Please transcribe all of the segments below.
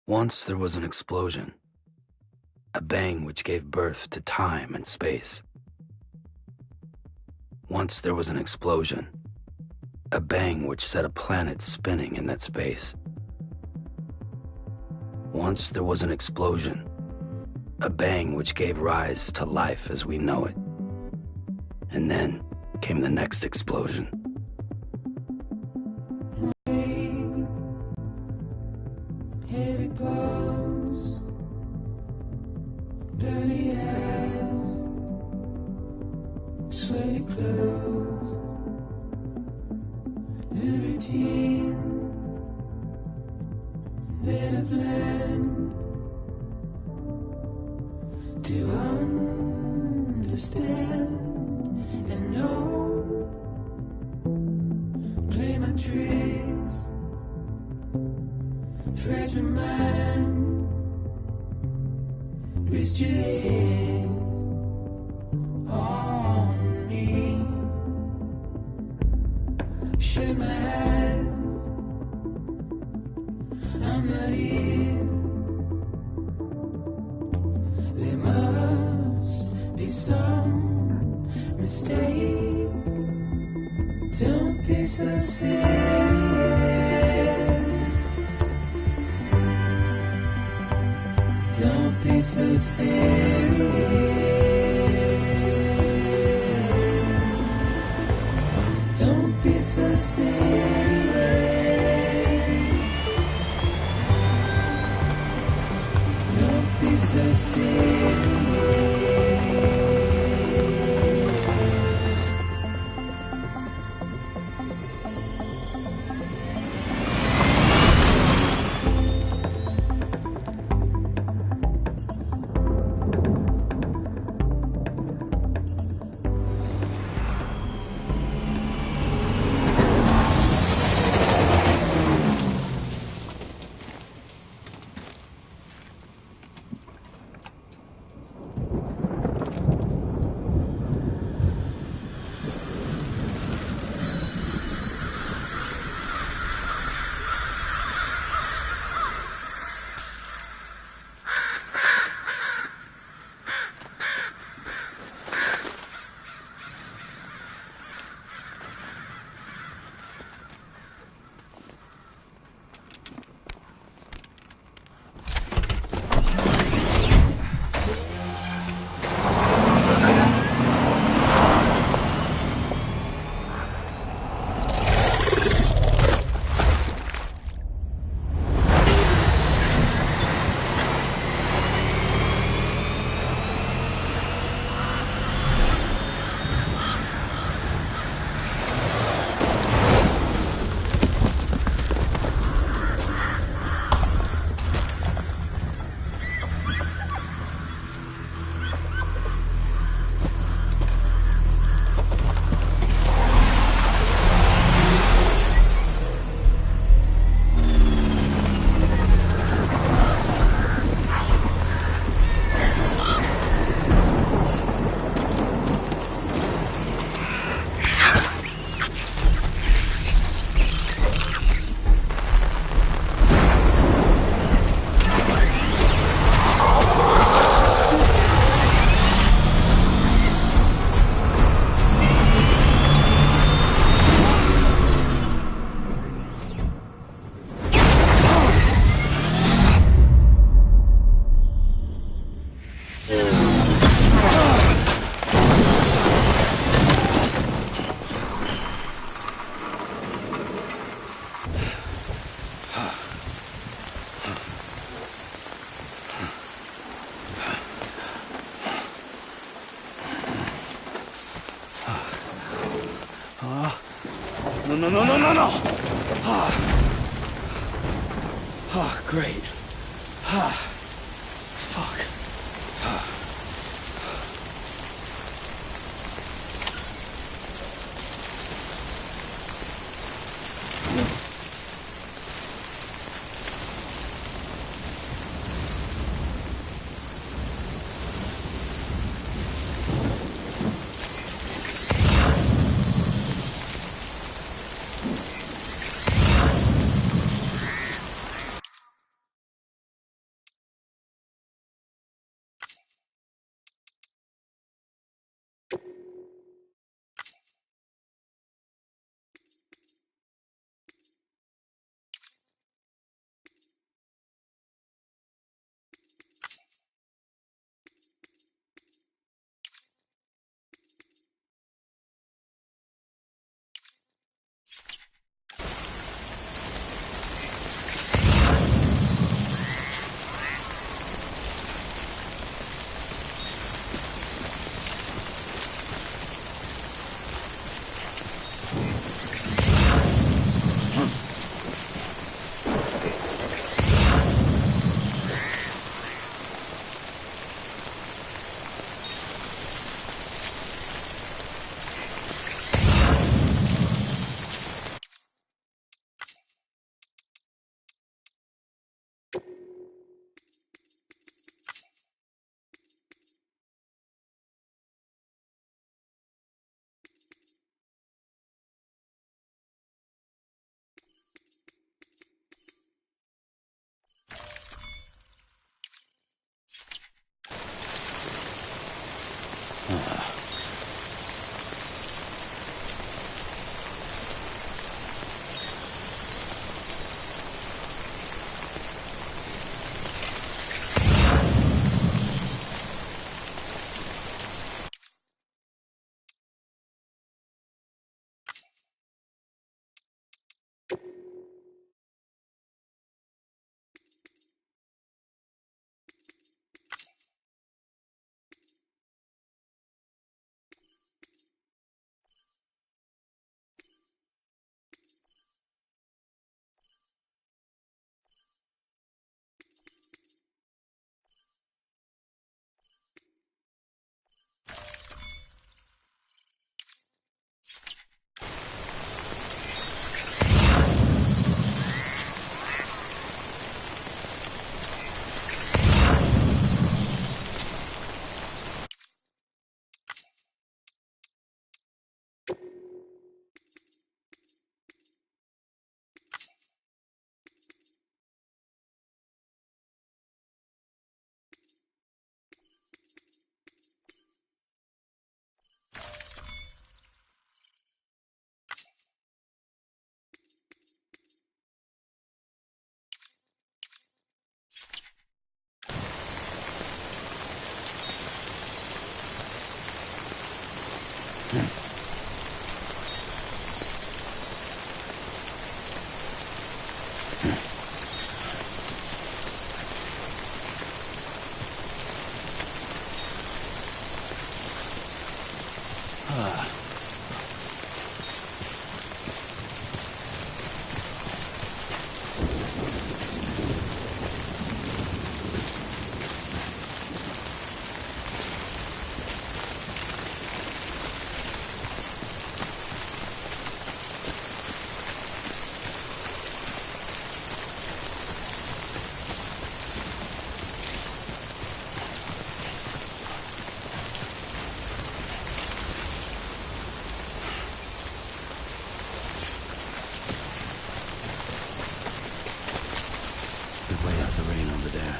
Once there was an explosion, a bang which gave birth to time and space. Once there was an explosion, a bang which set a planet spinning in that space. Once there was an explosion, a bang which gave rise to life as we know it. And then came the next explosion. Here it goes, dirty eyes, sweaty clothes, the routine that I've learned to understand and know. Play my tricks, fragile mind, rest your head on me. Shut my eyes, I'm not here. There must be some mistake. Don't be so serious. Don't be so serious. Don't be so serious. Don't be so serious. No. Great. Fuck. Good way out the rain over there.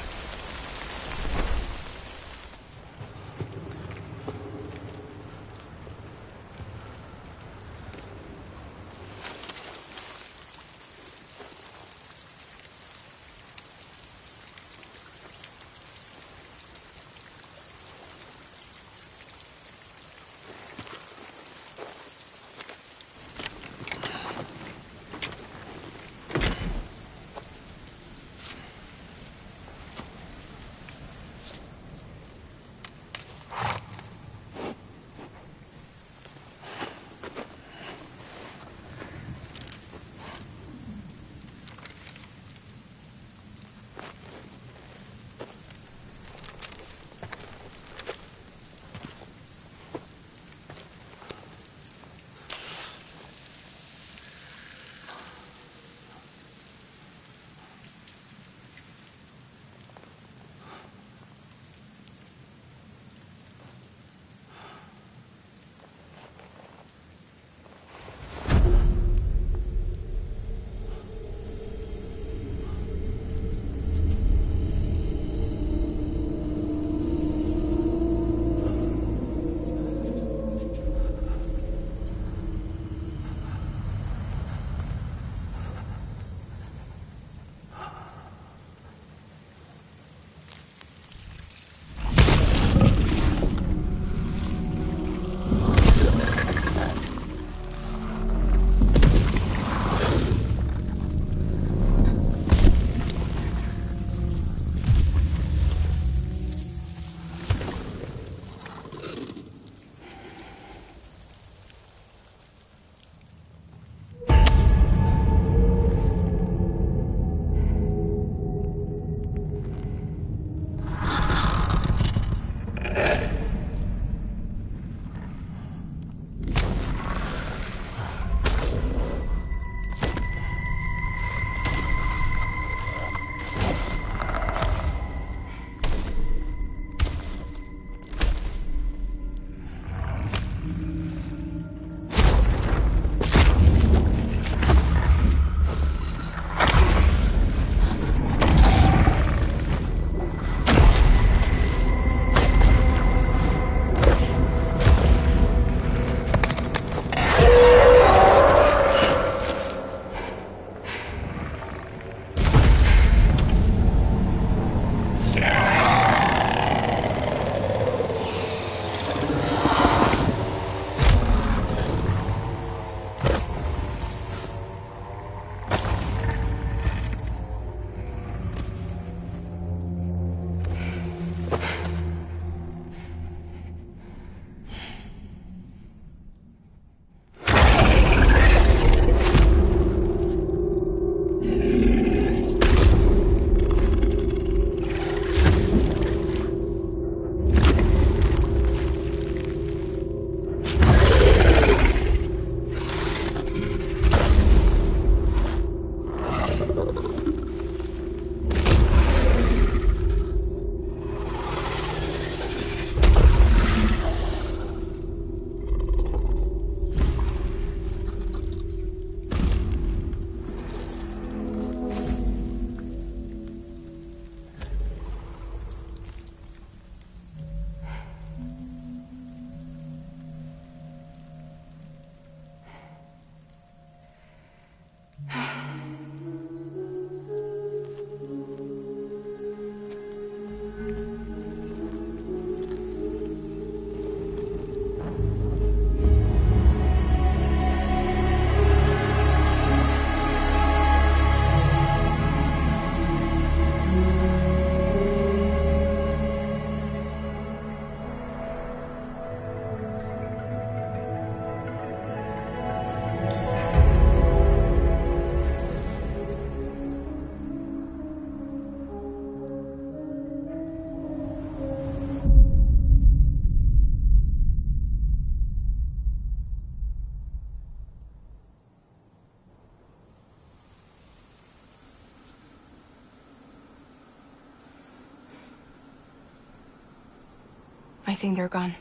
I think they're gone.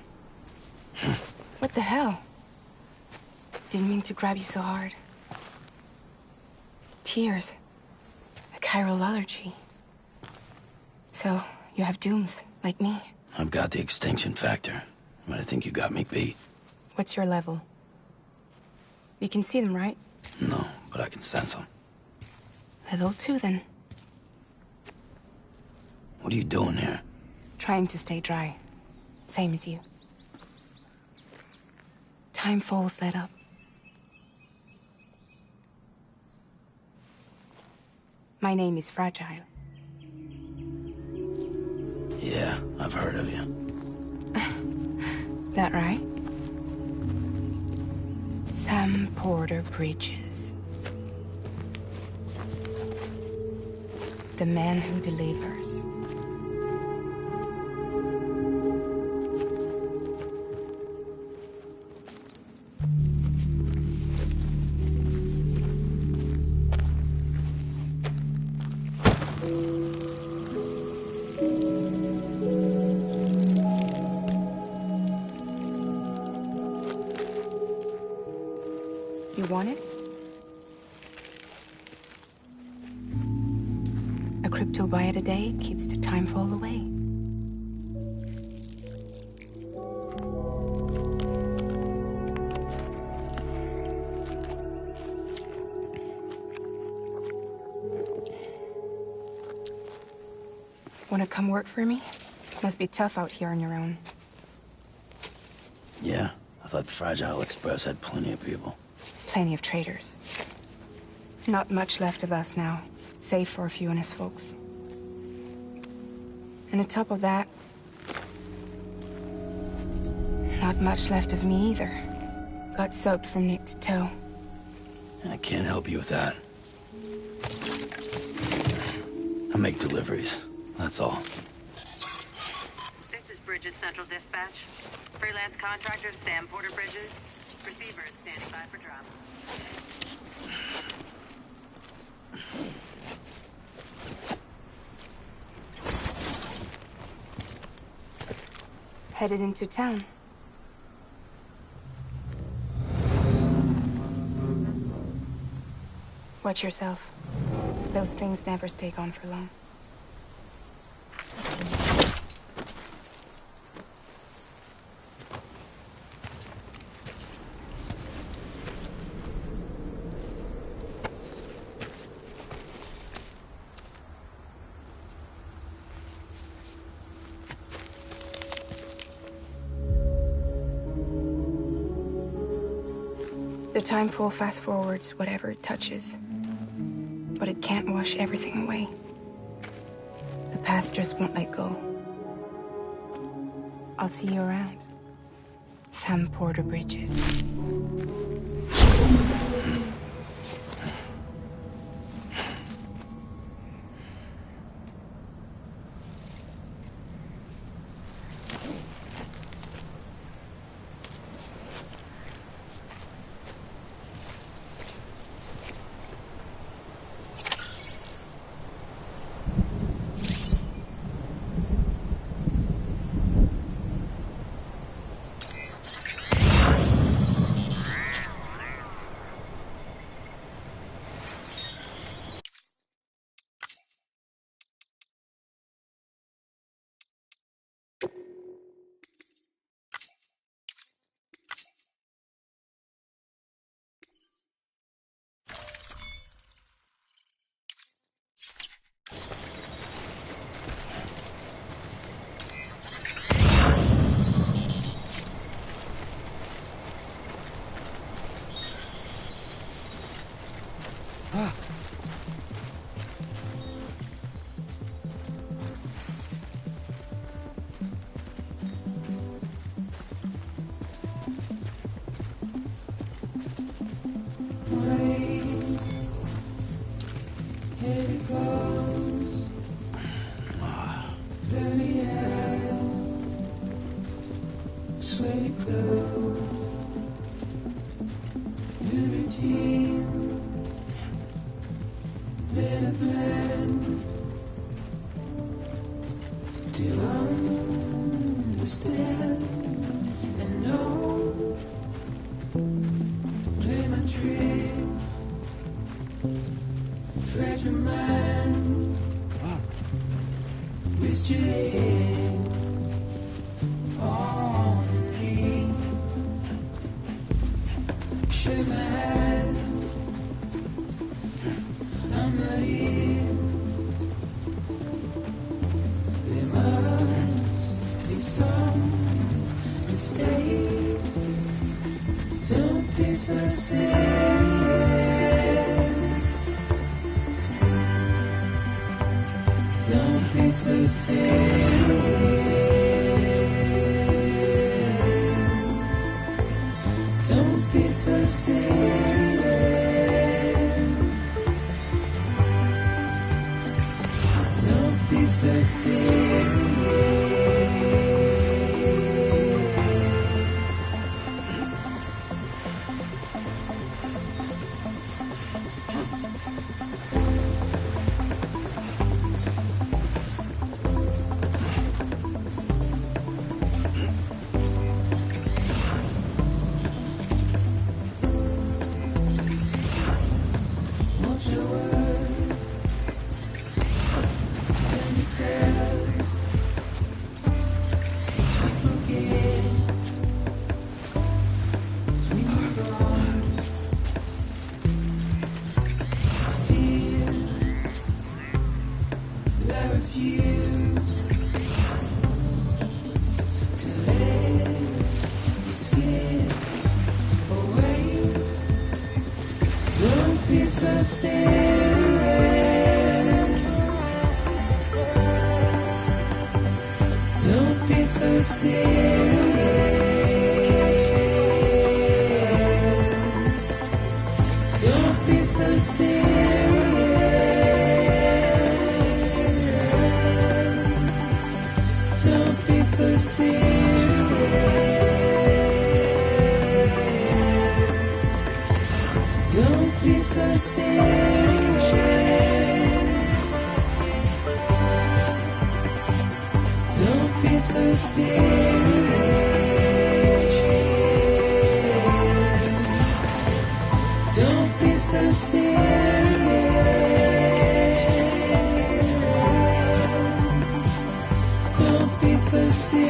What the hell? Didn't mean to grab you so hard. Tears. A chiral allergy. So, you have dooms, like me. I've got the extinction factor, but I think you got me beat. What's your level? You can see them, right? No, but I can sense them. Level 2, then. What are you doing here? Trying to stay dry. Same as you. Time falls let up. My name is Fragile. Yeah, I've heard of you. That right? Sam Porter Bridges. The man who delivers. You want it? A crypto byte a day keeps the time fall away. Wanna come work for me? Must be tough out here on your own. Yeah, I thought Fragile Express had plenty of people. Plenty of traitors. Not much left of us now, save for a few honest folks. And on top of that, not much left of me either. Got soaked from neck to toe. I can't help you with that. I make deliveries, that's all. This is Bridges Central Dispatch. Freelance contractor Sam Porter Bridges. Receiver is standing by for drop. Headed into town. Watch yourself. Those things never stay gone for long. The timefall fast forwards whatever it touches. But it can't wash everything away. The past just won't let go. I'll see you around. Sam Porter Bridges. Sweaty clothes, routine, then a blend. Do you understand? Rest your head on me. Shake my head. I'm not here. There must be some mistake. Don't be so serious. Don't be so serious. Don't be so serious. Don't be so serious. Watch your words, turn your prayers, forget as we move on. Still, I refuse to let you slip away. Don't be so serious. Don't be so serious. Don't be so serious. Don't be so serious. Don't be so serious. Don't be so serious. Don't be so serious. Don't be so serious.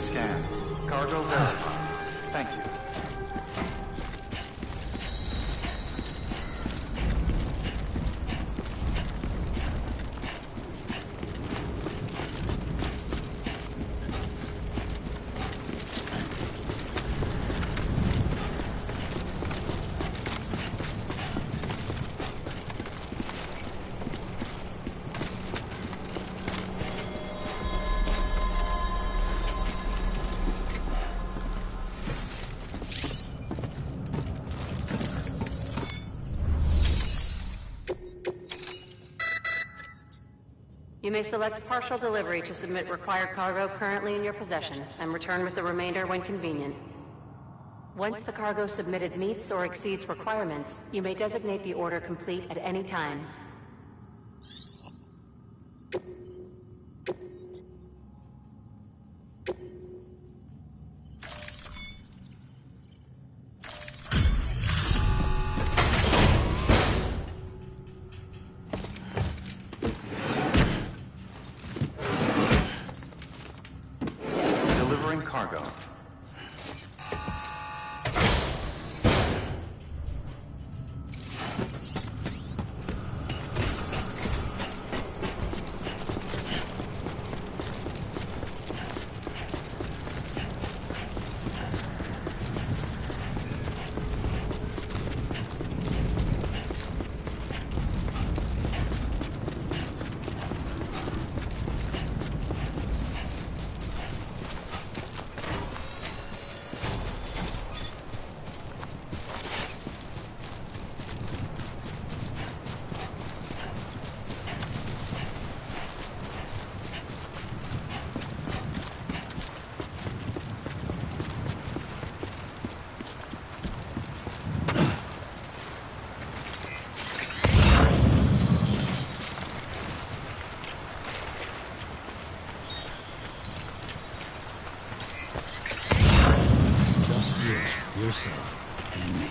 scan. Cargo verified. Thank you. You may select partial delivery to submit required cargo currently in your possession, and return with the remainder when convenient. Once the cargo submitted meets or exceeds requirements, you may designate the order complete at any time. Delivering cargo. Yourself and me.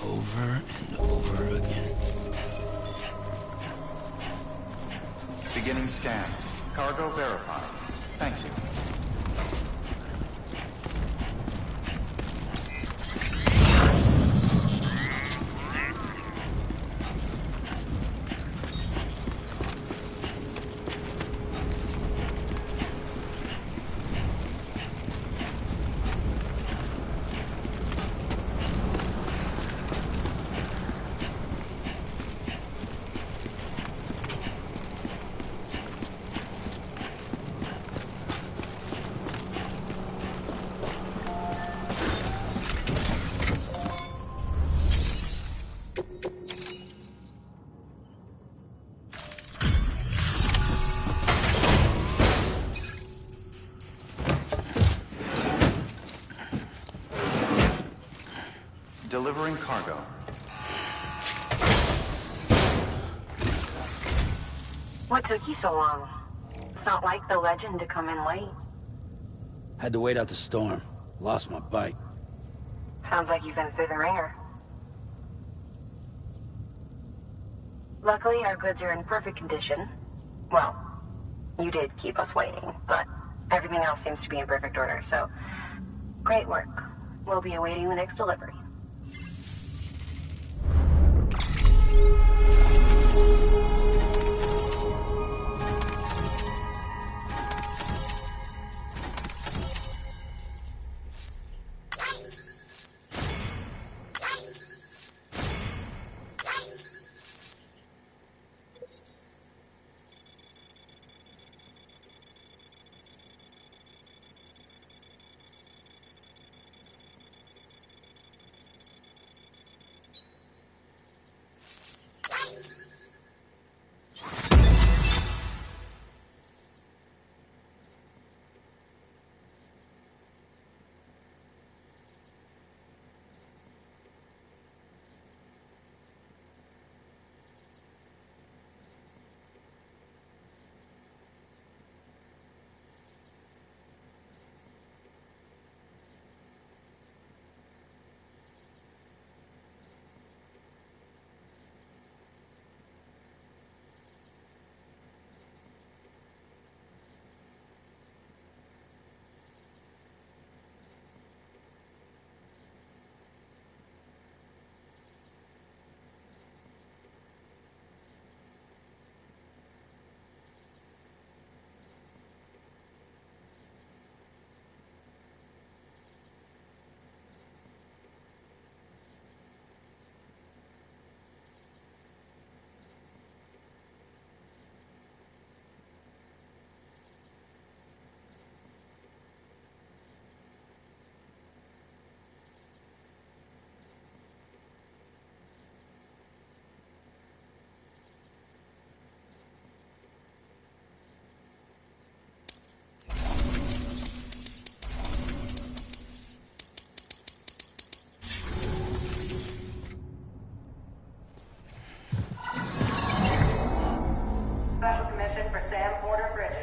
Over and over again. Beginning scan. Cargo verified. Thank you. Delivering cargo. What took you so long? It's not like the legend to come in late. Had to wait out the storm. Lost my bike. Sounds like you've been through the ringer. Luckily, our goods are in perfect condition. Well, you did keep us waiting, but everything else seems to be in perfect order, so great work. We'll be awaiting the next delivery. Special commission for Sam Porter Bridges.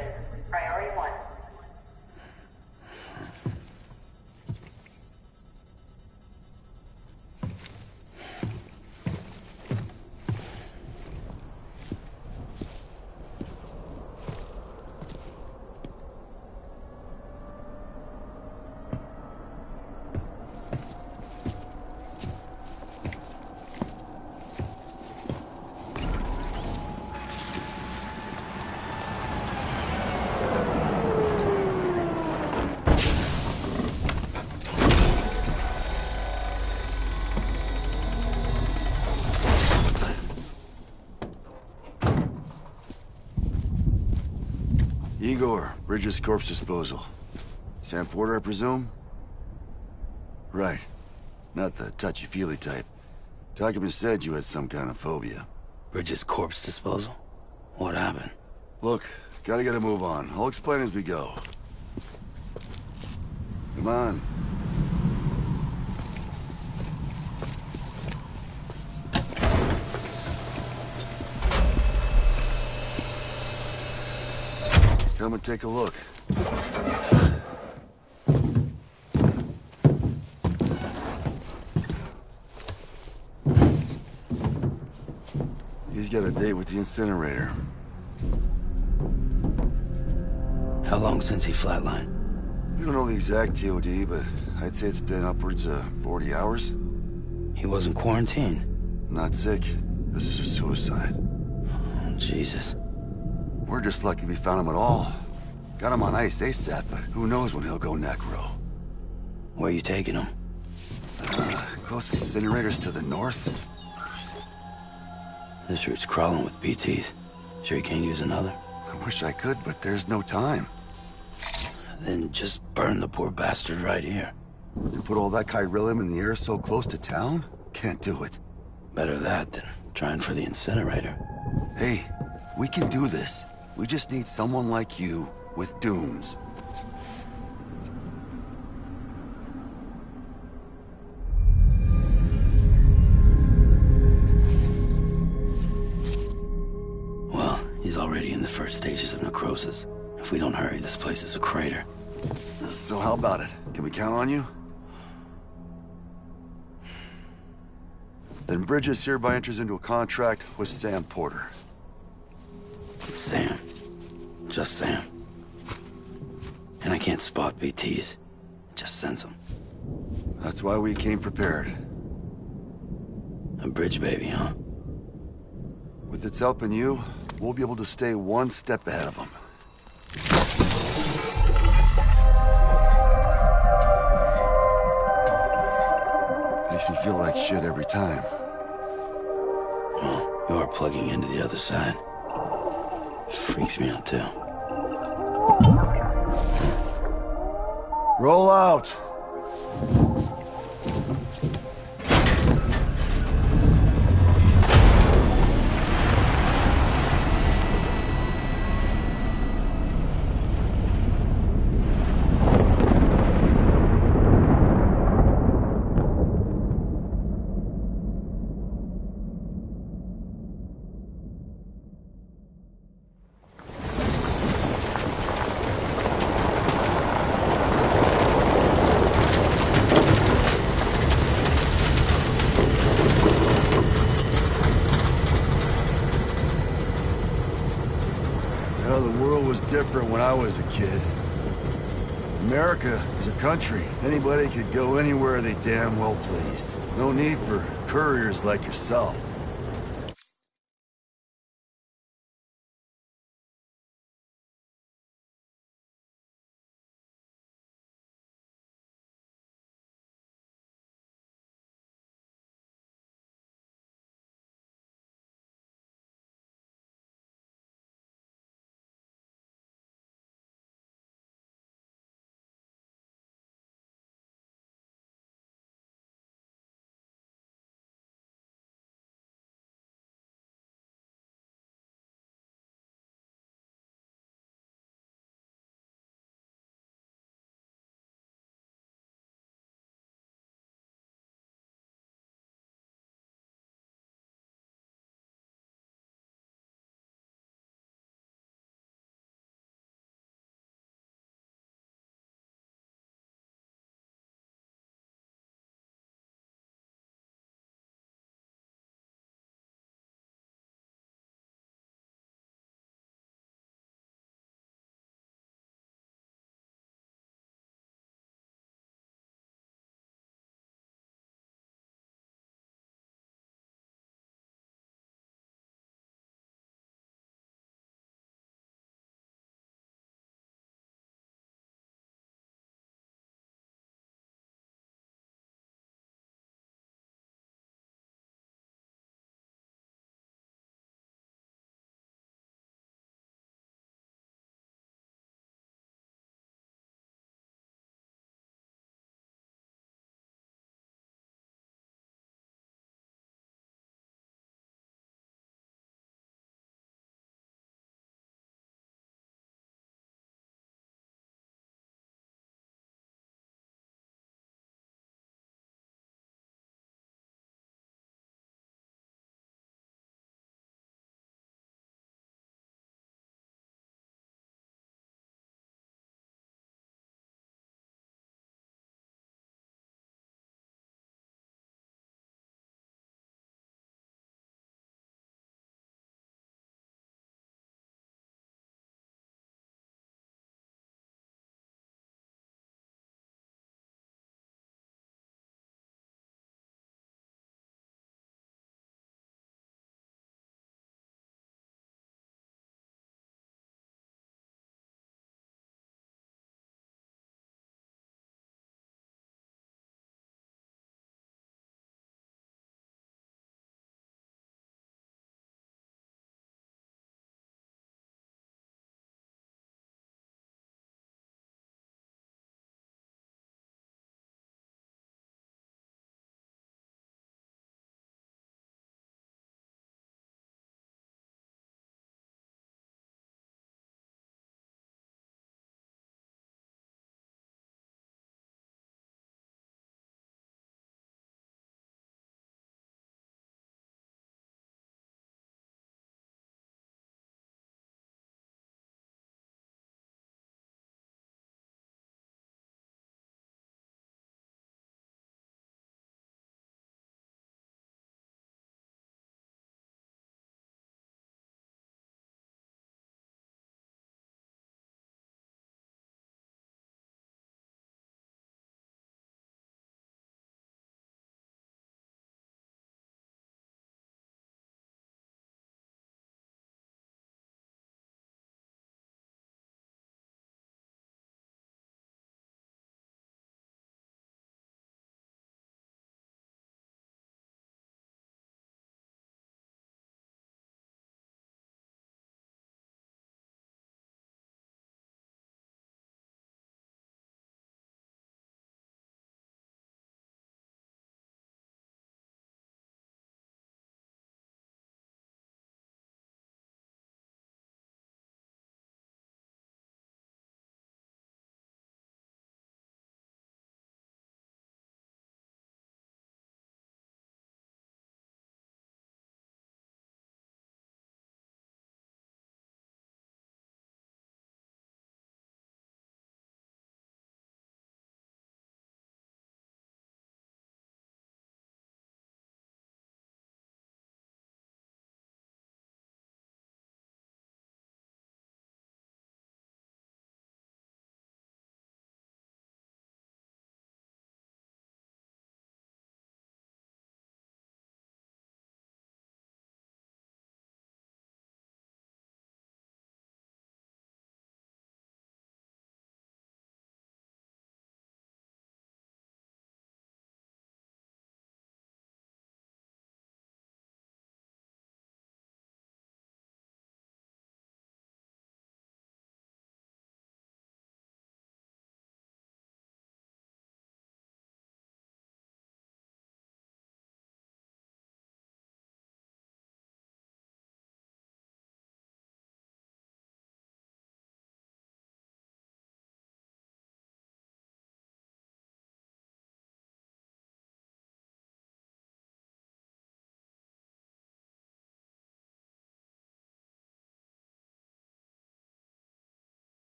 Igor, Bridges Corpse Disposal. Sam Porter, I presume? Right. Not the touchy-feely type. Documents said you had some kind of phobia. Bridges corpse disposal? What happened? Look, gotta get a move on. I'll explain as we go. Come on. Come and take a look. He's got a date with the incinerator. How long since he flatlined? We don't know the exact TOD, but I'd say it's been upwards of 40 hours. He wasn't quarantined. Not sick. This is a suicide. Oh, Jesus. We're just lucky we found him at all. Got him on ice ASAP, but who knows when he'll go necro. Where are you taking him? Closest incinerators to the north. This route's crawling with BTs. Sure you can't use another? I wish I could, but there's no time. Then just burn the poor bastard right here. You put all that chiralium in the air so close to town? Can't do it. Better that than trying for the incinerator. Hey, we can do this. We just need someone like you with dooms. Well, he's already in the first stages of necrosis. If we don't hurry, this place is a crater. So how about it? Can we count on you? Then Bridges hereby enters into a contract with Sam Porter. Sam. Just Sam. And I can't spot BTs. Just sense them. That's why we came prepared. A bridge baby, huh? With its help and you, we'll be able to stay one step ahead of them. Makes me feel like shit every time. Well, you are plugging into the other side. Freaks me out, too. Roll out! The world was different when I was a kid. America is a country. Anybody could go anywhere they damn well pleased. No need for couriers like yourself.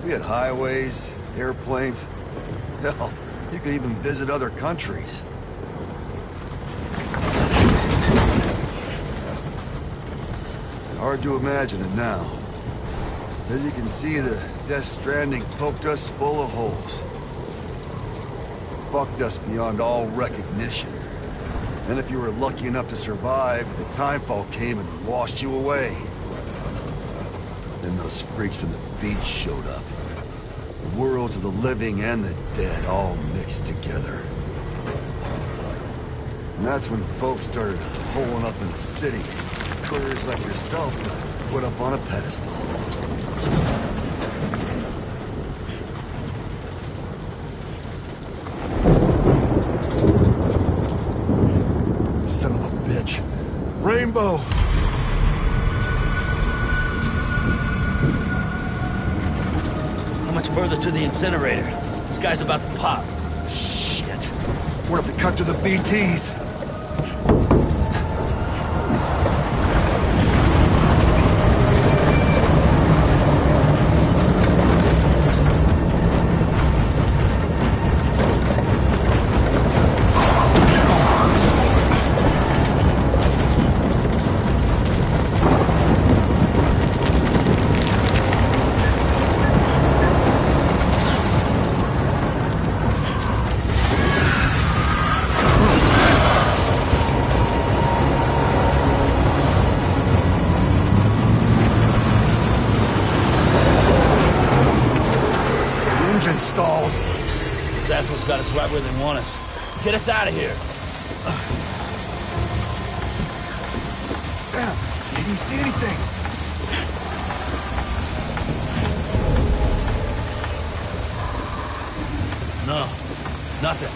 We had highways, airplanes. Hell, you could even visit other countries. Hard to imagine it now. As you can see, the Death Stranding poked us full of holes. Fucked us beyond all recognition. And if you were lucky enough to survive, the timefall came and washed you away. Then those freaks from the beach showed up. The worlds of the living and the dead all mixed together. And that's when folks started holing up in the cities. Couriers like yourself got put up on a pedestal. Son of a bitch. Rainbow! How much further to the incinerator? This guy's about to pop. Shit. We'll have to cut to the BTs. Stalled. Those assholes got us right where they want us. Get us out of here. Sam, can you see anything? No, nothing.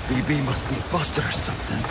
BB must be busted or something.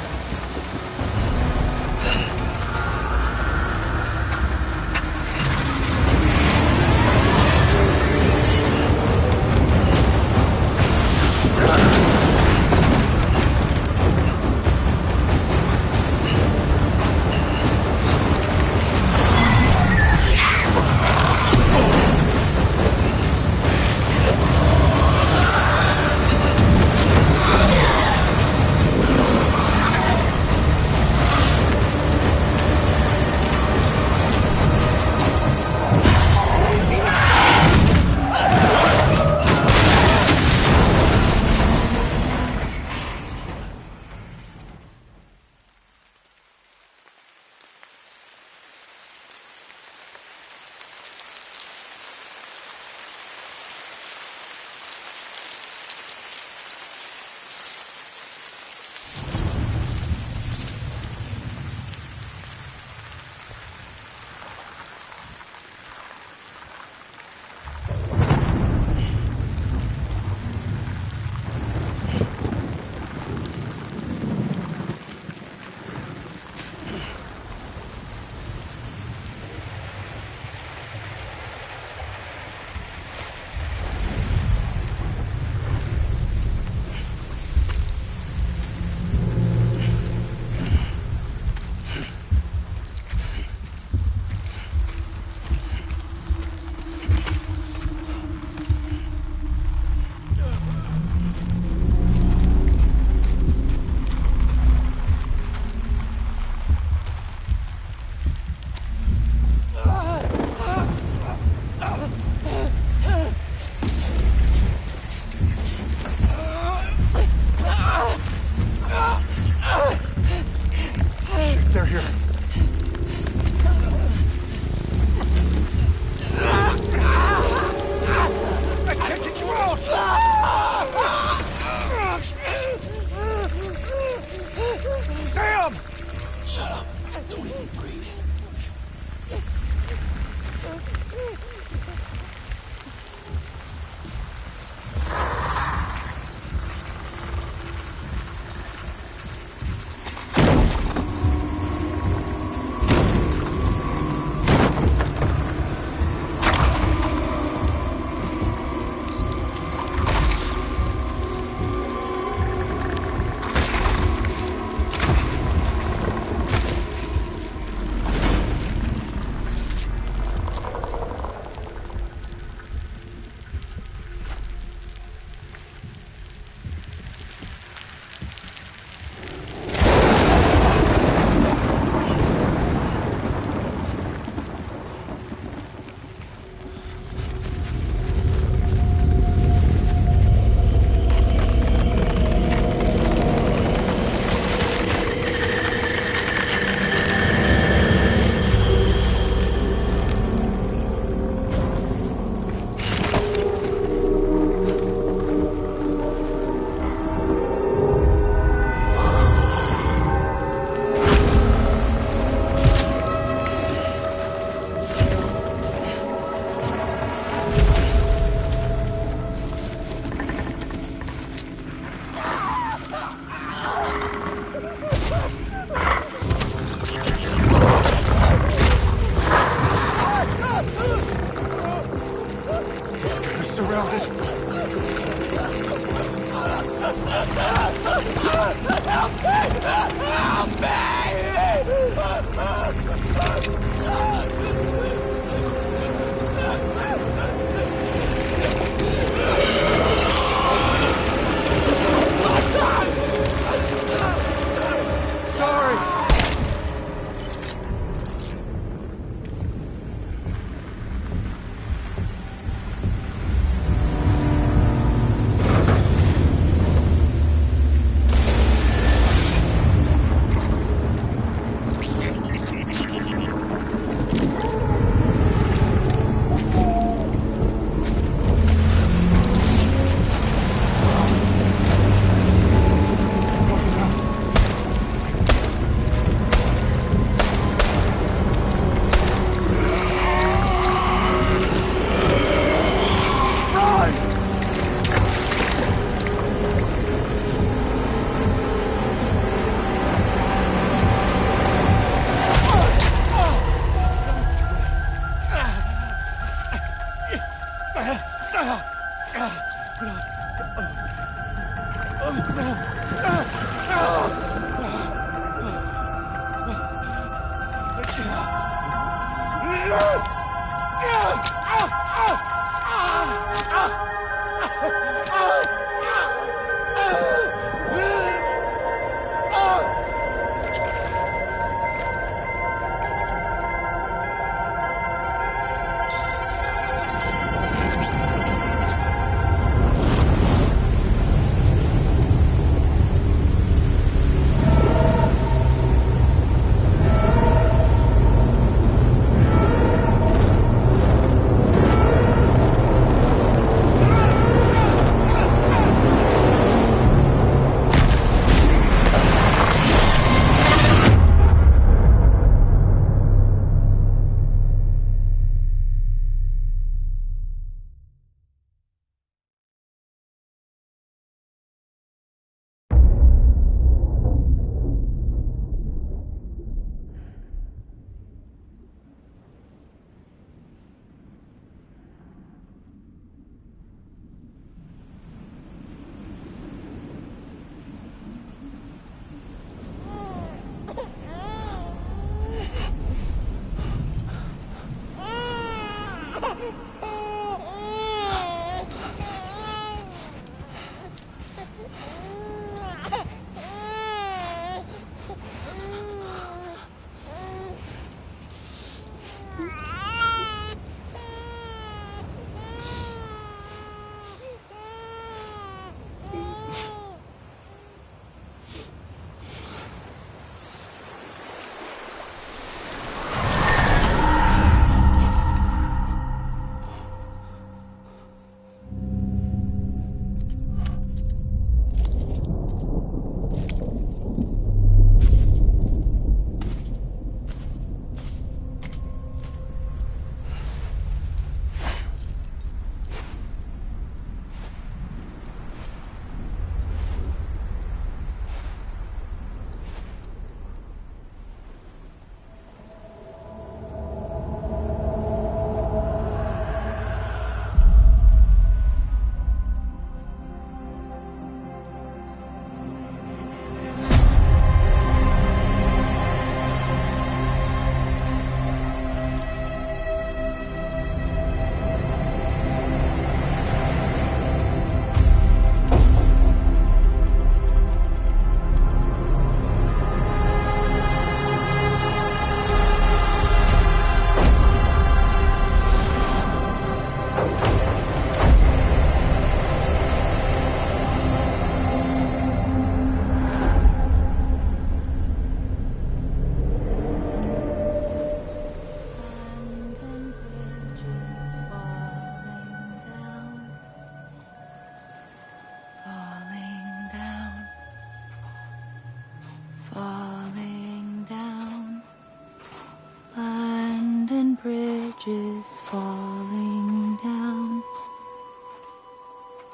bridges falling down,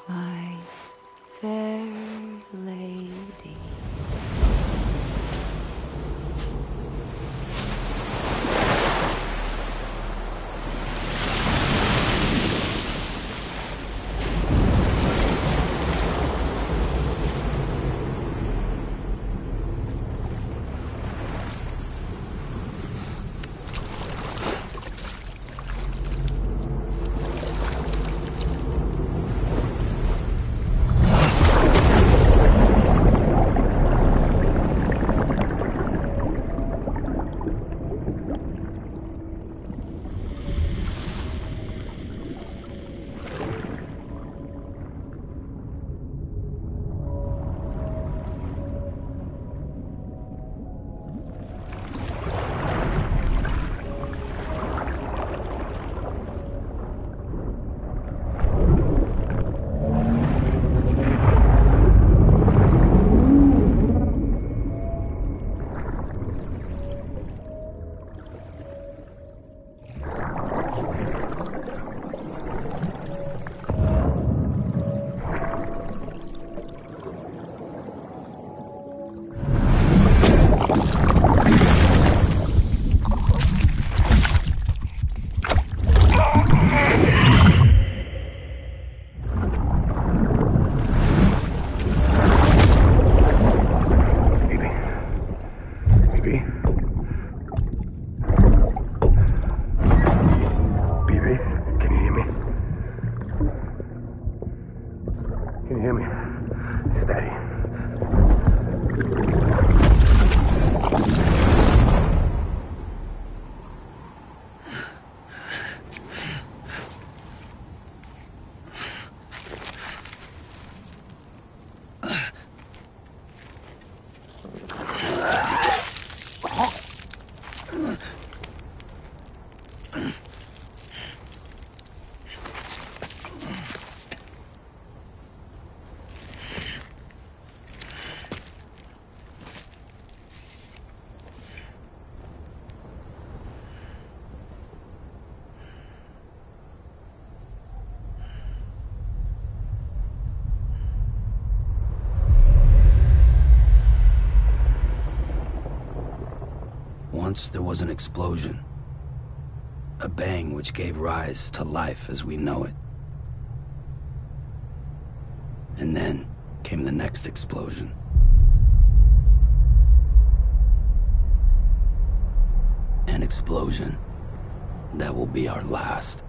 my fair lady. Once there was an explosion. A bang which gave rise to life as we know it. And then came the next explosion. An explosion that will be our last.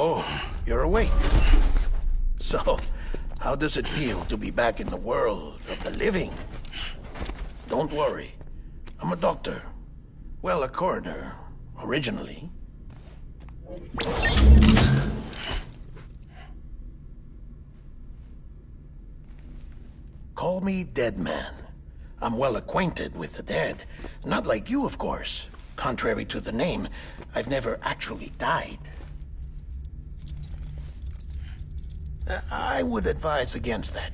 Oh, you're awake. So, how does it feel to be back in the world of the living? Don't worry. I'm a doctor. Well, a coroner, originally. Call me Dead Man. I'm well acquainted with the dead. Not like you, of course. Contrary to the name, I've never actually died. I would advise against that.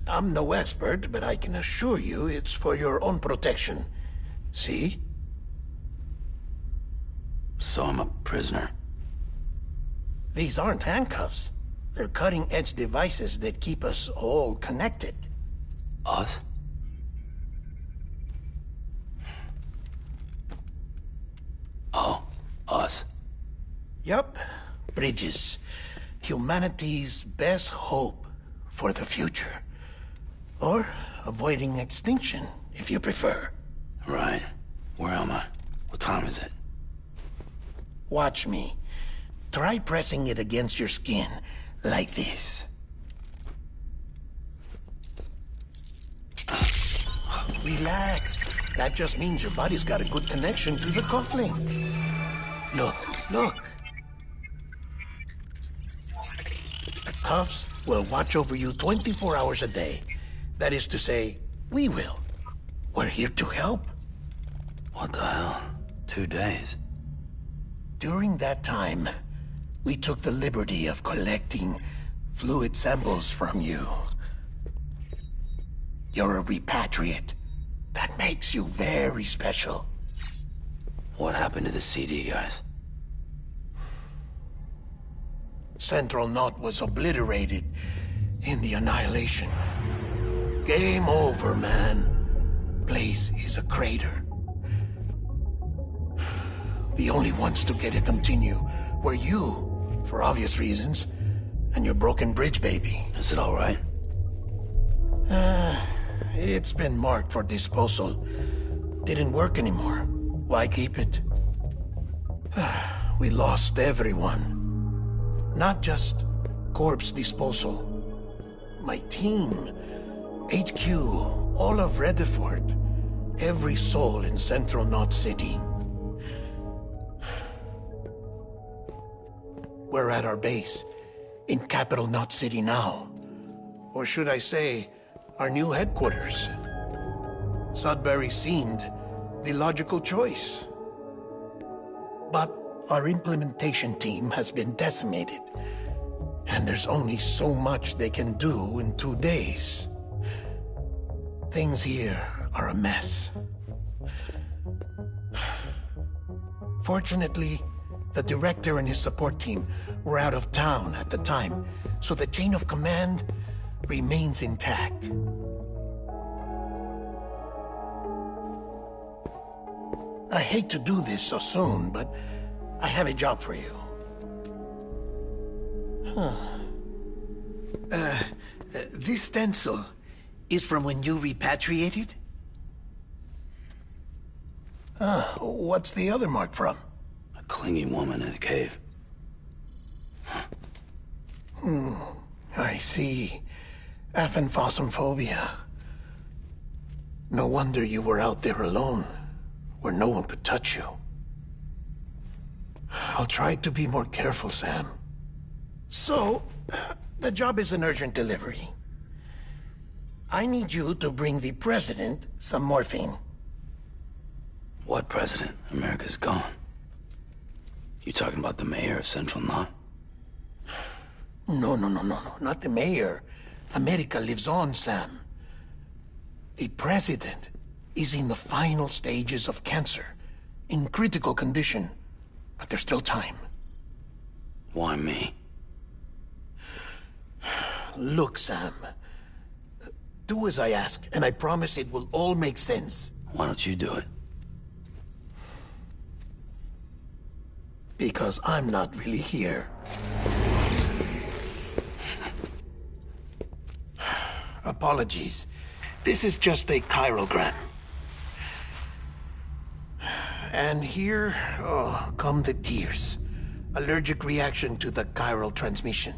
I'm no expert, but I can assure you it's for your own protection. See? So I'm a prisoner. These aren't handcuffs. They're cutting-edge devices that keep us all connected. Us? Oh, us. Yup. Bridges. Humanity's best hope for the future. Or avoiding extinction, if you prefer. Right. Where am I? What time is it? Watch me. Try pressing it against your skin, like this. Relax. That just means your body's got a good connection to the cufflink. Look, look. The cuffs will watch over you 24 hours a day. That is to say, we will. We're here to help. What the hell? 2 days? During that time, we took the liberty of collecting fluid samples from you. You're a repatriate. That makes you very special. What happened to the CD guys? Central Knot was obliterated in the Annihilation. Game over, man. Place is a crater. The only ones to get to continue were you, for obvious reasons, and your broken bridge baby. Is it all right? It's been marked for disposal. Didn't work anymore. Why keep it? We lost everyone. Not just corpse disposal. My team, HQ, all of Redford, every soul in Central Knot City. We're at our base, in Capital Knot City now. Or should I say, our new headquarters. Sudbury seemed the logical choice. But our implementation team has been decimated, and there's only so much they can do in 2 days. Things here are a mess. Fortunately, the director and his support team were out of town at the time, so the chain of command remains intact. I hate to do this so soon, but I have a job for you. This stencil is from when you repatriated? What's the other mark from? A clinging woman in a cave. I see. Aphanphosmphobia. No wonder you were out there alone, where no one could touch you. I'll try to be more careful, Sam. So, the job is an urgent delivery. I need you to bring the president some morphine. What president? America's gone. You talking about the mayor of Central Knot? No, not the mayor. America lives on, Sam. The president is in the final stages of cancer, in critical condition, but there's still time. Why me? Look, Sam. Do as I ask, and I promise it will all make sense. Why don't you do it? Because I'm not really here. Apologies. This is just a chirogram. And here, come the tears. Allergic reaction to the chiral transmission.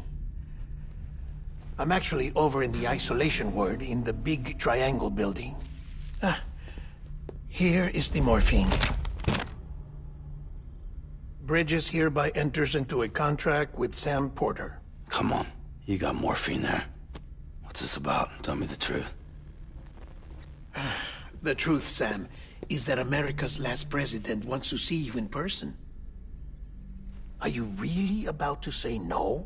I'm actually over in the isolation ward in the big triangle building. Here is the morphine. Bridges hereby enters into a contract with Sam Porter. Come on. You got morphine there. What's this about? Tell me the truth. The truth, Sam, is that America's last president wants to see you in person. Are you really about to say no?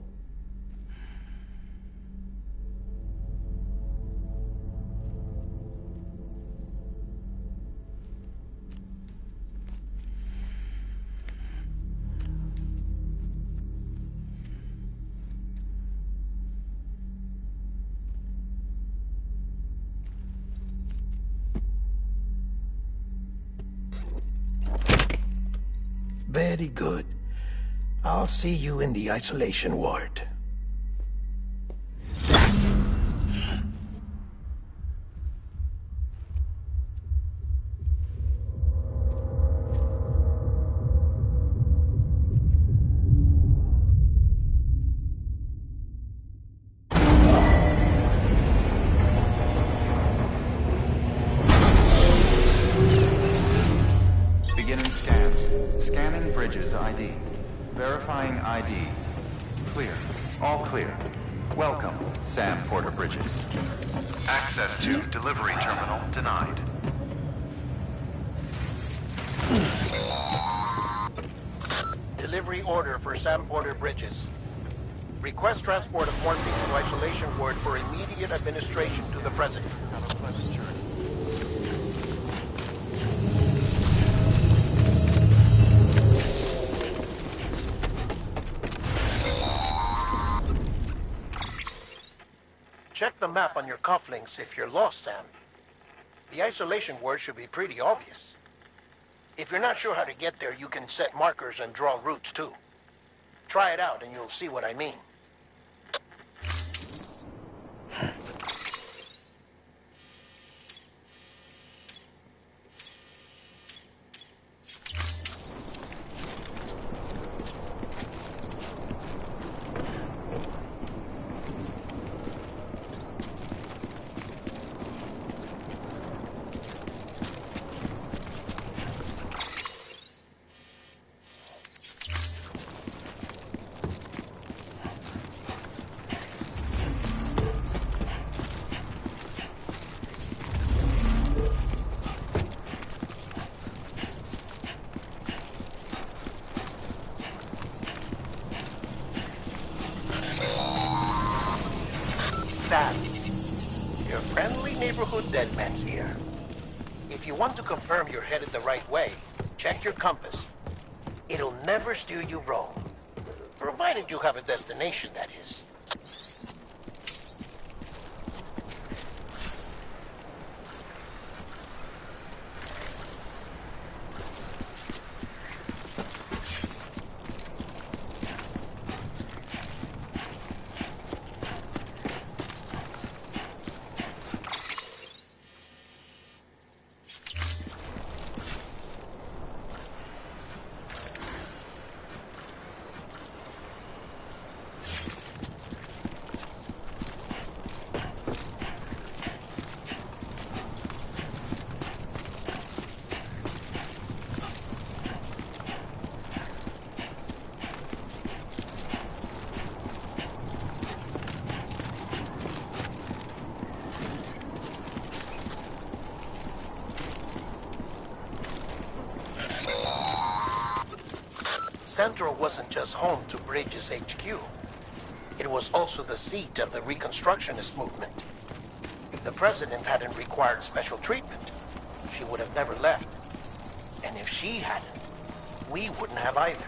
Very good. I'll see you in the isolation ward. Beginning scan. Scanning Bridges ID. Verifying ID. Clear. All clear. Welcome, Sam Porter Bridges. Access to delivery terminal denied. Delivery order for Sam Porter Bridges. Request transport of morphine to isolation ward for immediate administration to the president. Have a pleasant journey. Check the map on your cufflinks if you're lost, Sam. The isolation word should be pretty obvious. If you're not sure how to get there, you can set markers and draw routes too. Try it out and you'll see what I mean. Neighborhood Deadman here. If you want to confirm you're headed the right way, check your compass. It'll never steer you wrong. Provided you have a destination, that is. Central wasn't just home to Bridges HQ. It was also the seat of the Reconstructionist movement. If the president hadn't required special treatment, she would have never left. And if she hadn't, we wouldn't have either.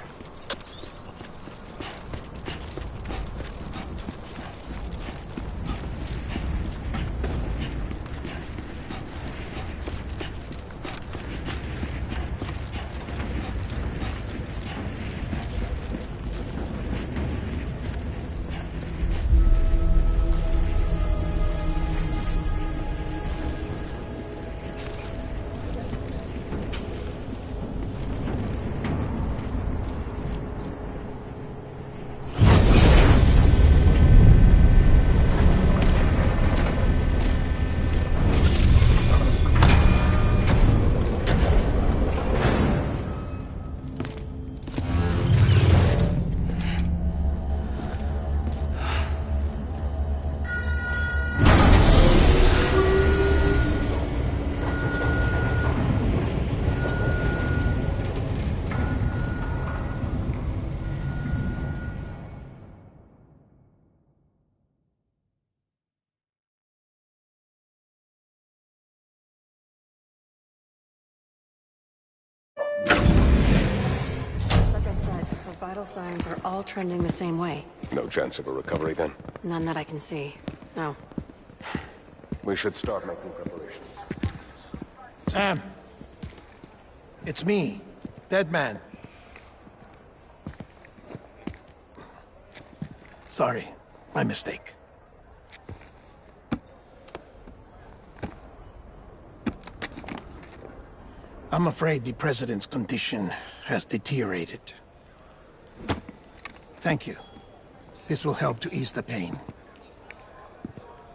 Like I said, her vital signs are all trending the same way. No chance of a recovery then? None that I can see. No. We should start making preparations. Sam! It's me, Deadman. Sorry, my mistake. I'm afraid the president's condition has deteriorated. Thank you. This will help to ease the pain.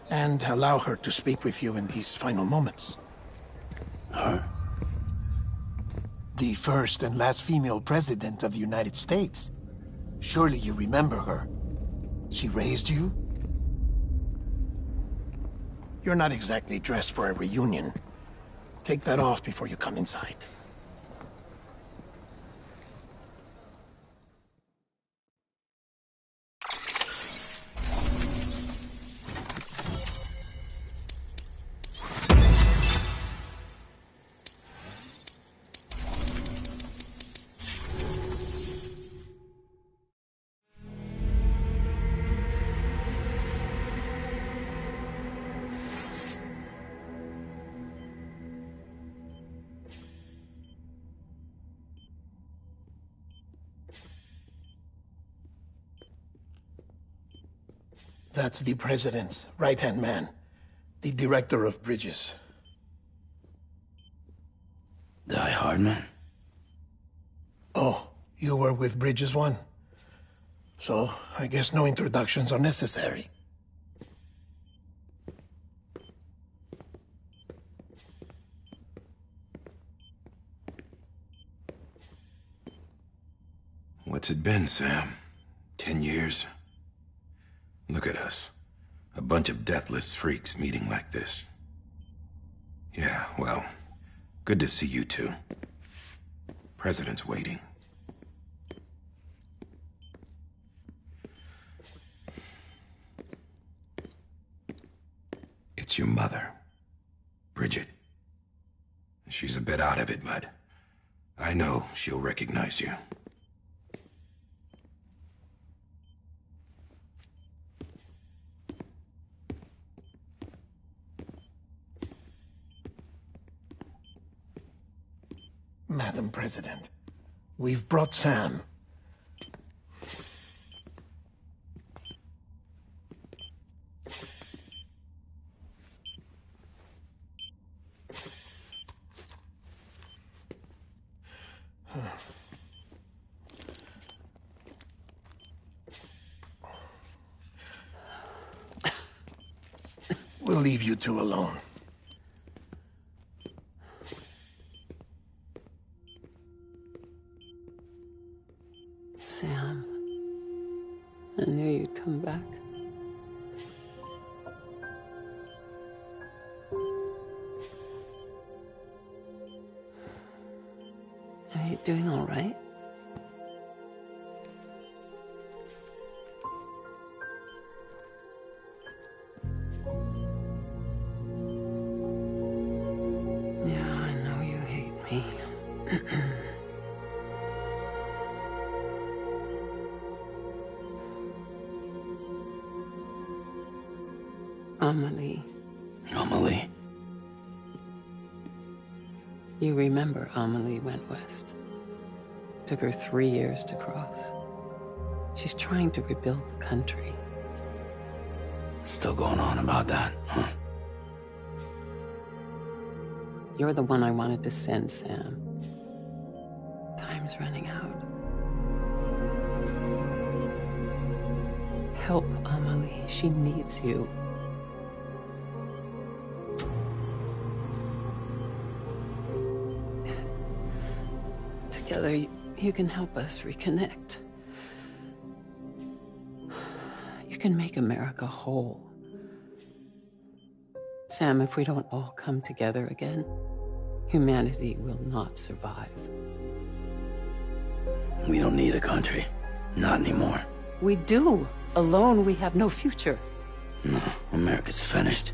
And allow her to speak with you in these final moments. Her? The first and last female president of the United States. Surely you remember her. She raised you? You're not exactly dressed for a reunion. Take that off before you come inside. That's the president's right-hand man, the director of bridges. Die Hardman? Oh, you were with Bridges 1? So, I guess no introductions are necessary. What's it been, Sam? 10 years? Look at us. A bunch of deathless freaks meeting like this. Yeah, well, good to see you two. President's waiting. It's your mother. Bridget. She's a bit out of it, but I know she'll recognize you. Madam President, we've brought Sam. We'll leave you two alone. Sam, I knew you'd come back. Are you doing all right? Yeah, I know you hate me. Amelie. Amelie? You remember Amelie went west. Took her 3 years to cross. She's trying to rebuild the country. Still going on about that, huh? You're the one I wanted to send, Sam. Time's running out. Help Amelie. She needs you. Together, you can help us reconnect. You can make America whole. Sam, if we don't all come together again, humanity will not survive. We don't need a country. Not anymore. We do. Alone, we have no future. No, America's finished.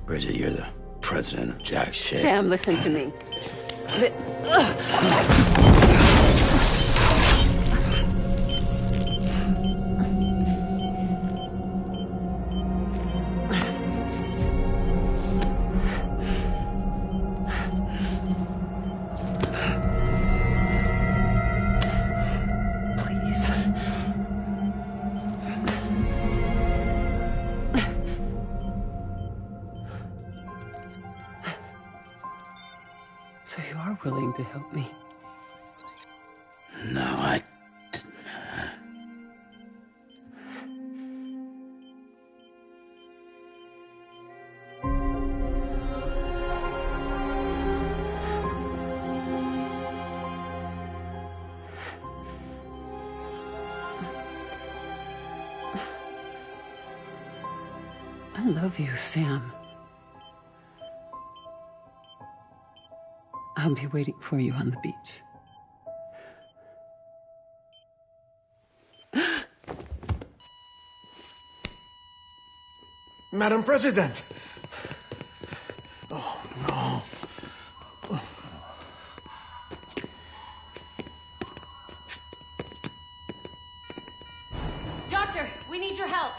Bridget, you're the president of jack shit. Sam, listen to me. So you are willing to help me? No, I... I love you, Sam. I'll be waiting for you on the beach. Madam President! Oh, no. Doctor, we need your help.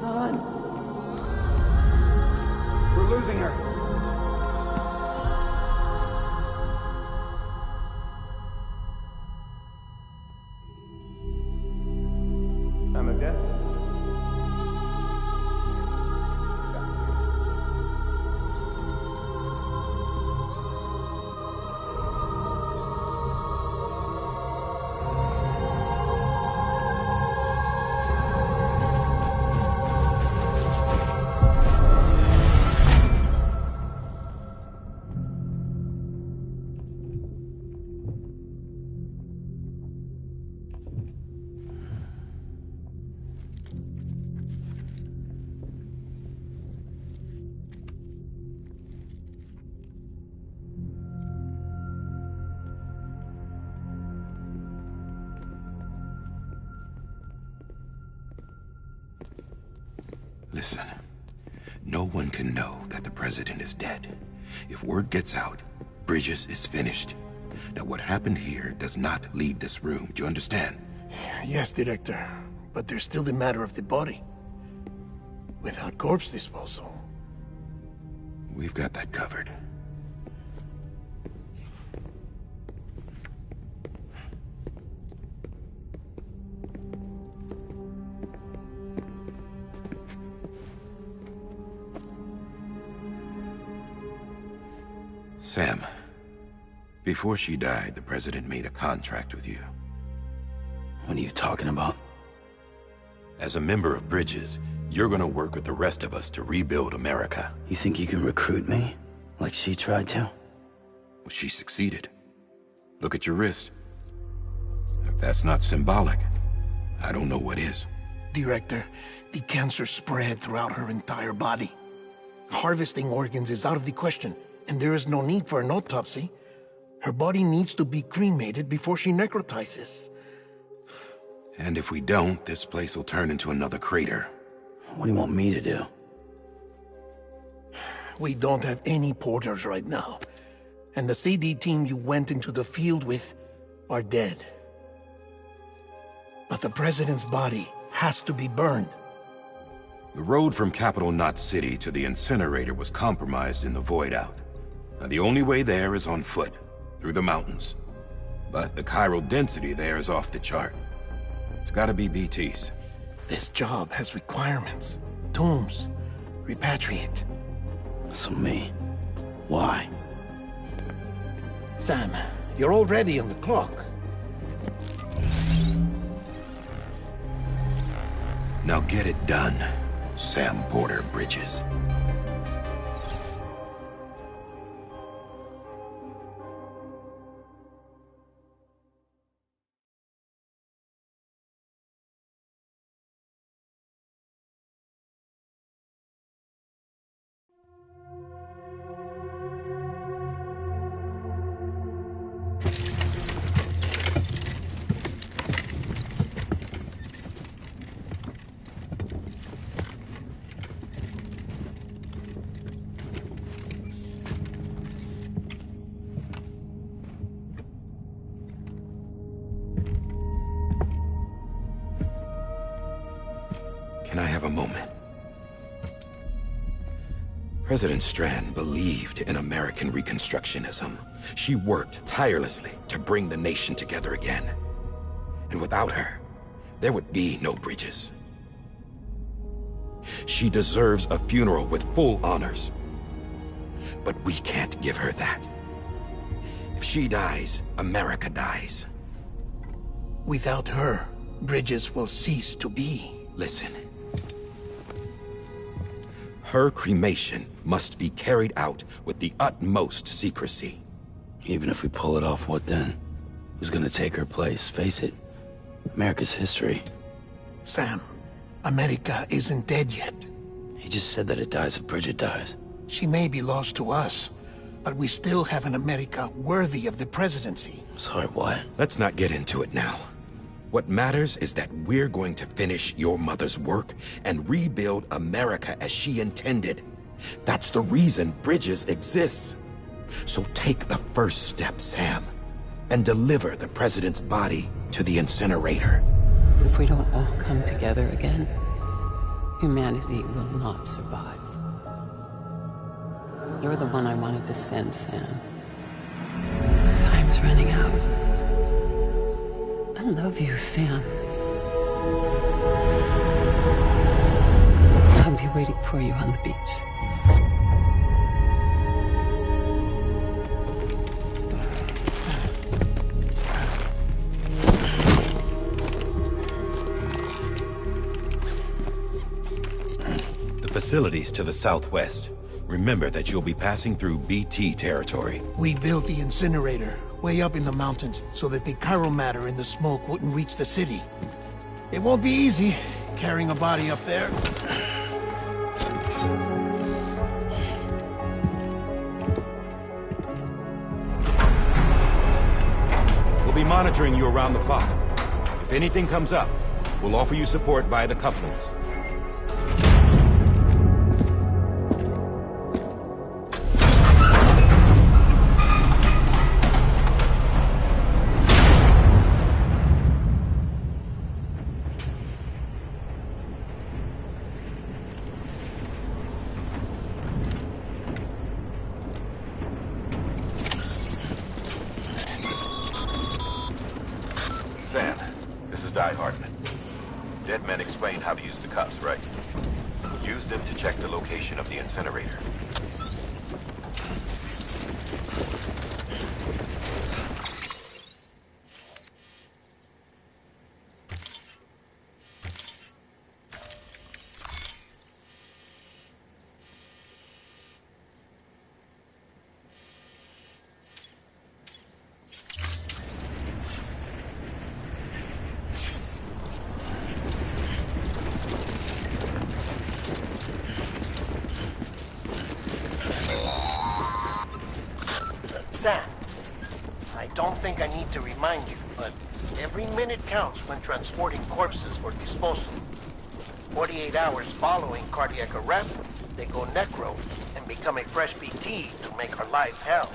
on. We're losing her. I'm a death. Listen, no one can know that the president is dead. If word gets out, Bridges is finished. Now, what happened here does not leave this room. Do you understand? Yes, Director. But there's still the matter of the body. Without corpse disposal. We've got that covered. Sam, before she died, the president made a contract with you. What are you talking about? As a member of Bridges, you're gonna work with the rest of us to rebuild America. You think you can recruit me? Like she tried to? Well, she succeeded. Look at your wrist. If that's not symbolic, I don't know what is. Director, the cancer spread throughout her entire body. Harvesting organs is out of the question, and there is no need for an autopsy. Her body needs to be cremated before she necrotizes. And if we don't, this place will turn into another crater. What do you want me to do? We don't have any porters right now. And the CD team you went into the field with are dead. But the president's body has to be burned. The road from Capital Knot City to the incinerator was compromised in the void out. Now, the only way there is on foot, through the mountains. But the chiral density there is off the chart. It's gotta be BTs. This job has requirements. Tombs. Repatriate. So me. Why? Sam, you're already on the clock. Now get it done, Sam Porter Bridges. Can I have a moment? President Strand believed in American Reconstructionism. She worked tirelessly to bring the nation together again. And without her, there would be no Bridges. She deserves a funeral with full honors. But we can't give her that. If she dies, America dies. Without her, Bridges will cease to be. Listen. Her cremation must be carried out with the utmost secrecy. Even if we pull it off, what then? Who's gonna take her place? Face it, America's history. Sam, America isn't dead yet. He just said that it dies if Bridget dies. She may be lost to us, but we still have an America worthy of the presidency. Sorry, what? Let's not get into it now. What matters is that we're going to finish your mother's work and rebuild America as she intended. That's the reason Bridges exists. So take the first step, Sam, and deliver the president's body to the incinerator. If we don't all come together again, Humanity will not survive. You're the one I wanted to send, Sam. Time's running out. I love you, Sam. I'll be waiting for you on the beach. The facilities to the southwest. Remember that you'll be passing through BT territory. We built the incinerator way up in the mountains so that the chiral matter in the smoke wouldn't reach the city. It won't be easy carrying a body up there. We'll be monitoring you around the clock. If anything comes up, we'll offer you support via the cufflinks. Sam, this is Di Hartman. Dead men explained how to use the cuffs, right? Use them to check the location of the incinerator. Sam, I don't think I need to remind you, but every minute counts when transporting corpses for disposal. 48 hours following cardiac arrest, they go necro and become a fresh BT to make our lives hell.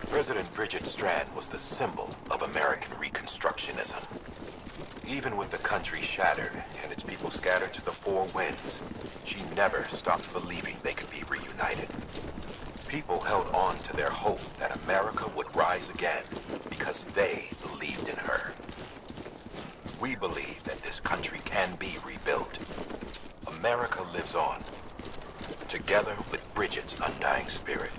President Bridget Strand was the symbol of American Reconstructionism. Even with the country shattered and its people scattered to the four winds, she never stopped believing they could be reunited. People held on to their hope that America would rise again because they believed in her. We believe that this country can be rebuilt. America lives on, together with Bridget's undying spirit.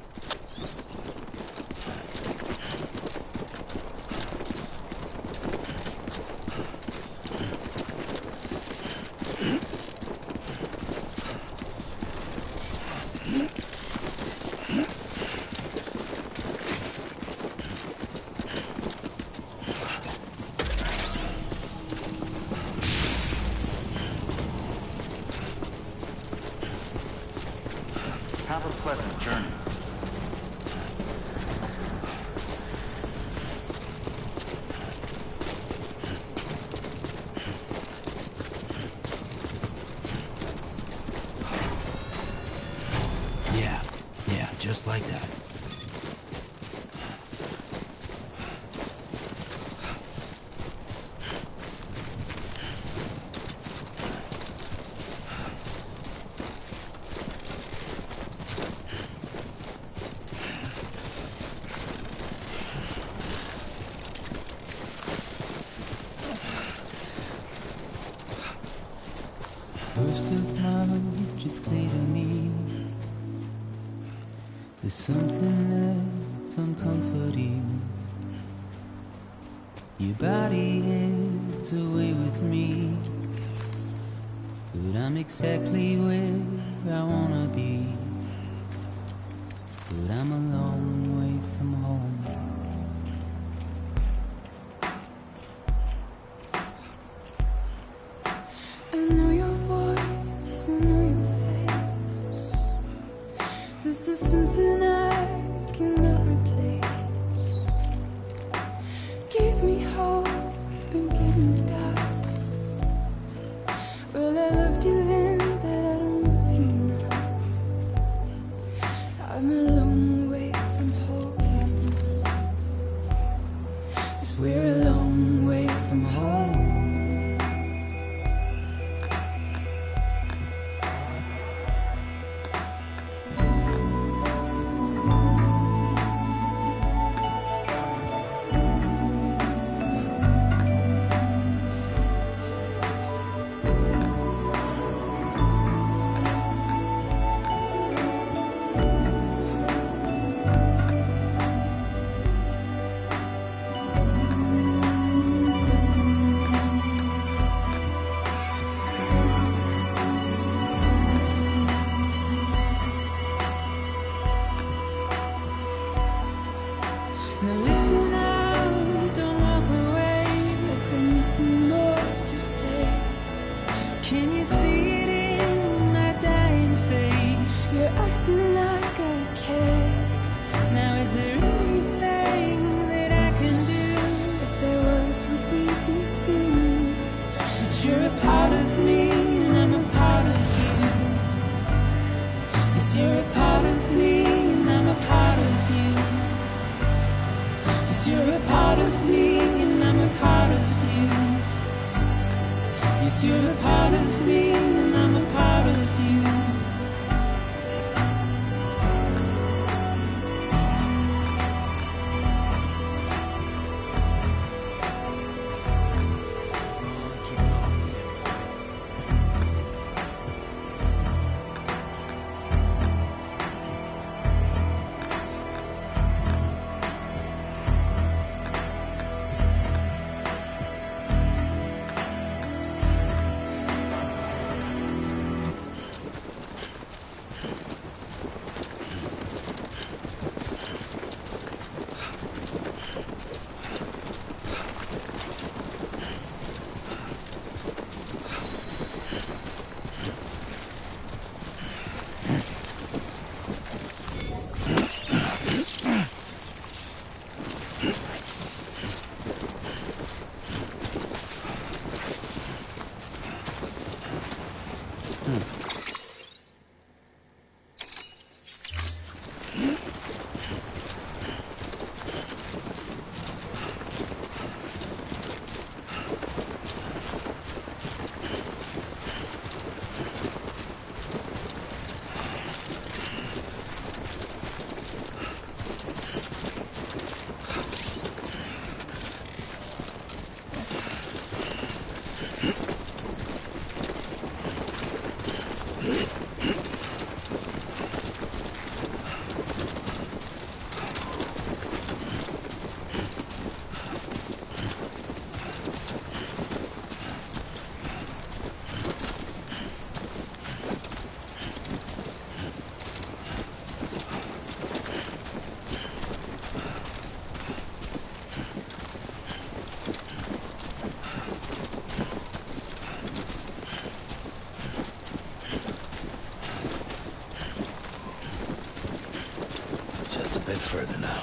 Have a pleasant journey. Yeah, just like that. First of March, it's clear to me there's something that's uncomforting. Your body is away with me, but I'm exactly where I wanna be. But I'm a long way from home. I know your voice, I know your face. This is something I cannot replace. Give me hope and give me doubt. Well, I loved you then, but I don't love you now. I'm a long way from home. 'Cause we're a long way from home. Now listen out, don't walk away. I've got nothing more to say. Can you see it in my dying face? You're acting like I care. Now is there anything that I can do? If there was, would we be singing? But you're a part of me and I'm a part of you. Yes, you're a part of me and I'm a part of you. Yes, you're a part of me and I'm a part of you. Yes, you're a part of me and I'm a part of you. Just a bit further now.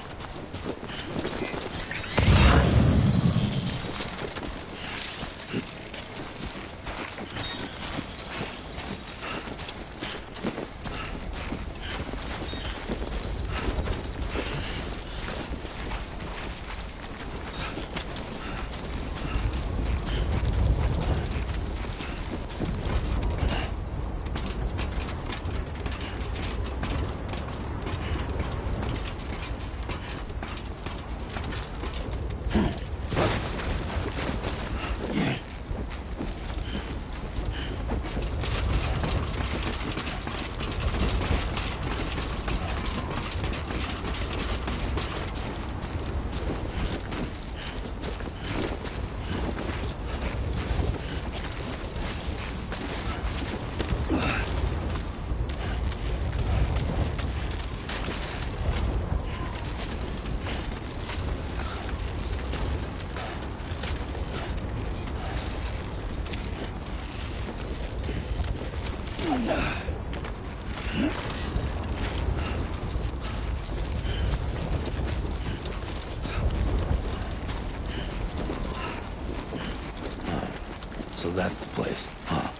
So that's the place, huh?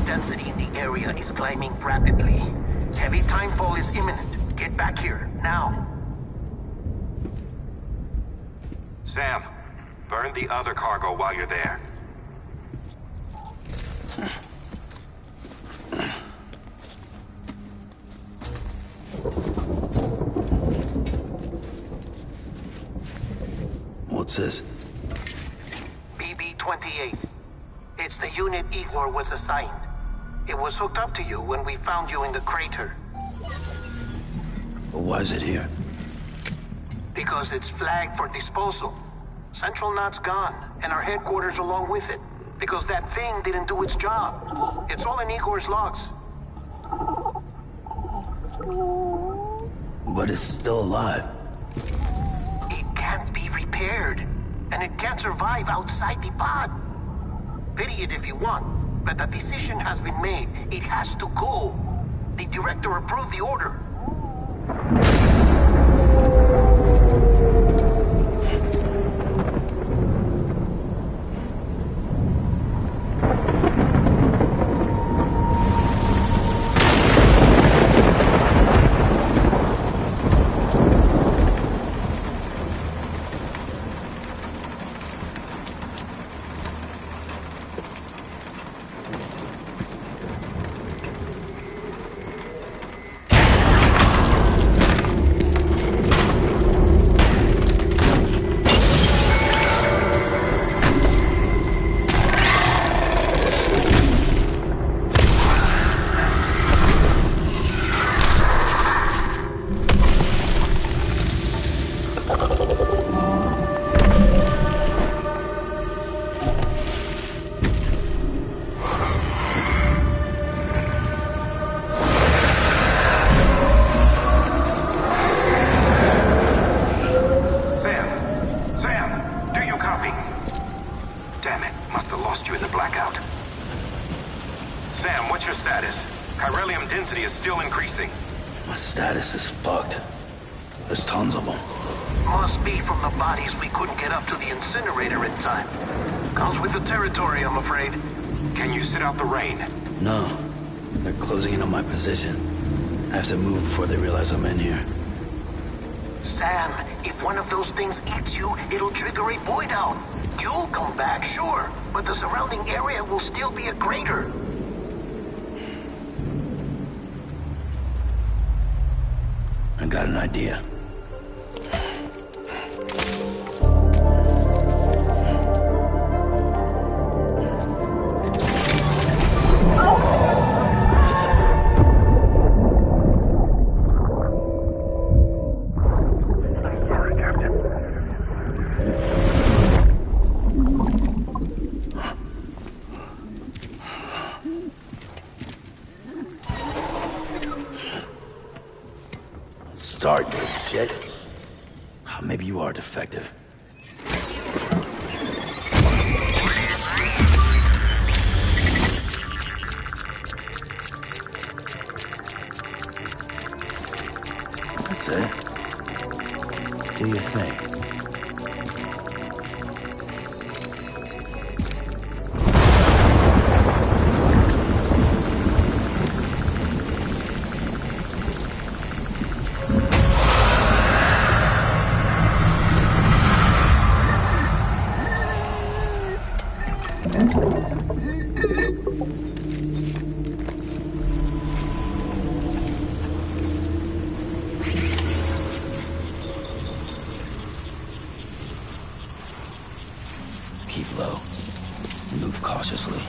Density in the area is climbing rapidly. Heavy timefall is imminent. Get back here, now. Sam, burn the other cargo while you're there. What's this? BB-28. It's the unit Igor was assigned. It was hooked up to you when we found you in the crater. But why is it here? Because it's flagged for disposal. Central Knot's gone, and our headquarters along with it. Because that thing didn't do its job. It's all in Igor's logs. But it's still alive. It can't be repaired. And it can't survive outside the pod. Pity it if you want, but the decision has been made. It has to go. The director approved the order. Sam, what's your status? Chiralium density is still increasing. My status is fucked. There's tons of them. Must be from the bodies we couldn't get up to the incinerator in time. Comes with the territory, I'm afraid. Can you sit out the rain? No. They're closing in on my position. I have to move before they realize I'm in here. Sam, if one of those things eats you, it'll trigger a void out. You'll come back, sure, but the surrounding area will still be a crater. I got an idea. Start, you shit. Maybe you are defective. That's it. Do your thing. Keep low. Move cautiously.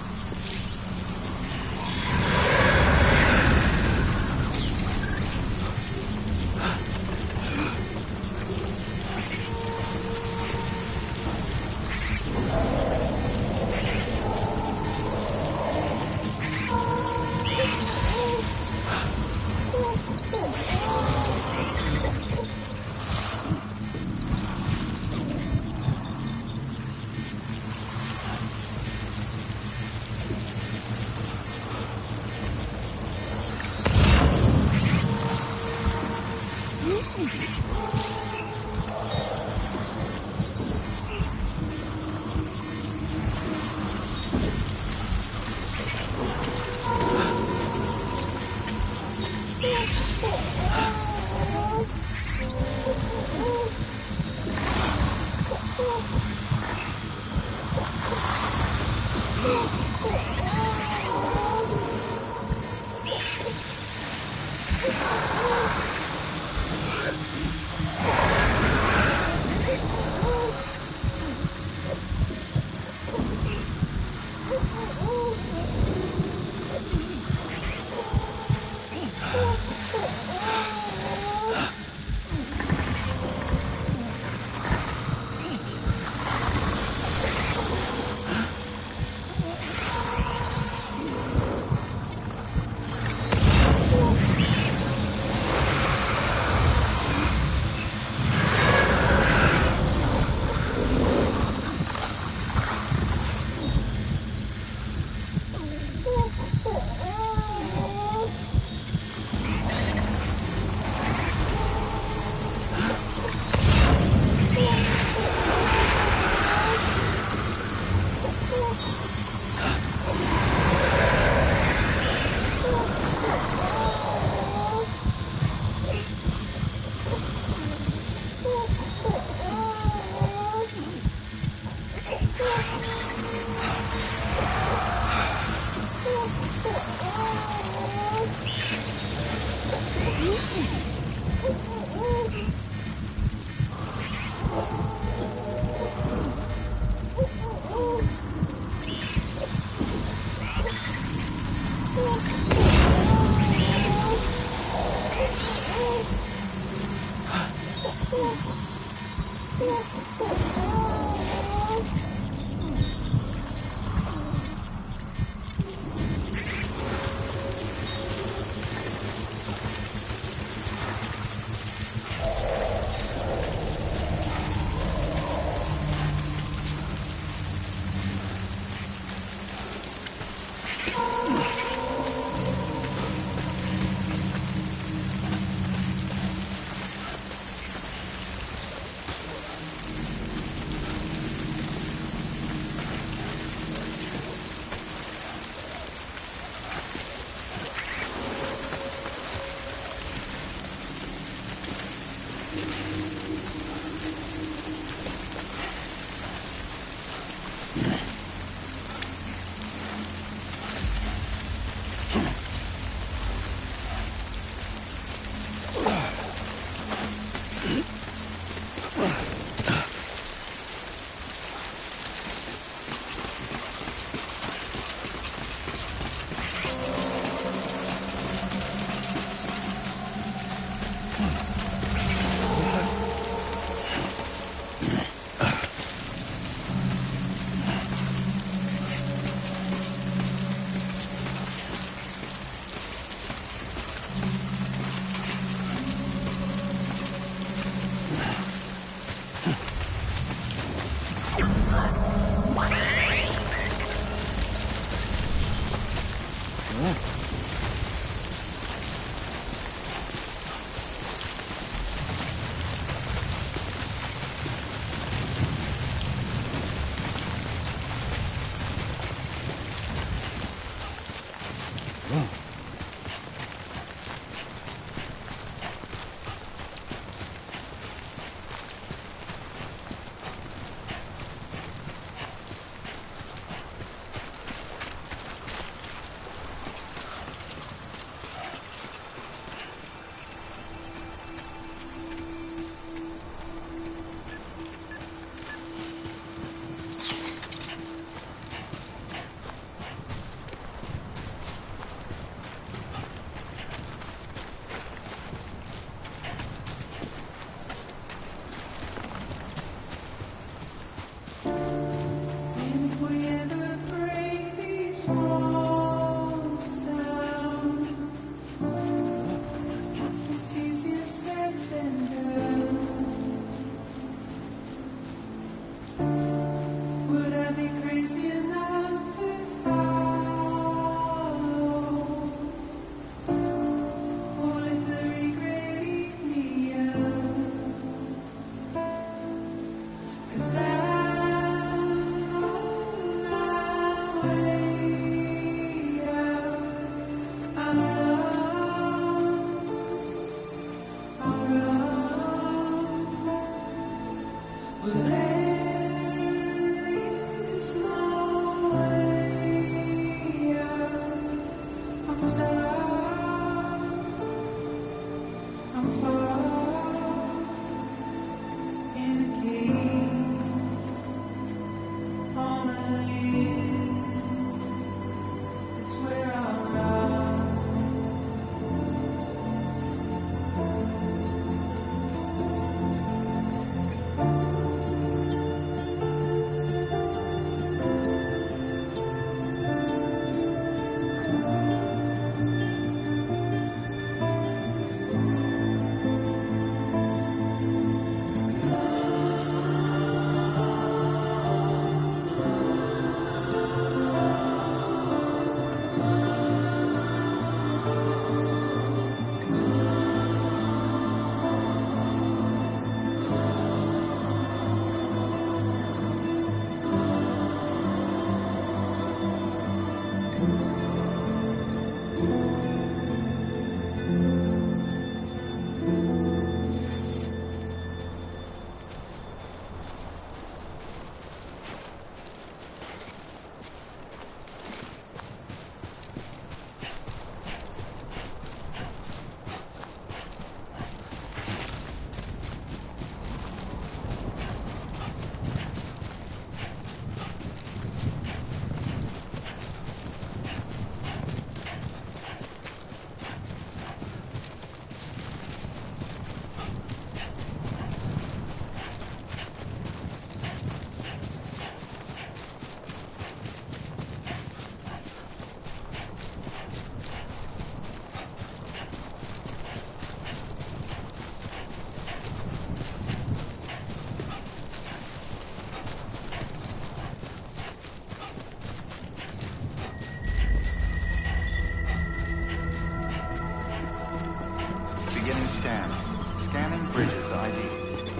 Beginning scan. Scanning Bridges ID.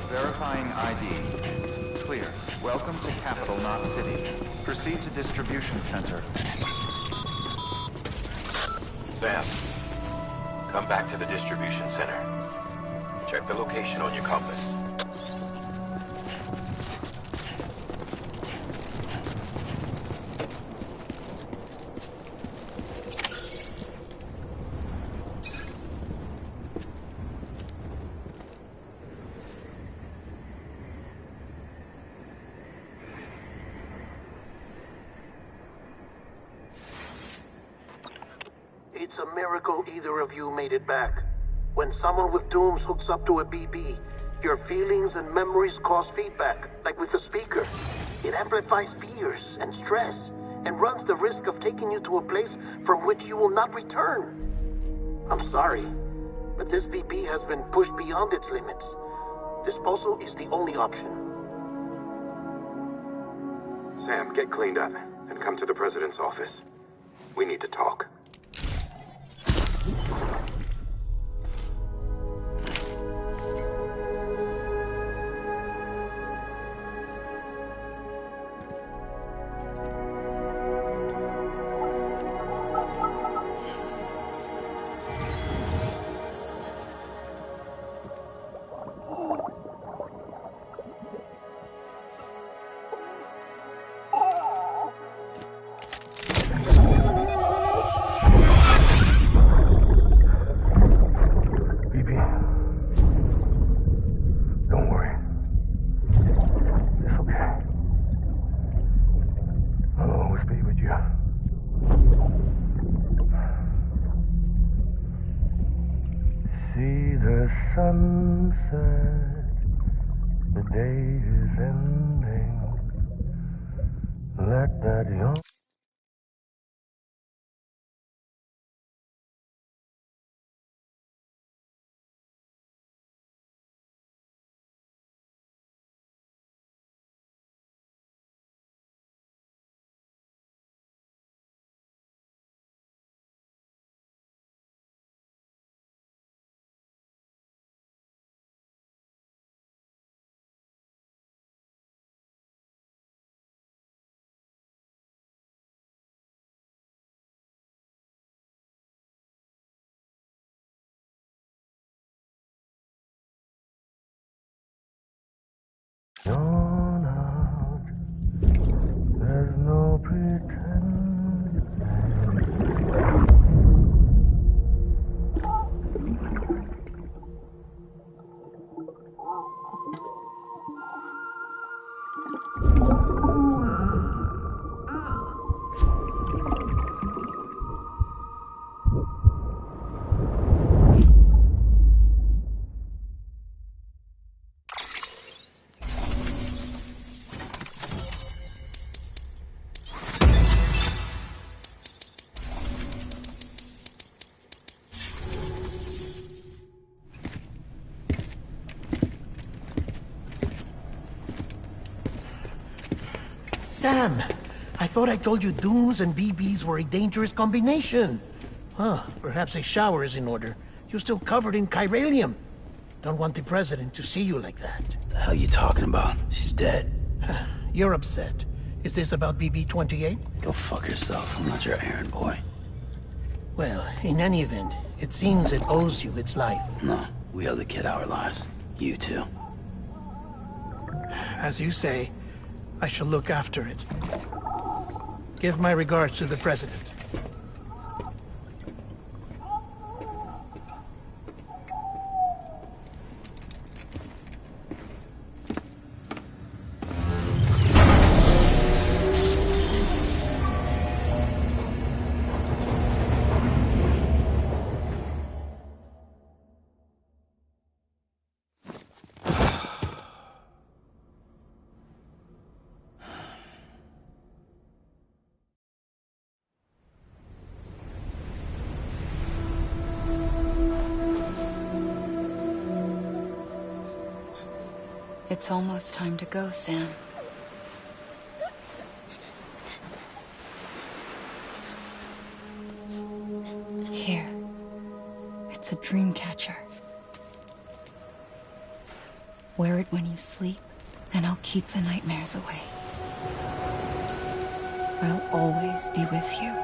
Verifying ID. Clear. Welcome to Capital Knot City. Proceed to Distribution Center. Sam, come back to the distribution center. Check the location on your compass. It's a miracle either of you made it back. When someone with dooms hooks up to a BB, your feelings and memories cause feedback, like with a speaker. It amplifies fears and stress, and runs the risk of taking you to a place from which you will not return. I'm sorry, but this BB has been pushed beyond its limits. Disposal is the only option. Sam, get cleaned up and come to the President's office. We need to talk. sunset, the day is ending. Let that young... Gone out, there's no pretending. Sam, I thought I told you Dooms and BBs were a dangerous combination. Huh, perhaps a shower is in order. You're still covered in chiralium. Don't want the president to see you like that. The hell you talking about? She's dead. You're upset. Is this about BB-28? Go fuck yourself. I'm not your errand boy. Well, in any event, it seems it owes you its life. No, we owe the kid our lives. You too. As you say, I shall look after it. Give my regards to the president. It's almost time to go, Sam. Here. It's a dream catcher. Wear it when you sleep, and I'll keep the nightmares away. I'll always be with you.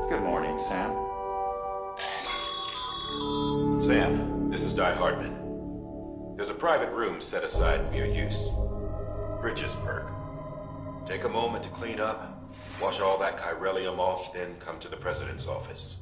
Good morning, Sam. Sam, this is Di Hardman. There's a private room set aside for your use. Bridges perk. Take a moment to clean up, wash all that chiralium off, then come to the president's office.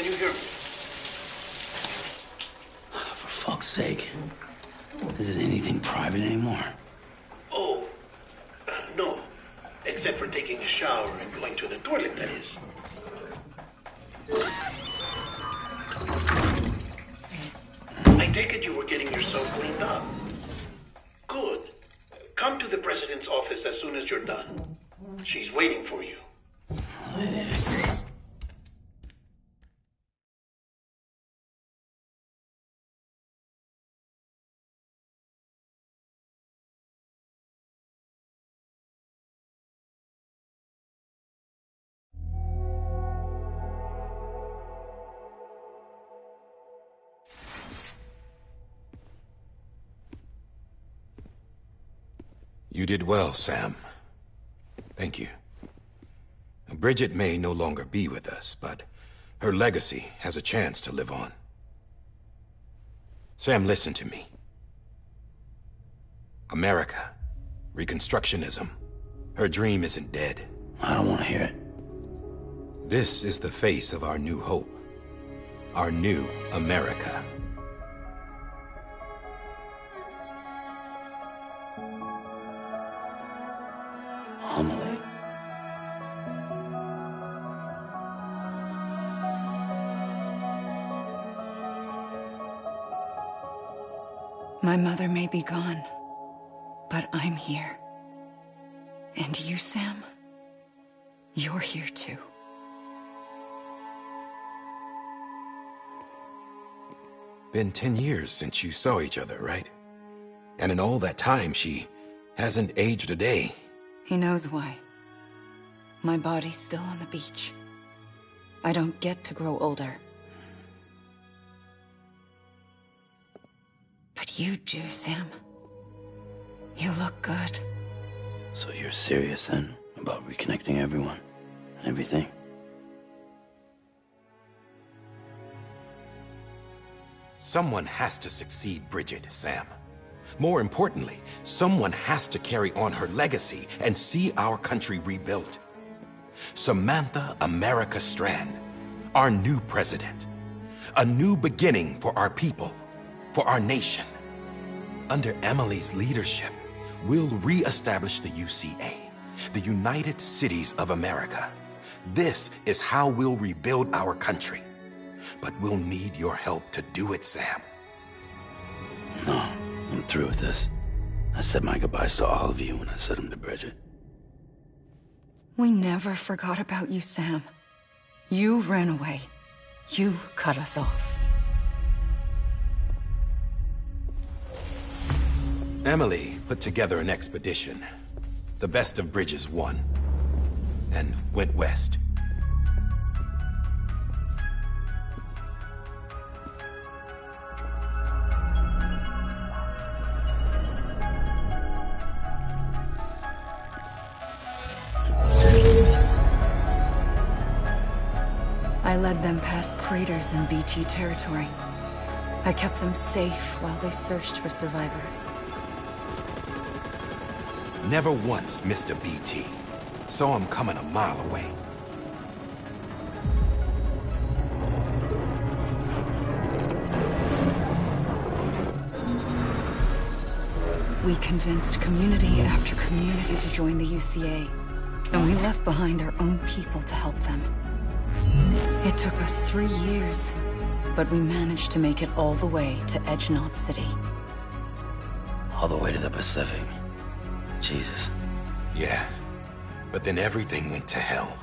you hear me? For fuck's sake. Is it anything private anymore? Oh, no. Except for taking a shower and going to the toilet, that is. I take it you were getting yourself cleaned up. Good. Come to the president's office as soon as you're done. She's waiting for you. You did well, Sam. Thank you. Bridget may no longer be with us, but her legacy has a chance to live on. Sam, listen to me. America, Reconstructionism, her dream isn't dead. I don't want to hear it. This is the face of our new hope. Our new America. Amelie. My mother may be gone, but I'm here. And you, Sam, you're here too. Been 10 years since you saw each other, right? And in all that time, she hasn't aged a day. He knows why. My body's still on the beach. I don't get to grow older. But you do, Sam. You look good. So you're serious then about reconnecting everyone and everything? Someone has to succeed Bridget, Sam. More importantly, someone has to carry on her legacy and see our country rebuilt. Samantha America Strand, our new president. A new beginning for our people, for our nation. Under Emily's leadership, we'll re-establish the UCA, the United Cities of America. This is how we'll rebuild our country. But we'll need your help to do it, Sam. No, I'm through with this. I said my goodbyes to all of you when I said them to Bridget. We never forgot about you, Sam. You ran away. You cut us off. Emily put together an expedition. The best of Bridges won. And went west. I led them past craters in BT territory. I kept them safe while they searched for survivors. Never once missed a BT. Saw him coming a mile away. We convinced community after community to join the UCA, and we left behind our own people to help them. It took us 3 years, but we managed to make it all the way to Edge-Knot City. All the way to the Pacific. Jesus. Yeah, but then everything went to hell.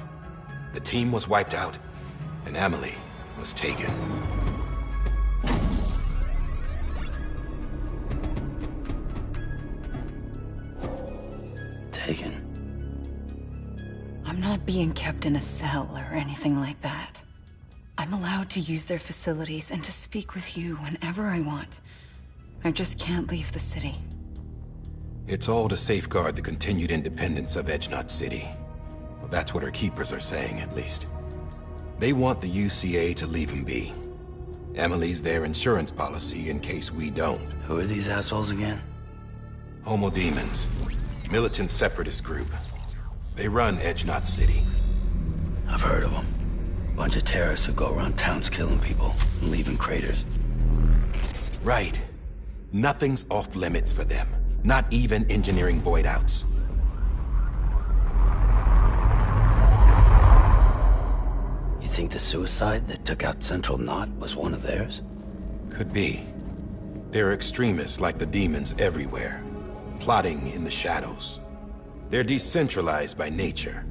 The team was wiped out, and Emily was taken. Taken? I'm not being kept in a cell or anything like that. I'm allowed to use their facilities and to speak with you whenever I want. I just can't leave the city. It's all to safeguard the continued independence of Edge-Knot City. Well, that's what our keepers are saying, at least. They want the UCA to leave him be. Emily's their insurance policy in case we don't. Who are these assholes again? Homo Demons. Militant separatist group. They run Edge-Knot City. I've heard of them. Bunch of terrorists who go around towns killing people and leaving craters. Right. Nothing's off limits for them. Not even engineering void outs. You think the suicide that took out Central Knot was one of theirs? Could be. There are extremists like the demons everywhere, plotting in the shadows. They're decentralized by nature.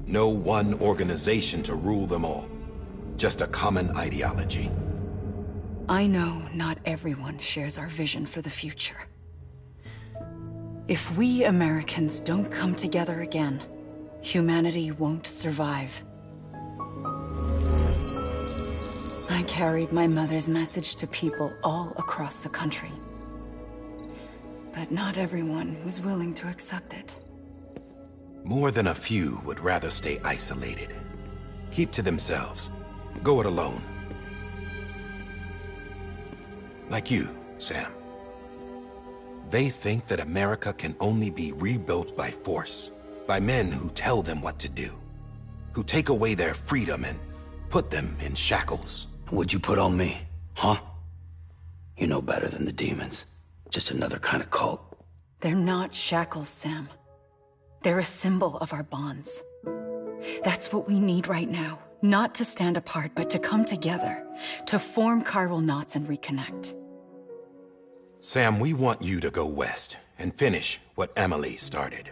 No one organization to rule them all. Just a common ideology. I know not everyone shares our vision for the future. If we Americans don't come together again, humanity won't survive. I carried my mother's message to people all across the country. But not everyone was willing to accept it. More than a few would rather stay isolated. Keep to themselves. Go it alone. Like you, Sam. They think that America can only be rebuilt by force, by men who tell them what to do, who take away their freedom and put them in shackles. What'd you put on me, huh? You know better than the demons. Just another kind of cult. They're not shackles, Sam. They're a symbol of our bonds. That's what we need right now. Not to stand apart, but to come together. To form chiral knots and reconnect. Sam, we want you to go west and finish what Emily started.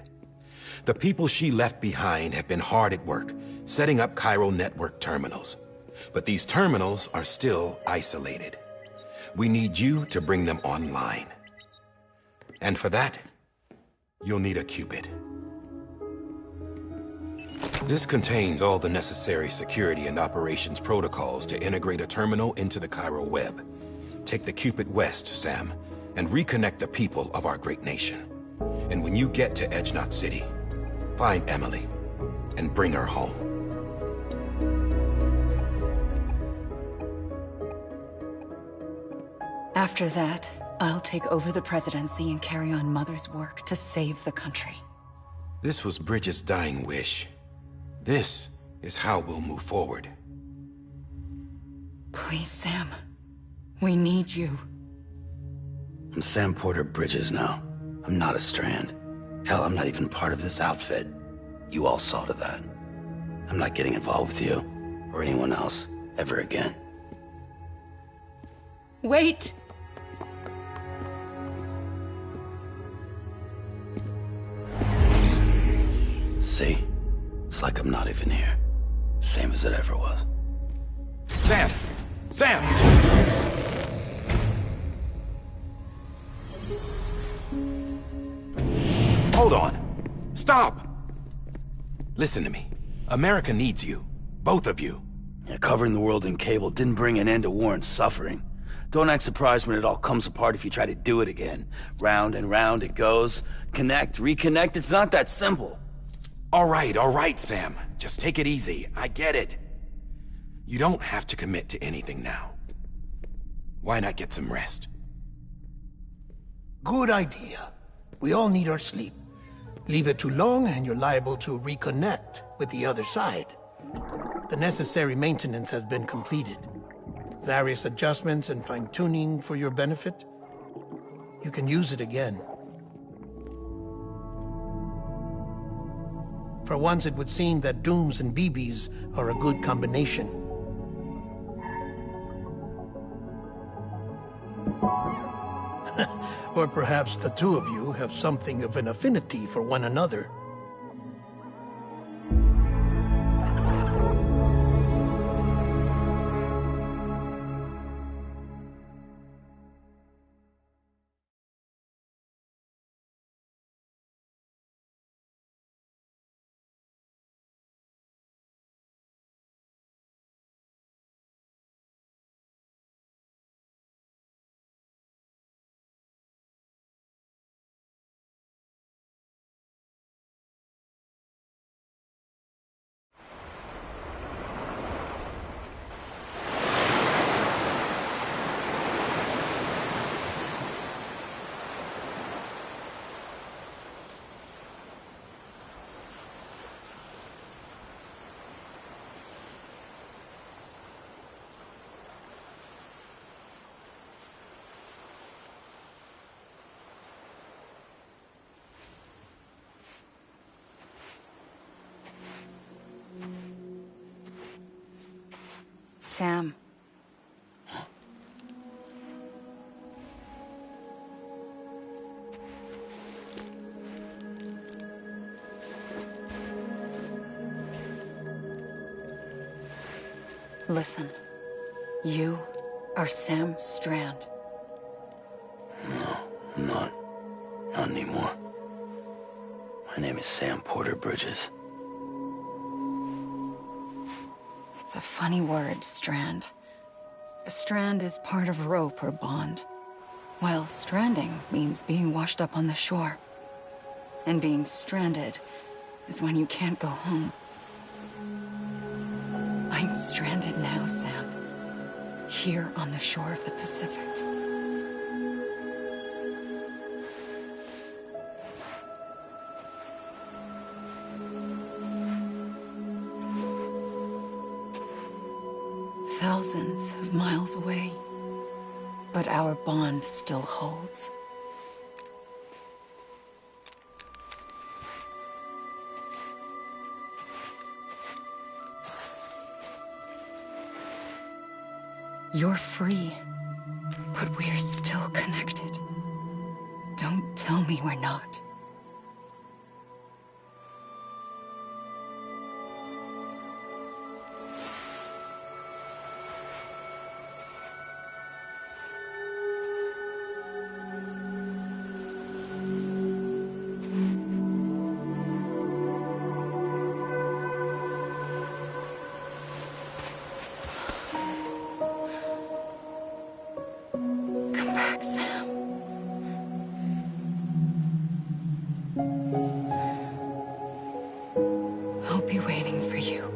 The people she left behind have been hard at work, setting up chiral network terminals. But these terminals are still isolated. We need you to bring them online. And for that, you'll need a qubit. This contains all the necessary security and operations protocols to integrate a terminal into the chiral web. Take the qubit west, Sam, and reconnect the people of our great nation. And when you get to Edge Knot City, find Emily and bring her home. After that, I'll take over the presidency and carry on Mother's work to save the country. This was Bridget's dying wish. This is how we'll move forward. Please, Sam. We need you. I'm Sam Porter Bridges now. I'm not a Strand. Hell, I'm not even part of this outfit. You all saw to that. I'm not getting involved with you, or anyone else, ever again. Wait! See? It's like I'm not even here. Same as it ever was. Sam! Sam! Hold on. Stop! Listen to me. America needs you. Both of you. Yeah, covering the world in cable didn't bring an end to war and suffering. Don't act surprised when it all comes apart if you try to do it again. Round and round it goes. Connect, reconnect, it's not that simple. All right, Sam. Just take it easy. I get it. You don't have to commit to anything now. Why not get some rest? Good idea. We all need our sleep. Leave it too long and you're liable to reconnect with the other side. The necessary maintenance has been completed. Various adjustments and fine-tuning for your benefit. You can use it again. For once, it would seem that Dooms and BBs are a good combination. Or perhaps the two of you have something of an affinity for one another. Sam. Listen, you are Sam Strand. No, I'm not. Not anymore. My name is Sam Porter Bridges. It's a funny word, Strand. A strand is part of rope or bond, while stranding means being washed up on the shore. And being stranded is when you can't go home. I'm stranded now, Sam. Here on the shore of the Pacific. Thousands of miles away, but our bond still holds. You're free, but we're still connected. Don't tell me we're not. Come back, Sam. I'll be waiting for you.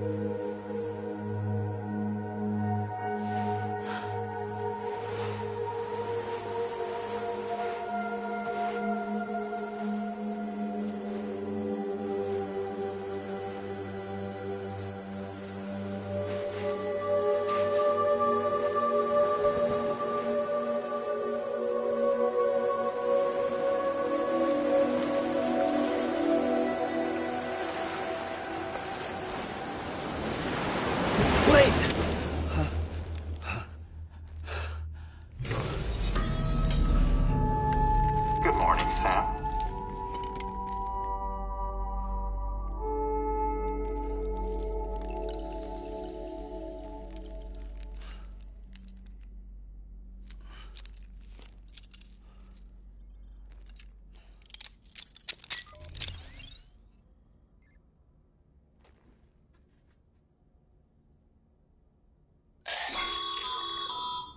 Good morning, Sam.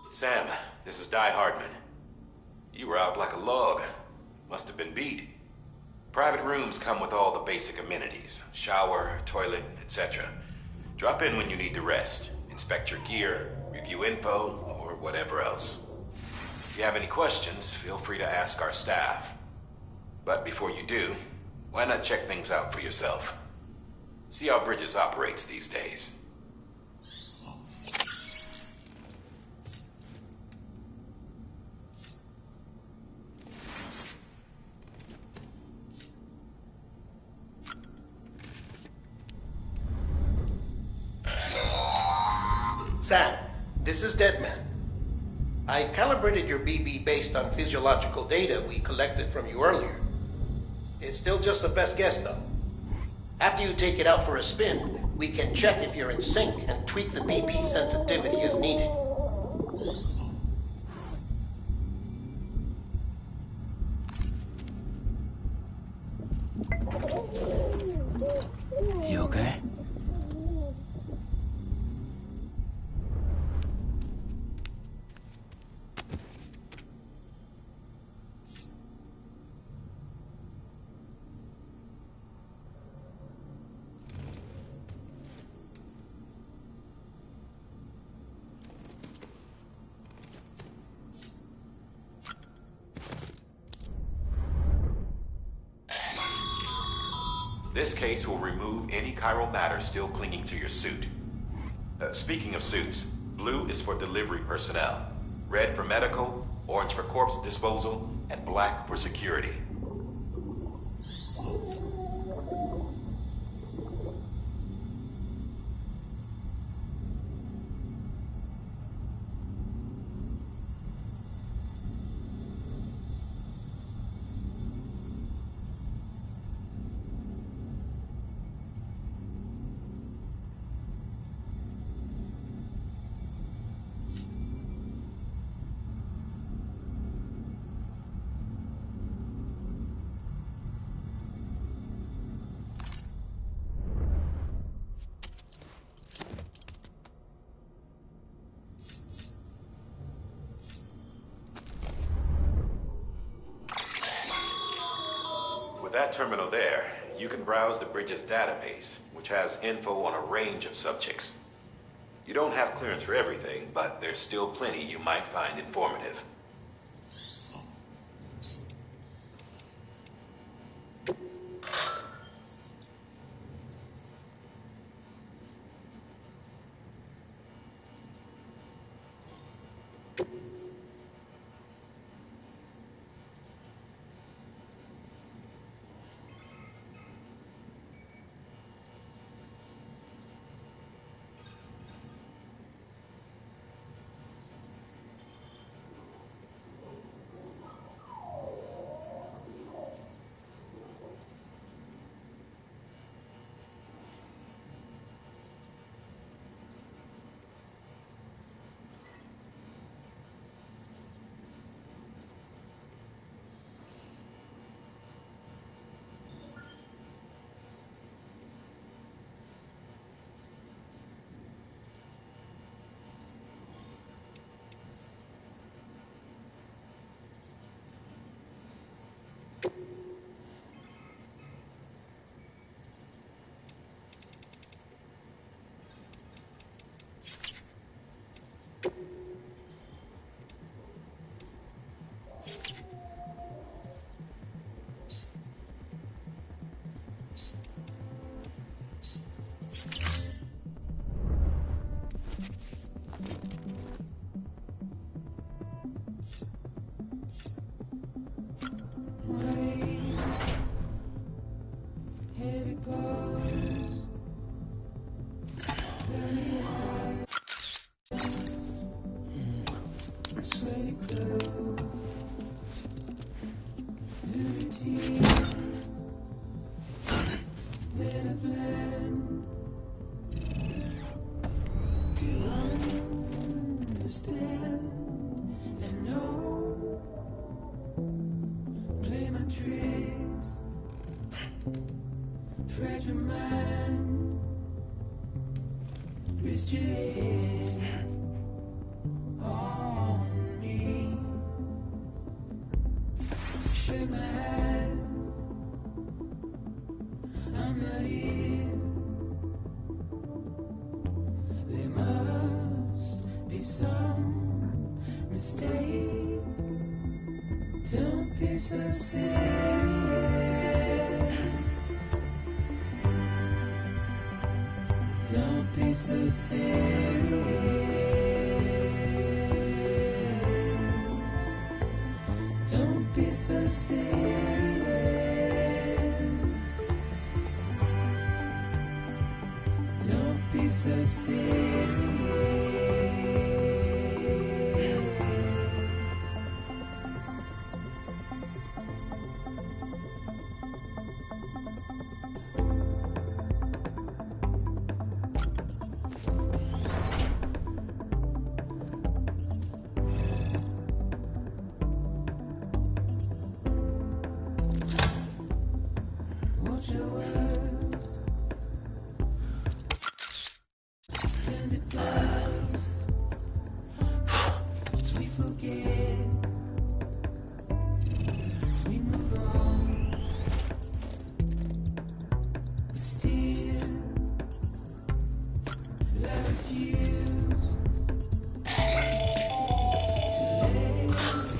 Sam, this is Di Hardman. You were out like a log. Must have been beat. Private rooms come with all the basic amenities. Shower, toilet, etc. Drop in when you need to rest. Inspect your gear, review info, or whatever else. If you have any questions, feel free to ask our staff. But before you do, why not check things out for yourself? See how Bridges operates these days. Sam, this is Deadman. I calibrated your BB based on physiological data we collected from you earlier. It's still just a best guess, though. After you take it out for a spin, we can check if you're in sync and tweak the BB sensitivity as needed. You okay? This case will remove any chiral matter still clinging to your suit. Speaking of suits, blue is for delivery personnel, red for medical, orange for corpse disposal, and black for security. that terminal there, you can browse the bridge's database, which has info on a range of subjects. You don't have clearance for everything, but there's still plenty you might find informative.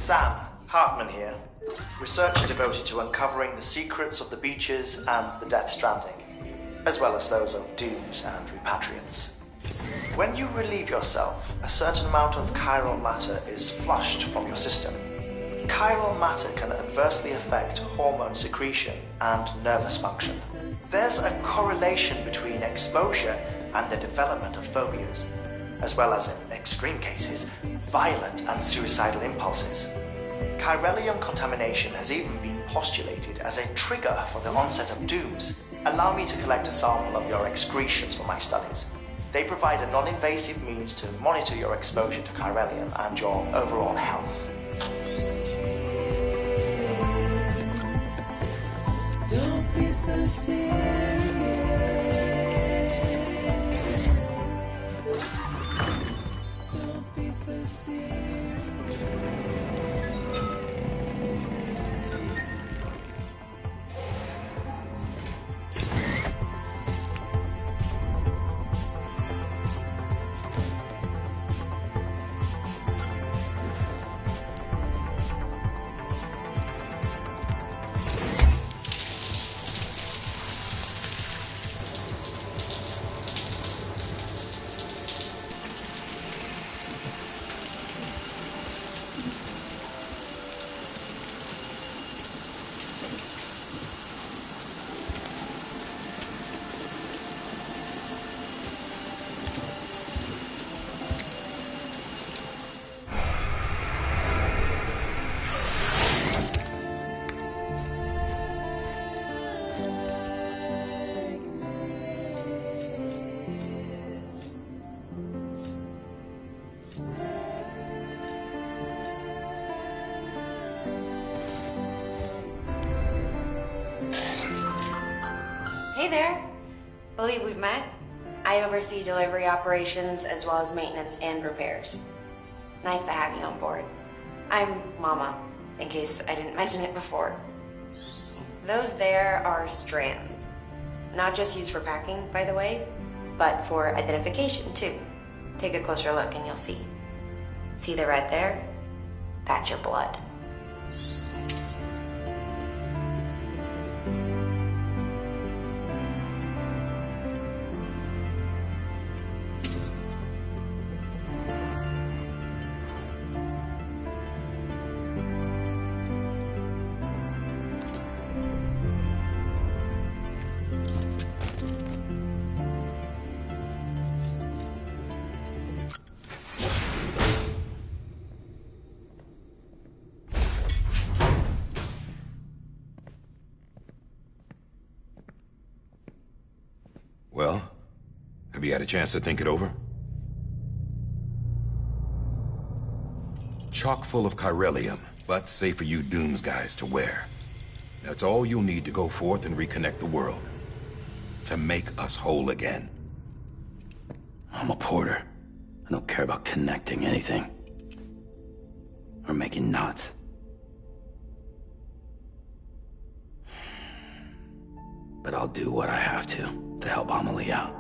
Sam, Hartman here. Researcher devoted to uncovering the secrets of the beaches and the Death Stranding, as well as those of dooms and repatriants. When you relieve yourself, a certain amount of chiral matter is flushed from your system. Chiral matter can adversely affect hormone secretion and nervous function. There's a correlation between exposure and the development of phobias, as well as, in extreme cases, violent and suicidal impulses. Chiralium contamination has even been postulated as a trigger for the onset of dooms. Allow me to collect a sample of your excretions for my studies. They provide a non-invasive means to monitor your exposure to chiralium and your overall health. Don't be so serious. Don't be so serious. Hey there. Believe we've met. I oversee delivery operations as well as maintenance and repairs. Nice to have you on board. I'm Mama, in case I didn't mention it before. Those there are strands. Not just used for packing, by the way, but for identification too. Take a closer look and you'll see. See the red there? That's your blood. Well, have you had a chance to think it over? Chock full of chiralium, but safe for you Dooms guys to wear. That's all you'll need to go forth and reconnect the world. To make us whole again. I'm a porter. I don't care about connecting anything. Or making knots. But I'll do what I have to help Amelie out.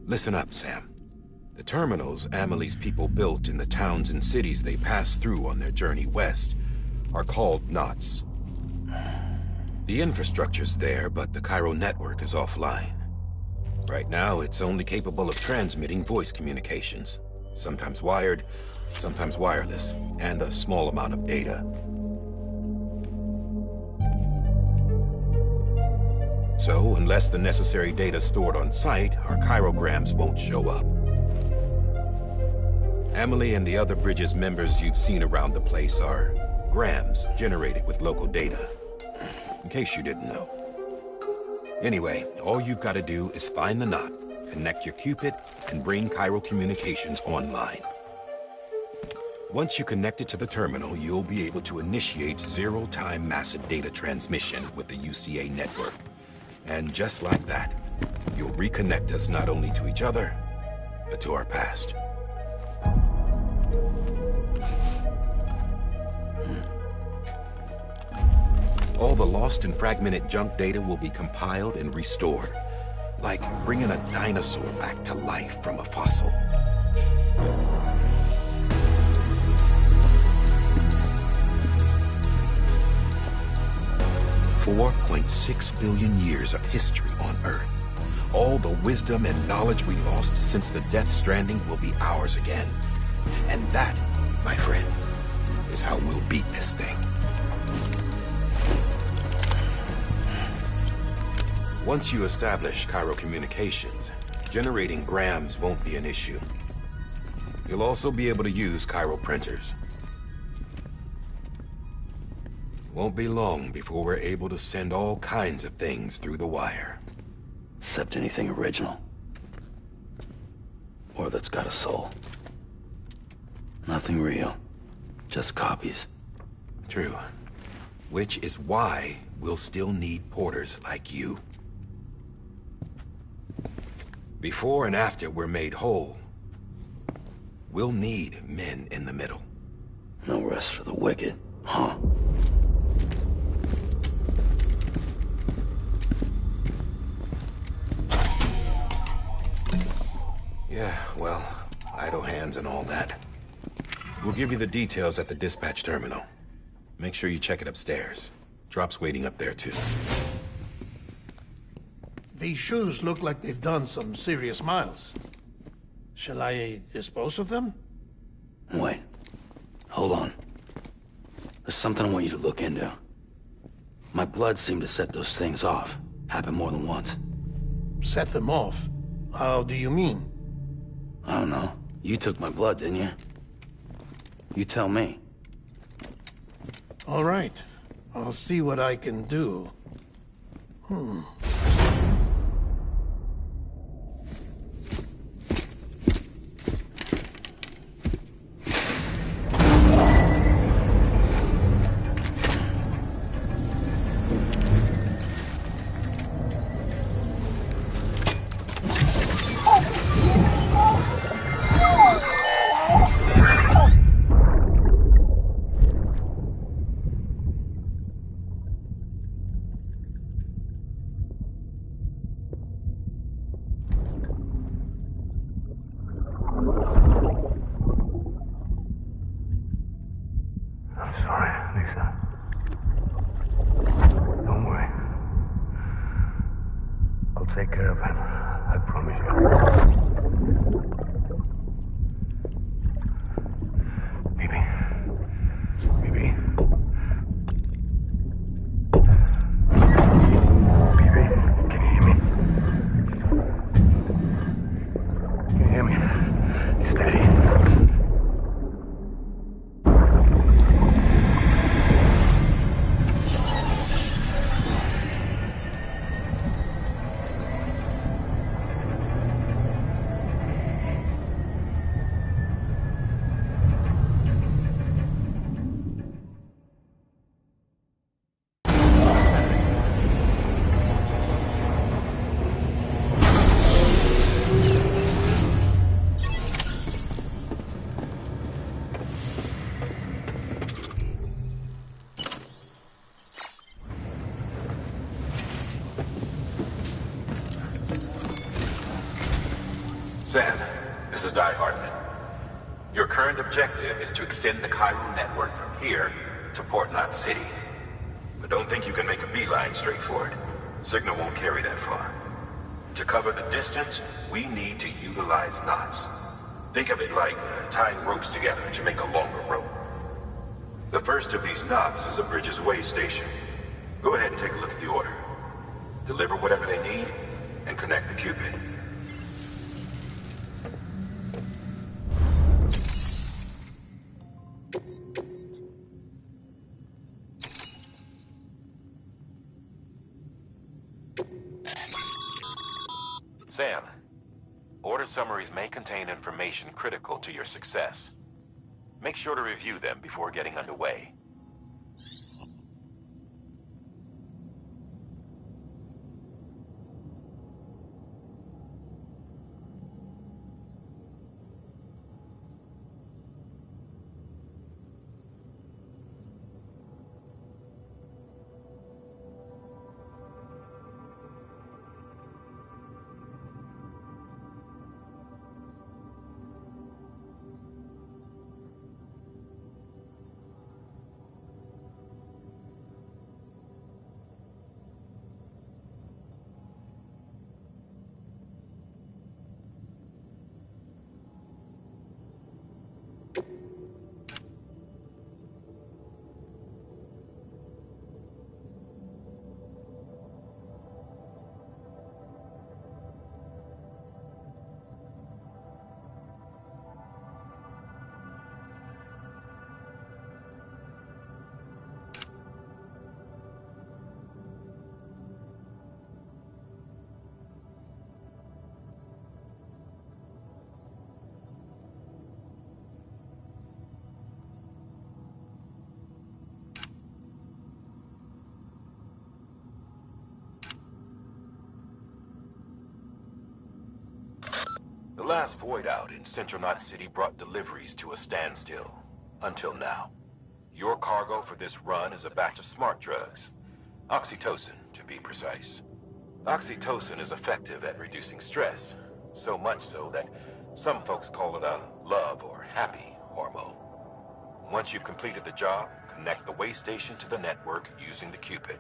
Listen up, Sam. The terminals Amelie's people built in the towns and cities they passed through on their journey west are called knots. The infrastructure's there, but the Cairo network is offline. Right now, it's only capable of transmitting voice communications. Sometimes wired, sometimes wireless, and a small amount of data. So, unless the necessary data stored on site, our chirograms won't show up. Amelie and the other Bridges members you've seen around the place are grams generated with local data. In case you didn't know. Anyway, all you've got to do is find the knot, connect your Cupid, and bring Cairo communications online. Once you connect it to the terminal, you'll be able to initiate zero-time massive data transmission with the UCA network. And just like that, you'll reconnect us not only to each other, but to our past. All the lost and fragmented junk data will be compiled and restored, like bringing a dinosaur back to life from a fossil. $4.6 billion years of history on Earth. All the wisdom and knowledge we lost since the Death Stranding will be ours again. And that, my friend, is how we'll beat this thing. Once you establish Cairo communications, generating grams won't be an issue. You'll also be able to use Cairo printers. Won't be long before we're able to send all kinds of things through the wire. Except anything original. Or that's got a soul. Nothing real. Just copies. True. Which is why we'll still need porters like you. Before and after we're made whole, we'll need men in the middle. No rest for the wicked, huh? Yeah, well, idle hands and all that. We'll give you the details at the dispatch terminal. Make sure you check it upstairs. Drop's waiting up there, too. These shoes look like they've done some serious miles. Shall I dispose of them? Wait. Hold on. There's something I want you to look into. My blood seemed to set those things off. Happened more than once. Set them off? How do you mean? I don't know. You took my blood, didn't you? You tell me. All right. I'll see what I can do. I'm sorry, Lisa. Don't worry. I'll take care of it. I promise you. Baby. Baby. Baby, can you hear me? Can you hear me? Steady. Sam, this is Die Hartman. Your current objective is to extend the Chiral network from here to Port Knot City. But don't think you can make a beeline straight for it. Signal won't carry that far. To cover the distance, we need to utilize knots. Think of it like tying ropes together to make a longer rope. The first of these knots is a Bridges Way station. Go ahead and take a look at the order. Deliver whatever they need, and connect the Cupid. Sam, order summaries may contain information critical to your success. Make sure to review them before getting underway. The last void out in Central Knot City brought deliveries to a standstill. Until now. Your cargo for this run is a batch of smart drugs. Oxytocin, to be precise. Oxytocin is effective at reducing stress. So much so that some folks call it a love or happy hormone. Once you've completed the job, connect the way station to the network using the Cupid.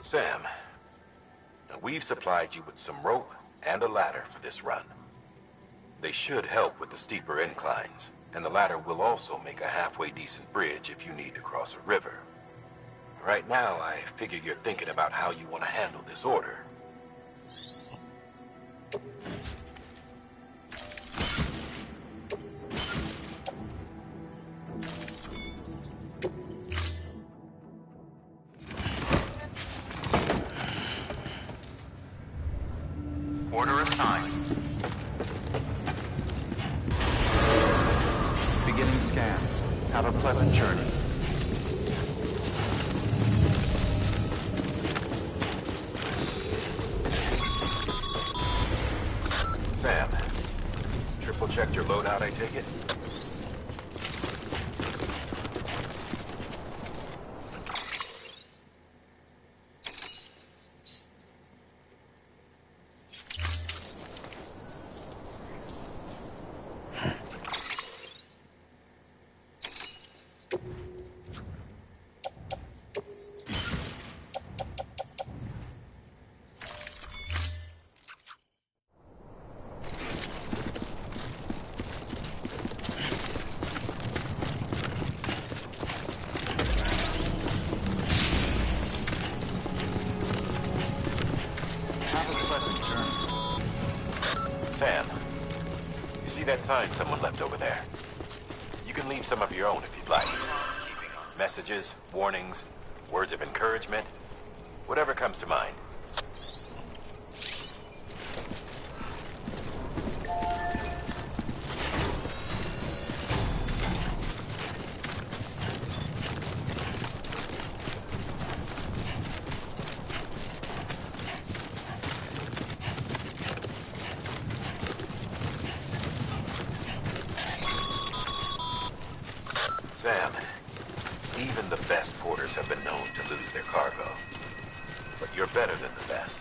Sam, now we've supplied you with some rope and a ladder for this run. They should help with the steeper inclines. And the latter will also make a halfway decent bridge if you need to cross a river. Right now, I figure you're thinking about how you want to handle this order. Order assigned. Beginning scan. Have a pleasant journey. Sam, triple checked your loadout, I take it? Sam, you see that sign someone left over there? You can leave some of your own if you'd like. Messages, warnings, words of encouragement, whatever comes to mind. Sam, even the best porters have been known to lose their cargo. But you're better than the best.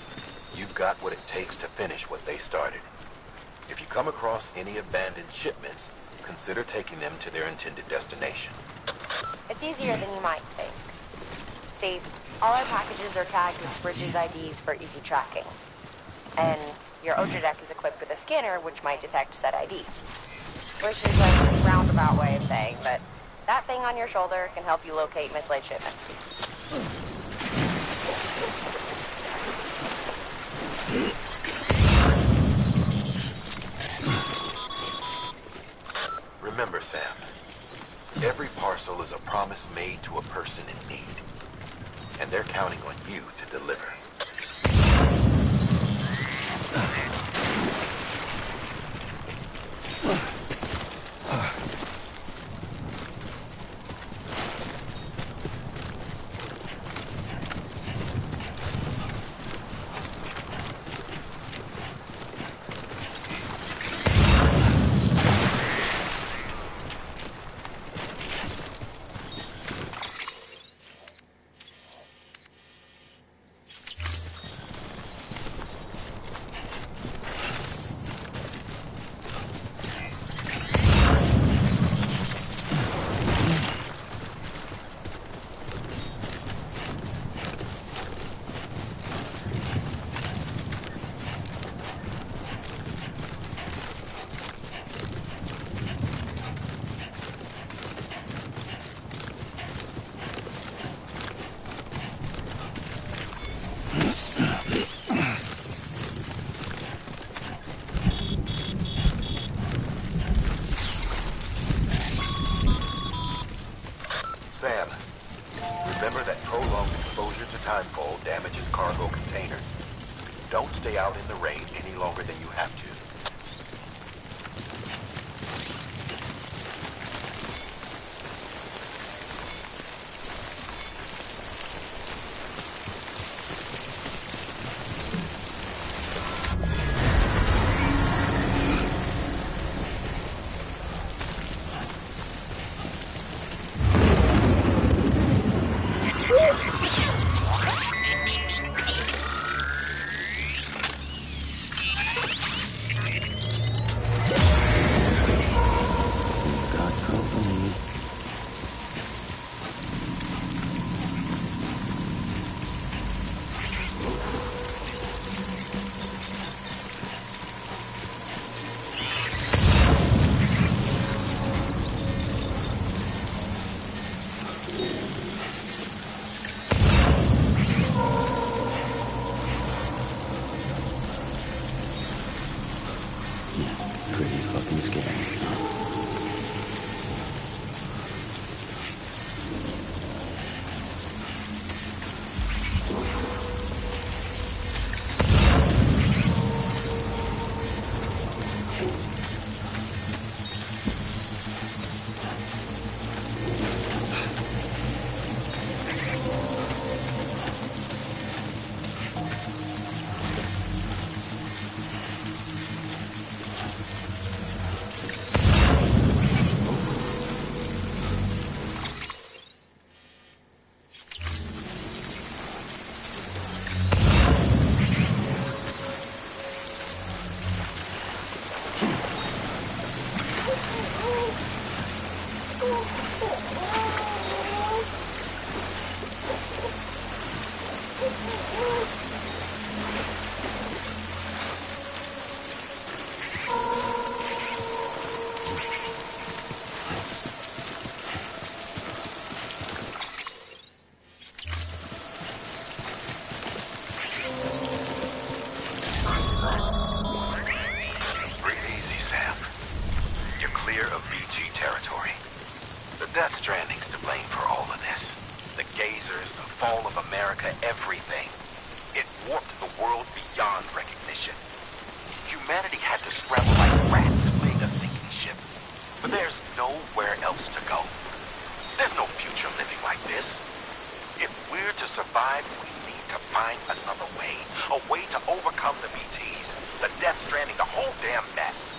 You've got what it takes to finish what they started. If you come across any abandoned shipments, consider taking them to their intended destination. It's easier than you might think. See, all our packages are tagged with Bridges IDs for easy tracking. And your Ultra deck is equipped with a scanner which might detect said IDs. Which is a roundabout way of saying that that thing on your shoulder can help you locate mislaid shipments. Remember, Sam, every parcel is a promise made to a person in need. And they're counting on you to deliver. Sam, remember that prolonged exposure to timefall damages cargo containers. Don't stay out in the rain any longer than you have to. Death Stranding's to blame for all of this. The gazers, the fall of America, everything. It warped the world beyond recognition. Humanity had to scramble like rats fleeing a sinking ship. But there's nowhere else to go. There's no future living like this. If we're to survive, we need to find another way. A way to overcome the BTs, the Death Stranding, the whole damn mess.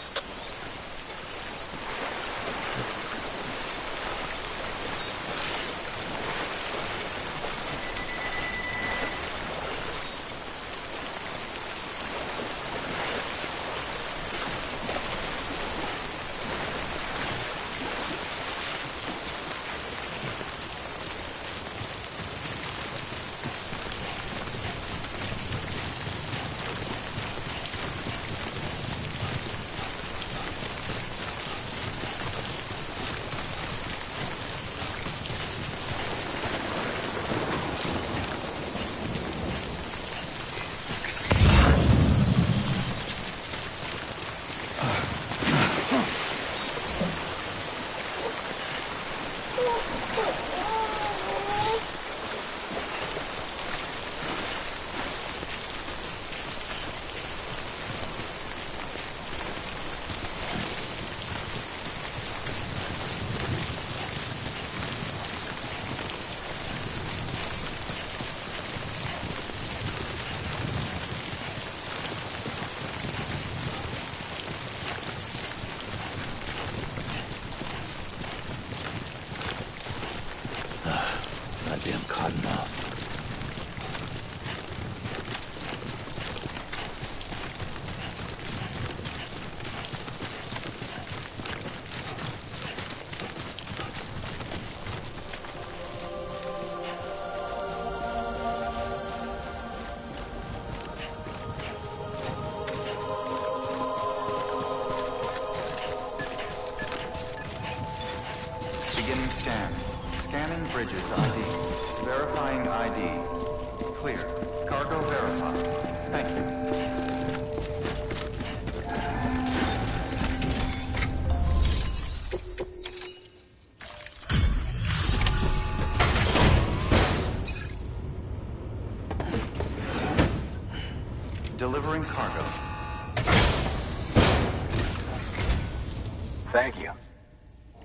Goddamn cottonmouth. Beginning scan. Scanning bridges ID. Verifying ID. Clear. Cargo verified. Thank you. Delivering cargo. Thank you.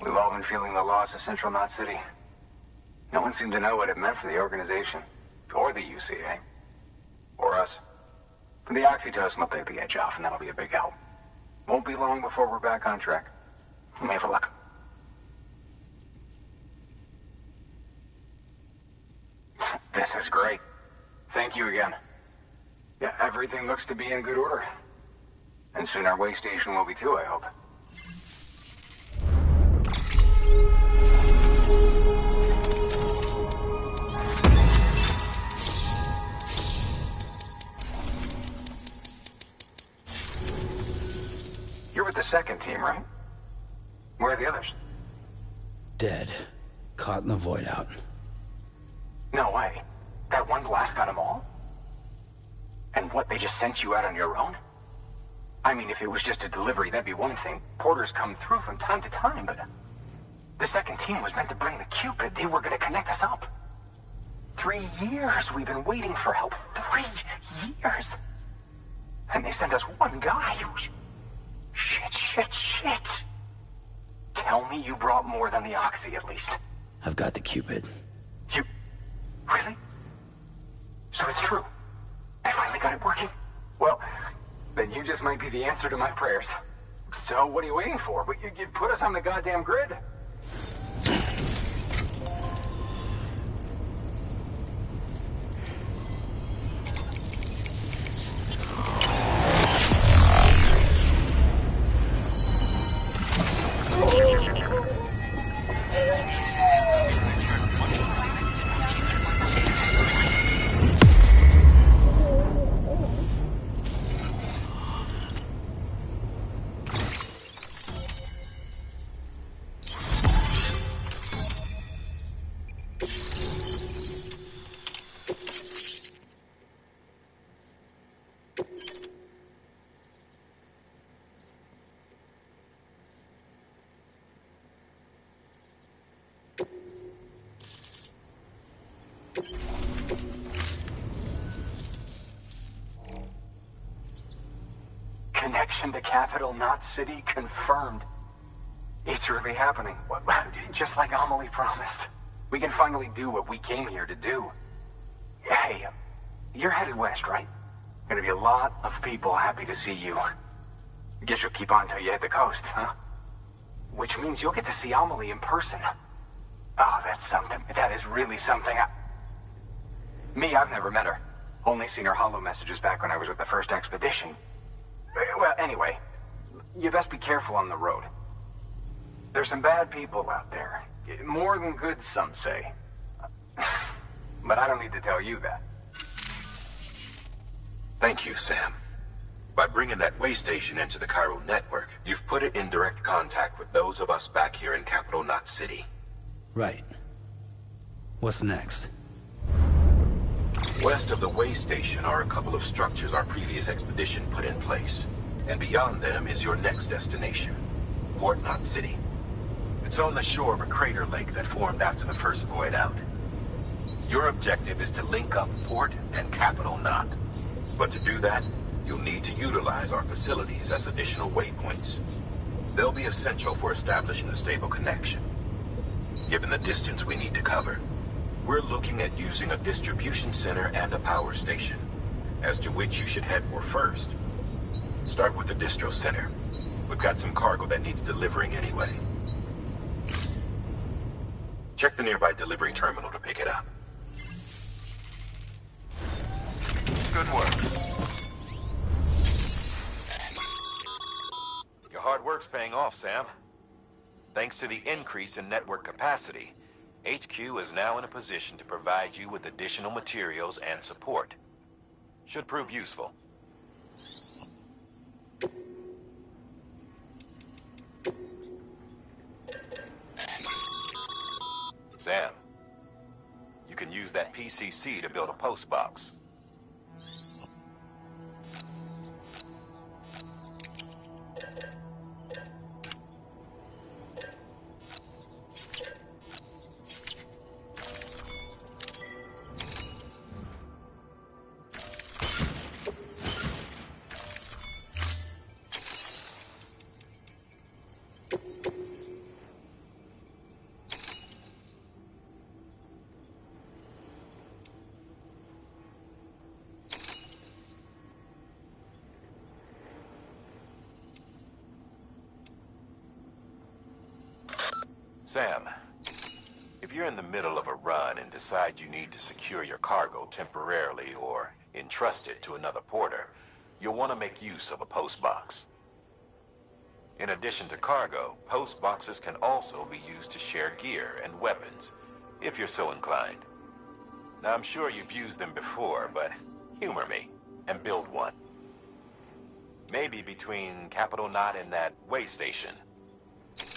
We've all been feeling the loss of Central Knot City. No one seemed to know what it meant for the organization, or the UCA, or us. The oxytocin will take the edge off, and that'll be a big help. Won't be long before we're back on track. You may have luck. This is great. Thank you again. Yeah, everything looks to be in good order. And soon our way station will be too, I hope. You're with the second team, right? Where are the others? Dead. Caught in the void out. No way. That one blast got them all? And what, they just sent you out on your own? I mean, if it was just a delivery, that'd be one thing. Porters come through from time to time, but... The second team was meant to bring the Cupid. They were gonna connect us up. 3 years we've been waiting for help. 3 years! And they sent us one guy who's... Shit. Tell me you brought more than the Oxy, at least. I've got the Cupid. You... Really? So it's true. I finally got it working. Well, then you just might be the answer to my prayers. So what are you waiting for? You put us on the goddamn grid. connection to Capital Knot City confirmed. It's really happening. Just like Amelie promised. We can finally do what we came here to do. Hey, you're headed west, right? Gonna be a lot of people happy to see you. Guess you'll keep on till you hit the coast, huh? Which means you'll get to see Amelie in person. Oh, that's something. That is really something. Me, I've never met her. Only seen her holo messages back when I was with the first expedition. Well, anyway, you best be careful on the road. There's some bad people out there. More than good, some say. But I don't need to tell you that. Thank you, Sam. By bringing that way station into the Cairo network, you've put it in direct contact with those of us back here in Capital Knot City. Right. What's next? West of the way station are a couple of structures our previous expedition put in place. And beyond them is your next destination, Port Knot City. It's on the shore of a crater lake that formed after the first void out. Your objective is to link up Port and Capital Knot. But to do that, you'll need to utilize our facilities as additional waypoints. They'll be essential for establishing a stable connection. Given the distance we need to cover, we're looking at using a distribution center and a power station, as to which you should head for first. Start with the distro center. We've got some cargo that needs delivering anyway. Check the nearby delivery terminal to pick it up. Good work. Your hard work's paying off, Sam. Thanks to the increase in network capacity, HQ is now in a position to provide you with additional materials and support. Should prove useful. Sam, you can use that PCC to build a post box. Sam, if you're in the middle of a run and decide you need to secure your cargo temporarily or entrust it to another porter, you'll want to make use of a post box. In addition to cargo, post boxes can also be used to share gear and weapons, if you're so inclined. Now, I'm sure you've used them before, but humor me and build one. Maybe between Capital Knot and that way station.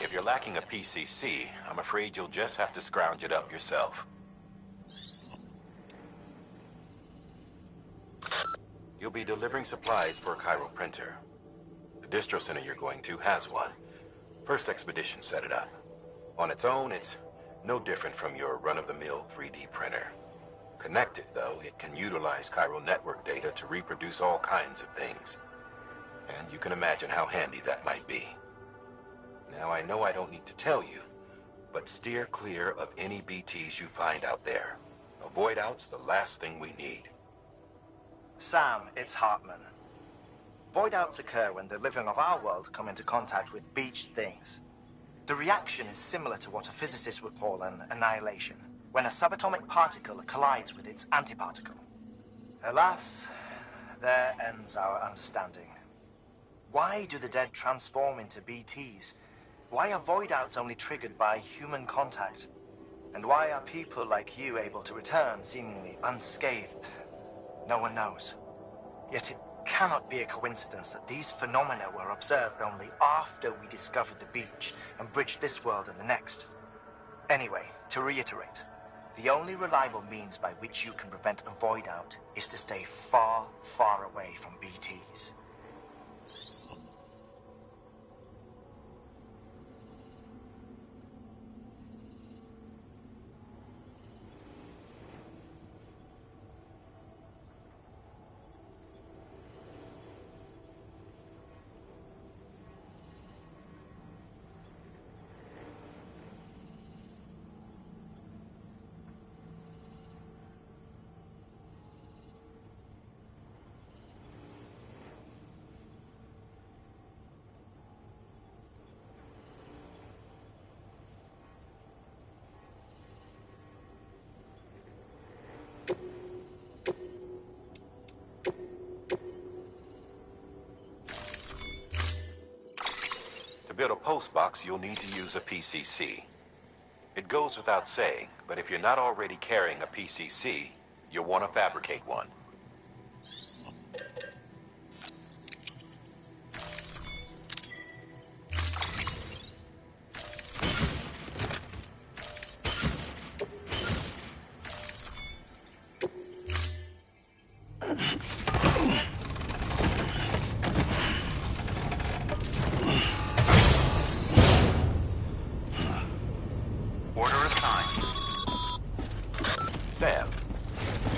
If you're lacking a PCC, I'm afraid you'll just have to scrounge it up yourself. You'll be delivering supplies for a Cairo printer. The distro center you're going to has one. First expedition set it up. On its own, it's no different from your run-of-the-mill 3D printer. Connected, though, it can utilize Cairo network data to reproduce all kinds of things. And you can imagine how handy that might be. Now, I know I don't need to tell you, but steer clear of any BTs you find out there. Avoid out's the last thing we need. Sam, it's Hartman. Void outs occur when the living of our world come into contact with beached things. The reaction is similar to what a physicist would call an annihilation, when a subatomic particle collides with its antiparticle. Alas, there ends our understanding. Why do the dead transform into BTs? Why are void outs only triggered by human contact? And why are people like you able to return seemingly unscathed? No one knows. Yet it cannot be a coincidence that these phenomena were observed only after we discovered the beach and bridged this world and the next. Anyway, to reiterate, the only reliable means by which you can prevent a void out is to stay far, far away from BTs. build a postbox, you'll need to use a PCC. It goes without saying, but if you're not already carrying a PCC, you'll want to fabricate one. Order assigned. Sam,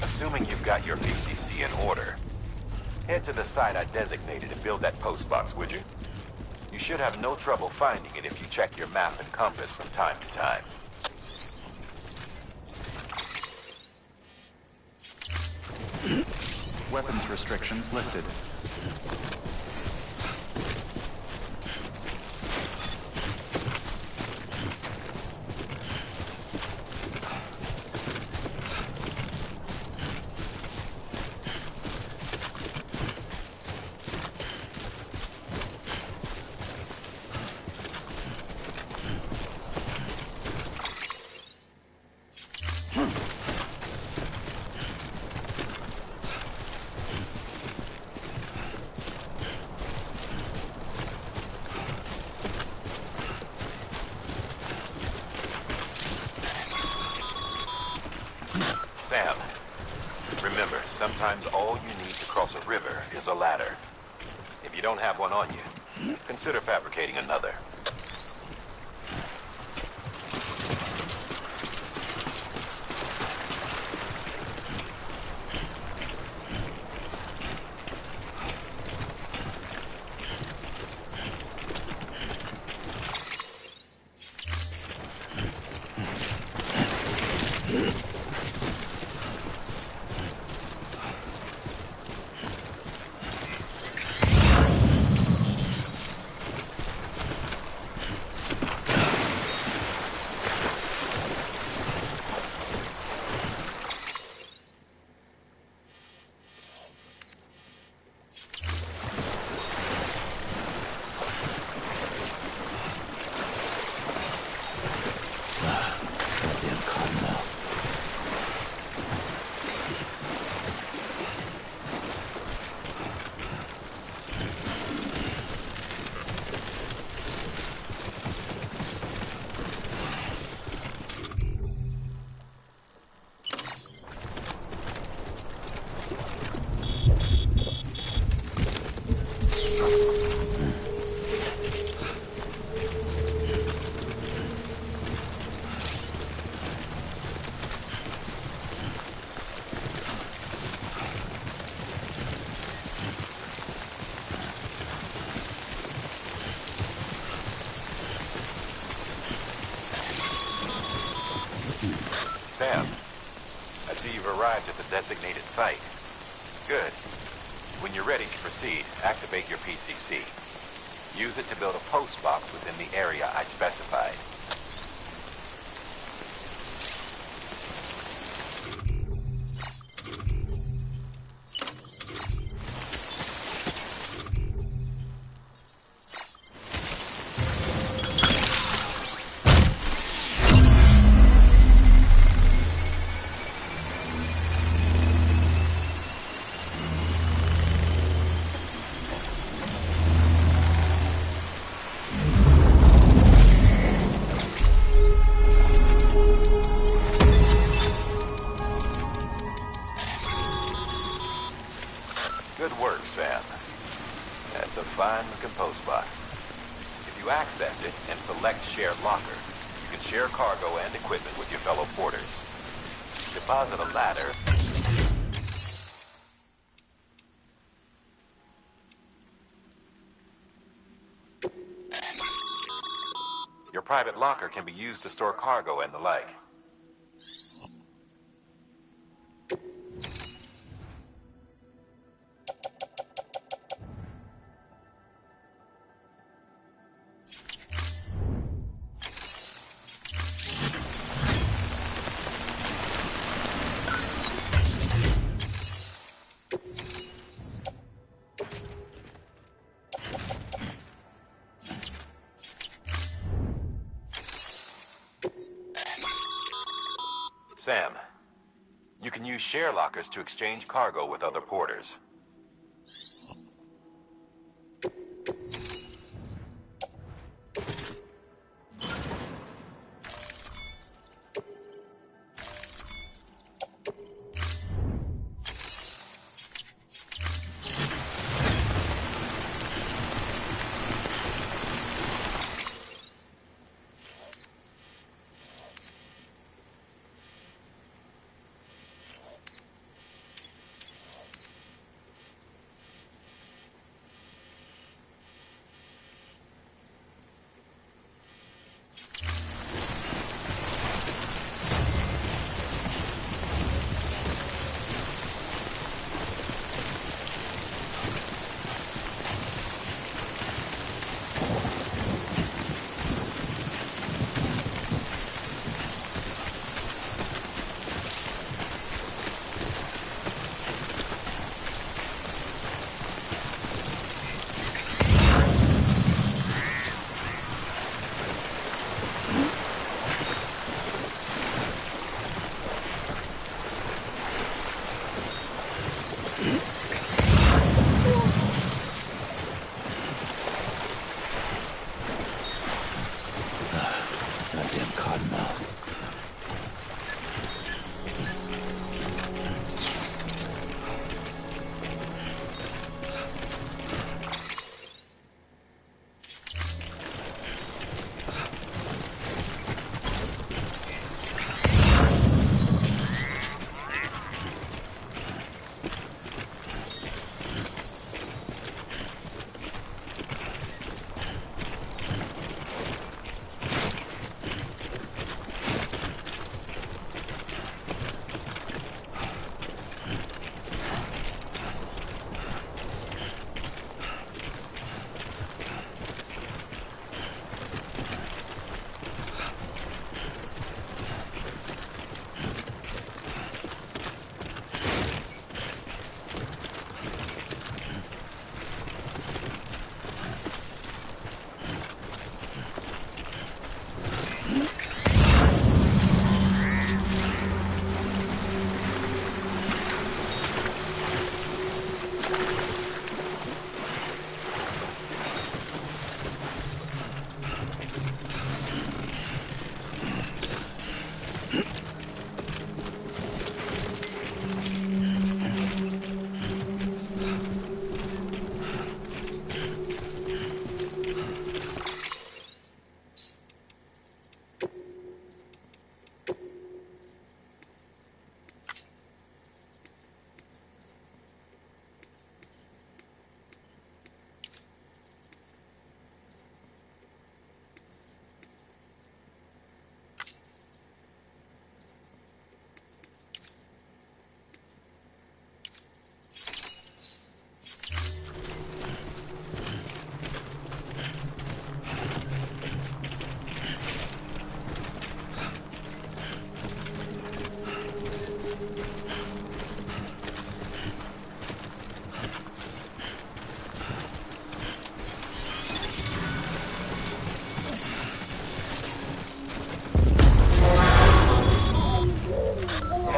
assuming you've got your PCC in order, head to the site I designated and build that postbox, would you? You should have no trouble finding it if you check your map and compass from time to time. Weapons restrictions lifted. Sam, remember, sometimes all you need to cross a river is a ladder. If you don't have one on you, consider fabricating another. Sam, I see you've arrived at the designated site. Good. When you're ready to proceed, activate your PCC. Use it to build a post box within the area I specified. Good work, Sam. That's a fine-looking post box. If you access it and select Share Locker, you can share cargo and equipment with your fellow porters. Deposit a ladder. Your private locker can be used to store cargo and the like. Sam, you can use share lockers to exchange cargo with other porters. Goddamn cottonmouth.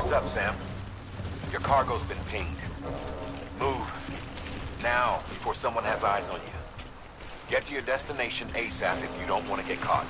Heads up, Sam. Your cargo's been pinged. Move. Now, before someone has eyes on you. Get to your destination ASAP if you don't want to get caught.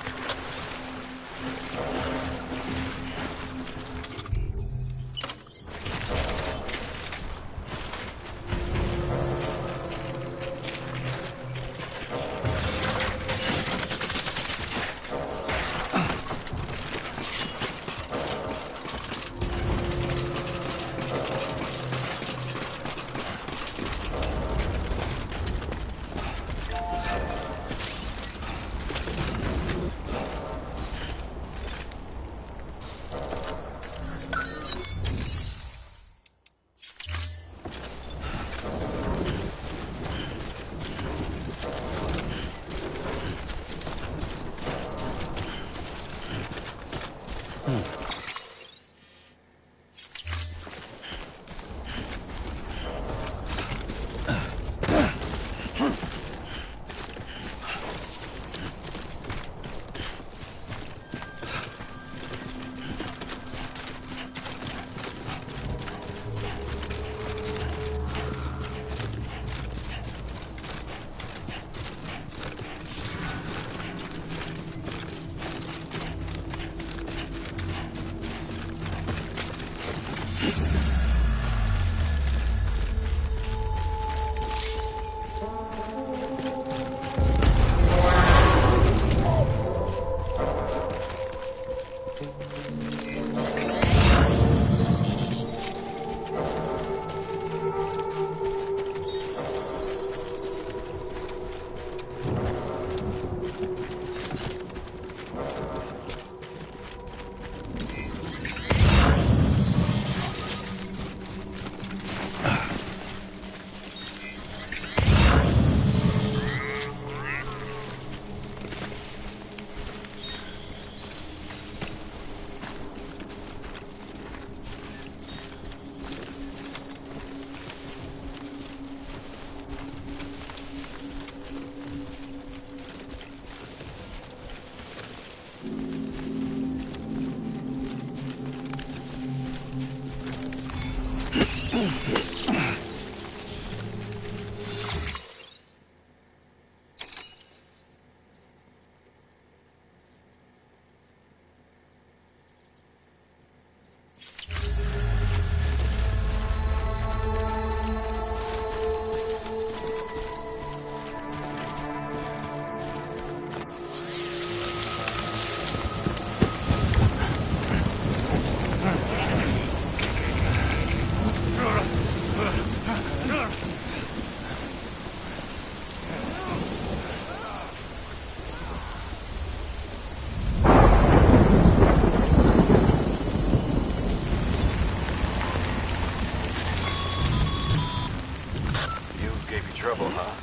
Trouble, huh?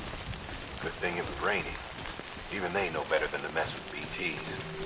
Good thing it was raining. Even they know better than to mess with BTs.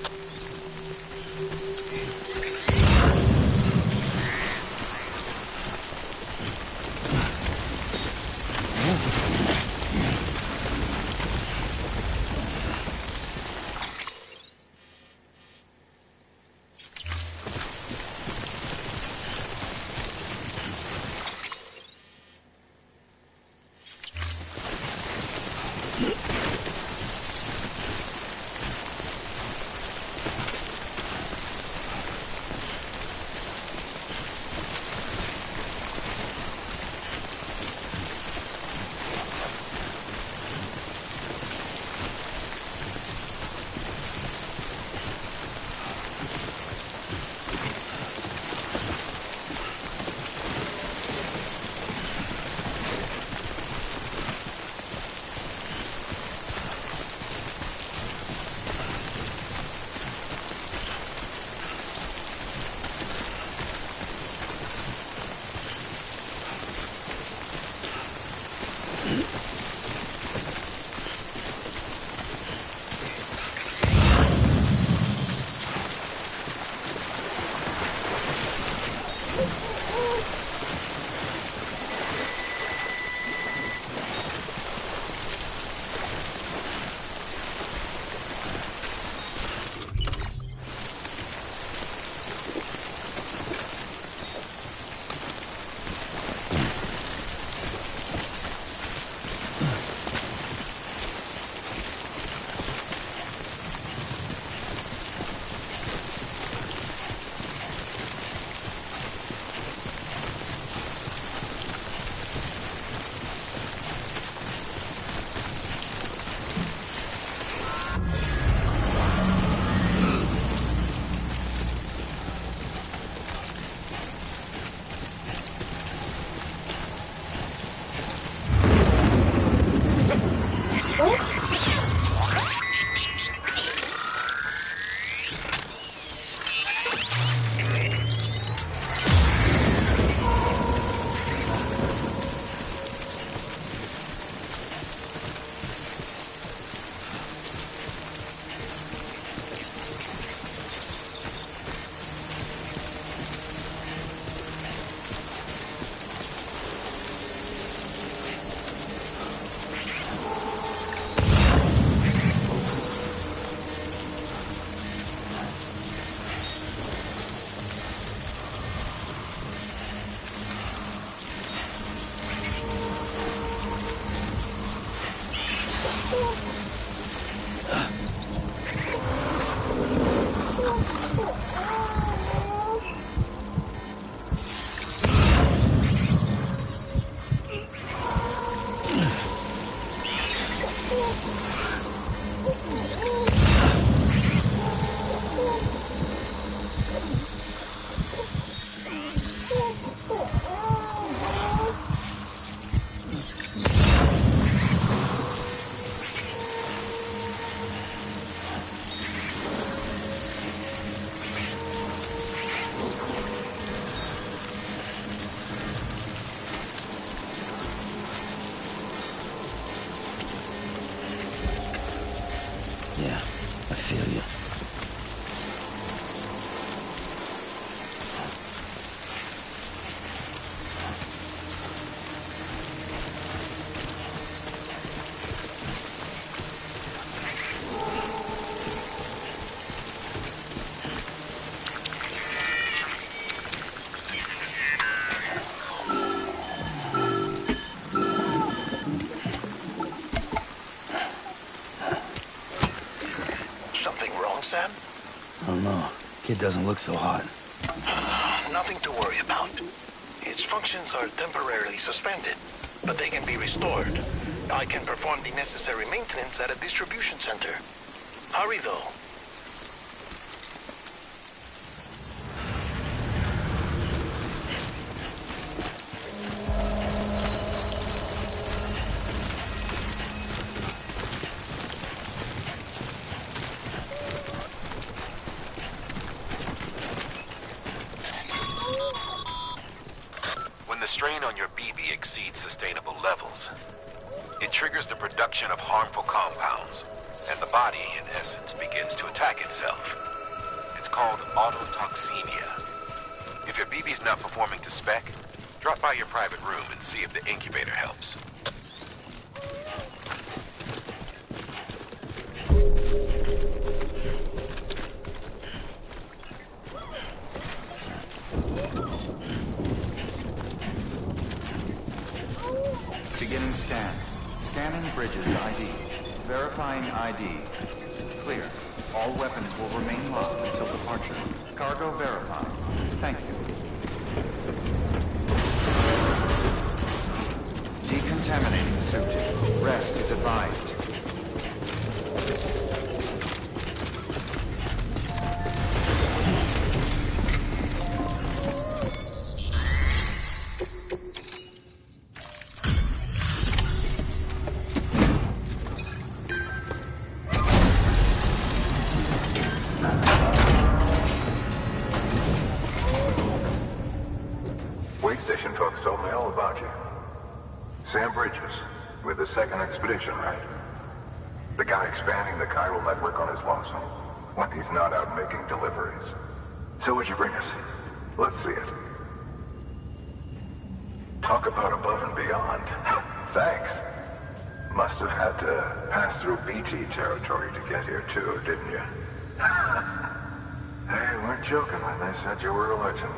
I don't know. Kid doesn't look so hot. Nothing to worry about. Its functions are temporarily suspended, but they can be restored. I can perform the necessary maintenance at a distribution center. Hurry, though. When the strain on your BB exceeds sustainable levels, it triggers the production of harmful compounds, and the body, in essence, begins to attack itself. It's called autotoxemia. If your BB's not performing to spec, drop by your private room and see if the incubator helps. Beginning scan. Scanning Bridges ID. Verifying ID. Clear. All weapons will remain locked until departure. Cargo verified. Thank you. Decontaminating suit. Rest is advised. Wait station folks told me all about you. Sam Bridges, with the second expedition, right? The guy expanding the chiral network on his lonesome, when he's not out making deliveries. So what'd you bring us? Let's see it. Talk about above and beyond. Thanks. Must have had to pass through BT territory to get here too, didn't you? They weren't joking when they said you were a legend.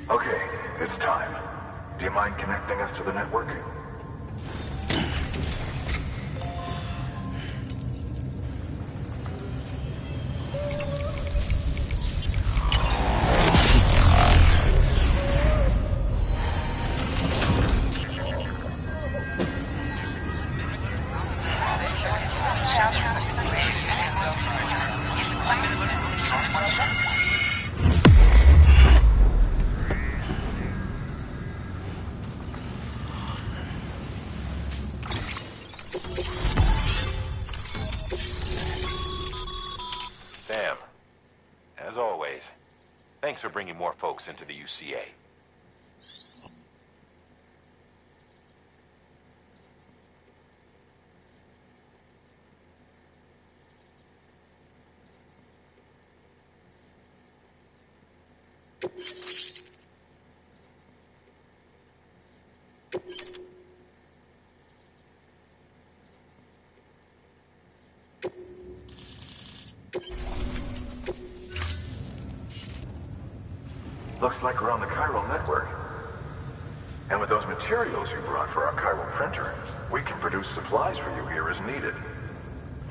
Okay, it's time. Do you mind connecting us to the network? Sam, as always, thanks for bringing more folks into the UCA. Looks like we're on the chiral network. And with those materials you brought for our chiral printer, we can produce supplies for you here as needed.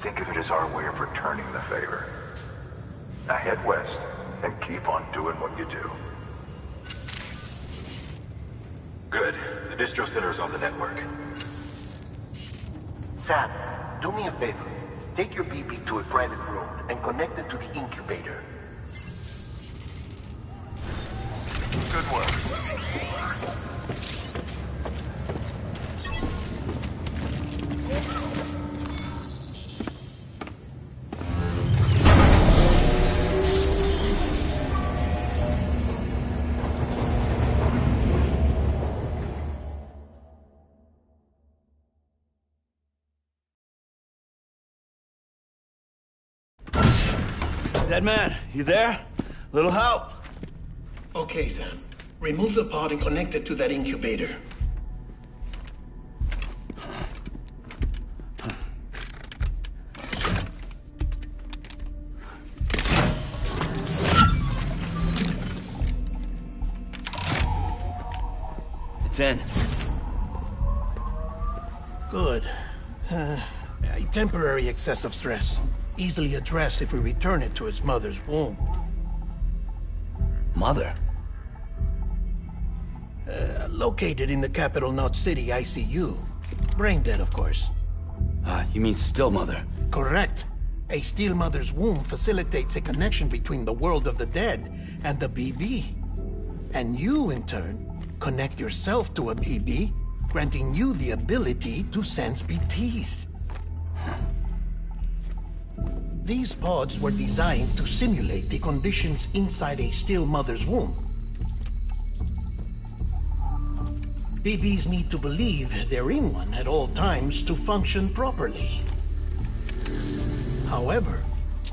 Think of it as our way of returning the favor. Now head west and keep on doing what you do. Good. The distro center's on the network. Sam, do me a favor. Take your BB to a private room and connect it to the incubator. Good work. Dead man, you there? Little help? Okay, Sam. Remove the pod and connect it to that incubator. in. Good. A temporary excess of stress. Easily addressed if we return it to its mother's womb. Mother? Located in the capital Knot City ICU. Brain dead, of course. You mean still mother? Correct. A still mother's womb facilitates a connection between the world of the dead and the BB. And you, in turn, connect yourself to a BB, granting you the ability to sense BTs. These pods were designed to simulate the conditions inside a still mother's womb. BBs need to believe they're in one at all times to function properly. However,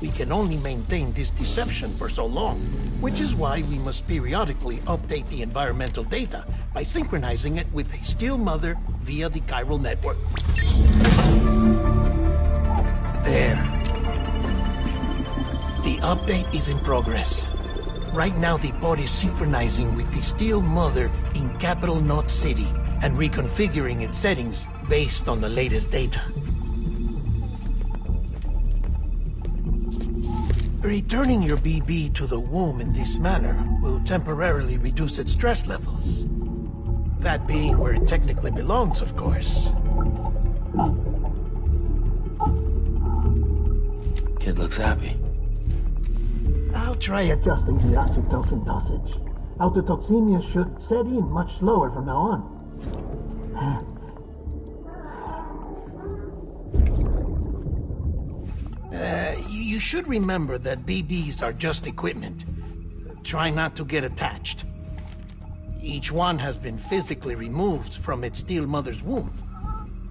we can only maintain this deception for so long, which is why we must periodically update the environmental data by synchronizing it with a still mother via the chiral network. There. The update is in progress. Right now, the pod is synchronizing with the still mother in capital Knot City and reconfiguring its settings based on the latest data. Returning your BB to the womb in this manner will temporarily reduce its stress levels. That being where it technically belongs, of course. Kid looks happy. I'll try adjusting the oxytocin dosage. Autotoxemia should set in much slower from now on. You should remember that BBs are just equipment. Try not to get attached. Each one has been physically removed from its still mother's womb.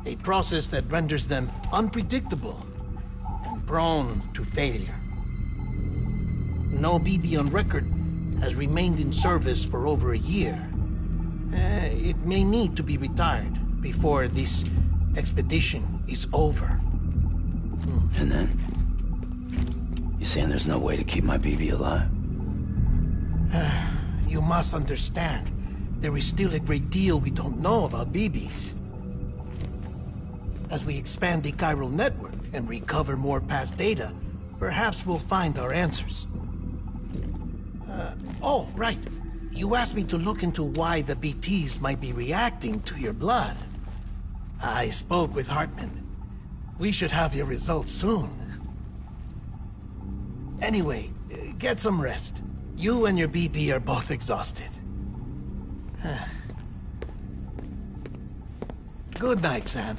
A process that renders them unpredictable and prone to failure. No BB on record has remained in service for over a year. It may need to be retired before this expedition is over. And then? You saying there's no way to keep my BB alive? You must understand, there is still a great deal we don't know about BBs. As we expand the chiral network and recover more past data, perhaps we'll find our answers. Oh, right. You asked me to look into why the BTs might be reacting to your blood. I spoke with Hartman. We should have your results soon. Anyway, get some rest. You and your BB are both exhausted. Good night, Sam.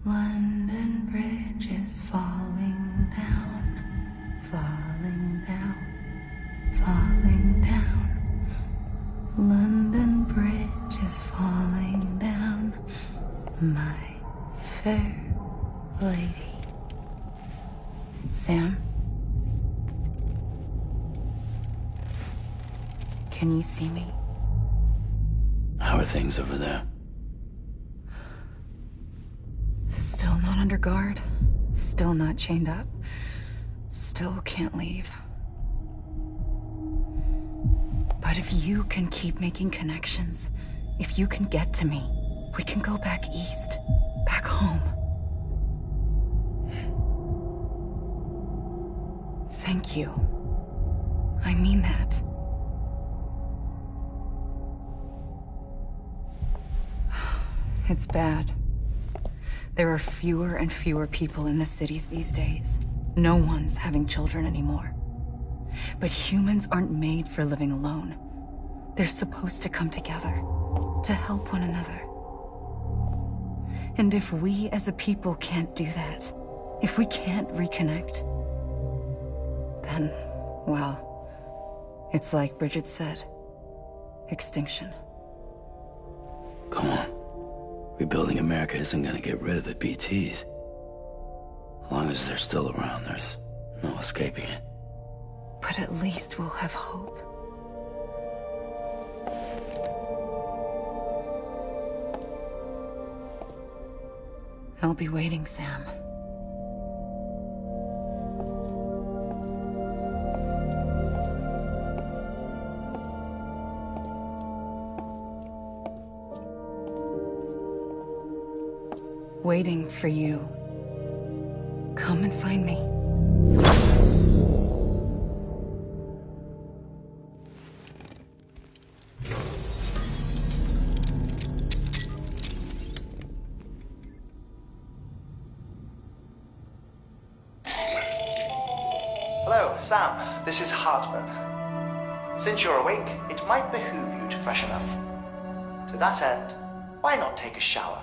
London Bridge is falling down, falling down, falling down. London Bridge is falling down, my fair lady. Sam? Can you see me? How are things over there? Still not under guard. Still not chained up. Still can't leave. But if you can keep making connections, if you can get to me, we can go back east. Back home. Thank you. I mean that. It's bad. There are fewer and fewer people in the cities these days. No one's having children anymore. But humans aren't made for living alone. They're supposed to come together, to help one another. And if we as a people can't do that, if we can't reconnect, then, well, it's like Bridget said. extinction. Come on. Rebuilding America isn't gonna get rid of the BTs. As long as they're still around, there's no escaping it. But at least we'll have hope. I'll be waiting, Sam. Waiting for you. Come and find me. Hello, Sam. This is Hartman. Since you're awake, it might behoove you to freshen up. To that end, why not take a shower?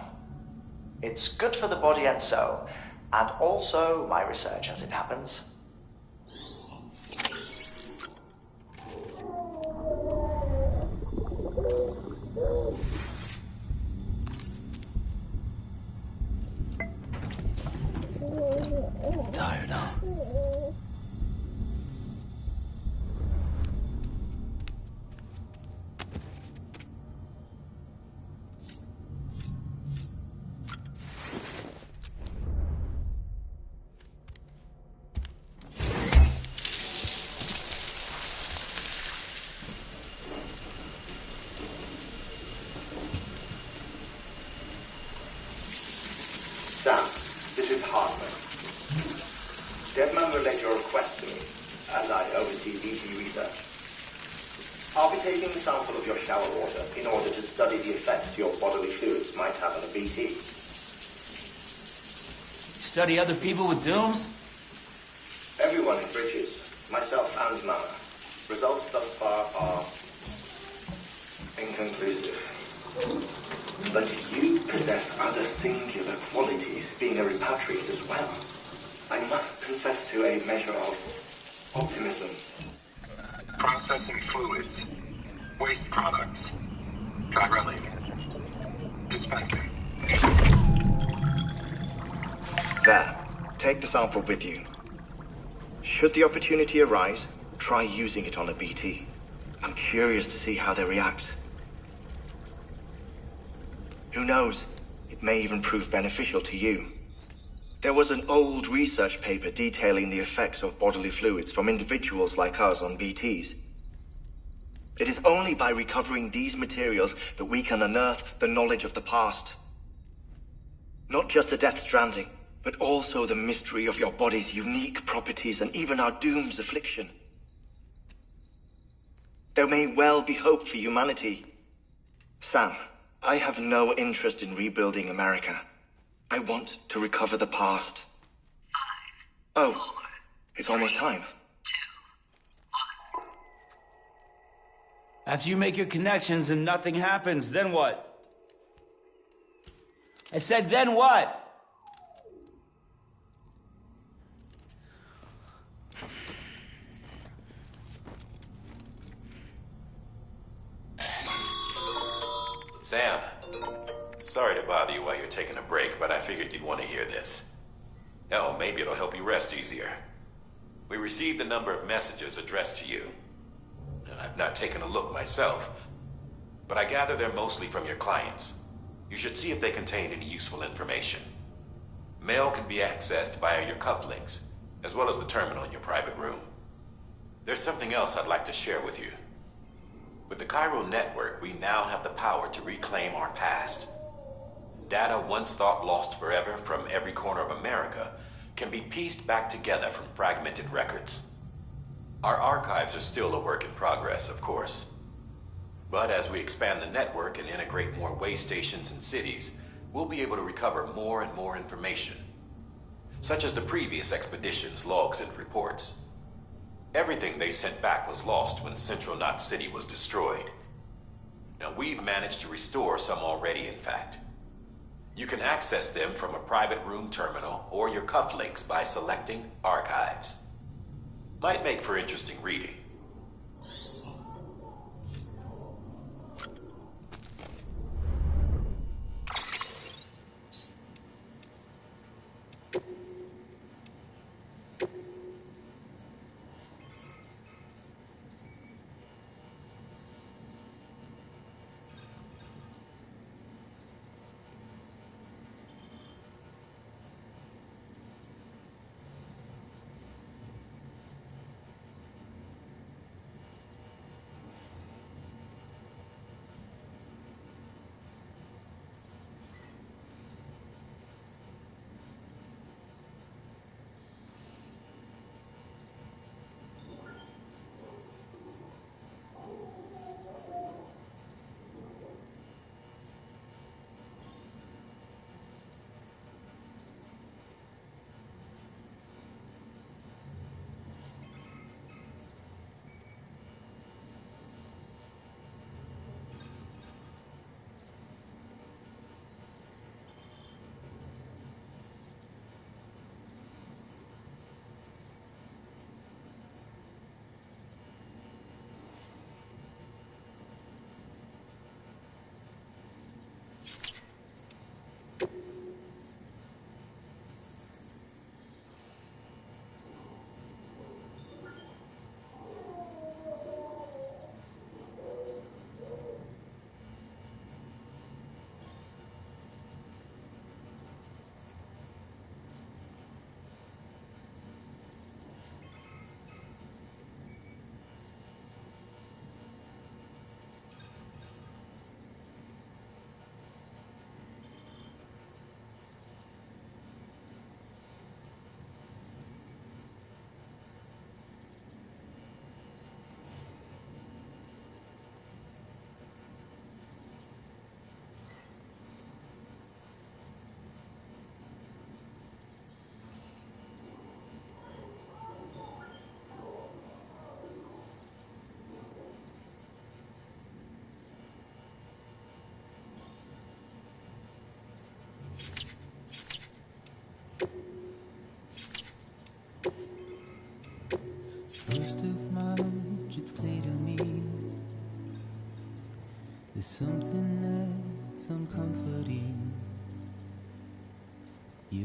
It's good for the body and soul, and also my research as it happens. Tired, huh? Sam, this is Hartman. Deadman relayed your request to me, as I oversee BT research. I'll be taking a sample of your shower water in order to study the effects your bodily fluids might have on a BT. Study other people with dooms? Everyone in Bridges, myself and Mama. Results thus far are inconclusive. But you possess other singular qualities, being a repatriate as well. I must confess to a measure of optimism. Processing fluids. Waste products. Drilling. Dispensing. There. Take the sample with you. Should the opportunity arise, try using it on a BT. I'm curious to see how they react. Who knows? It may even prove beneficial to you. There was an old research paper detailing the effects of bodily fluids from individuals like us on BTs. It is only by recovering these materials that we can unearth the knowledge of the past. Not just the Death Stranding, but also the mystery of your body's unique properties and even our doom's affliction. There may well be hope for humanity. Sam, I have no interest in rebuilding America. I want to recover the past. 5, 4, it's almost time. After you make your connections and nothing happens, then what? I said, then what? Sam, sorry to bother you while you're taking a break, but I figured you'd want to hear this. Hell, maybe it'll help you rest easier. We received a number of messages addressed to you. I've not taken a look myself, but I gather they're mostly from your clients. You should see if they contain any useful information. Mail can be accessed via your cufflinks, as well as the terminal in your private room. There's something else I'd like to share with you. With the Cairo network, we now have the power to reclaim our past. Data once thought lost forever from every corner of America can be pieced back together from fragmented records. Our archives are still a work in progress, of course. But as we expand the network and integrate more way stations and cities, we'll be able to recover more and more information, such as the previous expedition's logs and reports. Everything they sent back was lost when Central Knot City was destroyed. Now, we've managed to restore some already, in fact. You can access them from a private room terminal or your cufflinks by selecting Archives. Might make for interesting reading.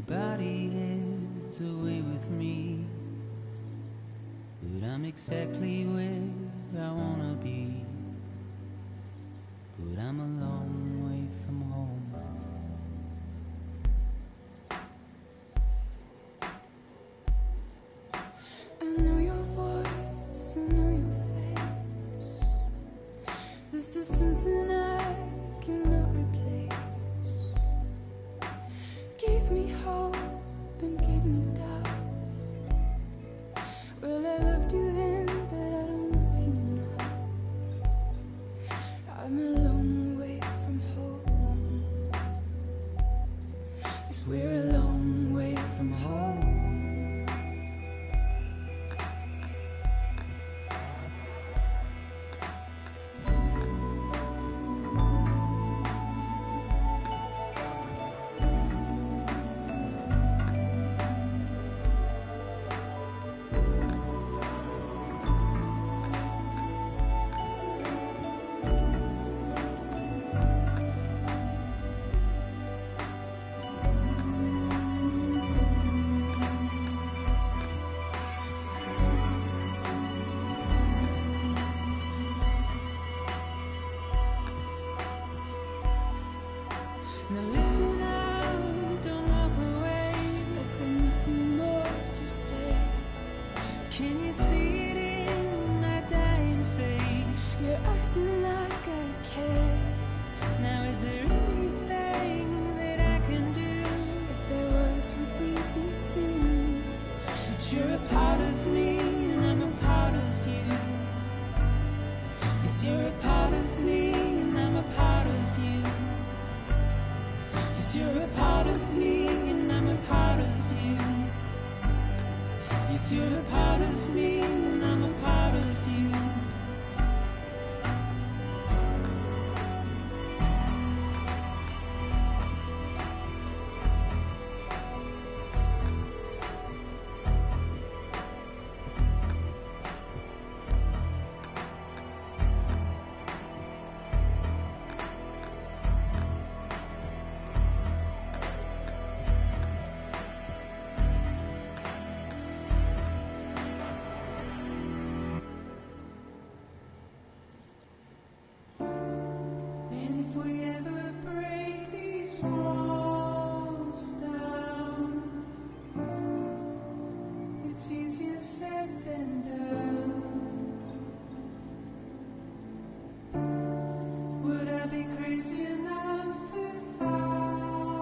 body has a way with me, but I'm exactly where I wanna be. But I'm a long way from home. I know your voice, I know your face. This is something I cannot replace. Gave me hope and gave me doubt. Well, I loved you then, but I don't love you now. I'm a long way from home. 'Cause we're a long way from home. Now listen up, don't walk away. I've got nothing more to say. Can you see it in my dying face? You're acting like I care. Now is there anything that I can do? If there was, would we be singing? But you're a part of me and I'm a part of you. Yes, you're a part of me and I'm a part of you. Yes, you're a part of me and I'm a part of you. Yes, you're a part of me and I'm a part of you. And if we ever break these walls down, it's easier said than done. Would I be crazy enough to follow?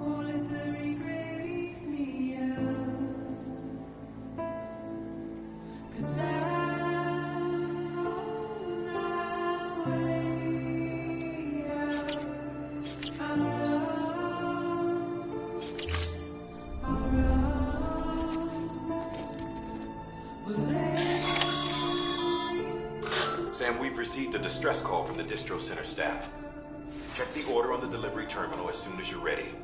Or let the regret eat me up? 'Cause Sam, we've received a distress call from the distro center staff. Check the order on the delivery terminal as soon as you're ready.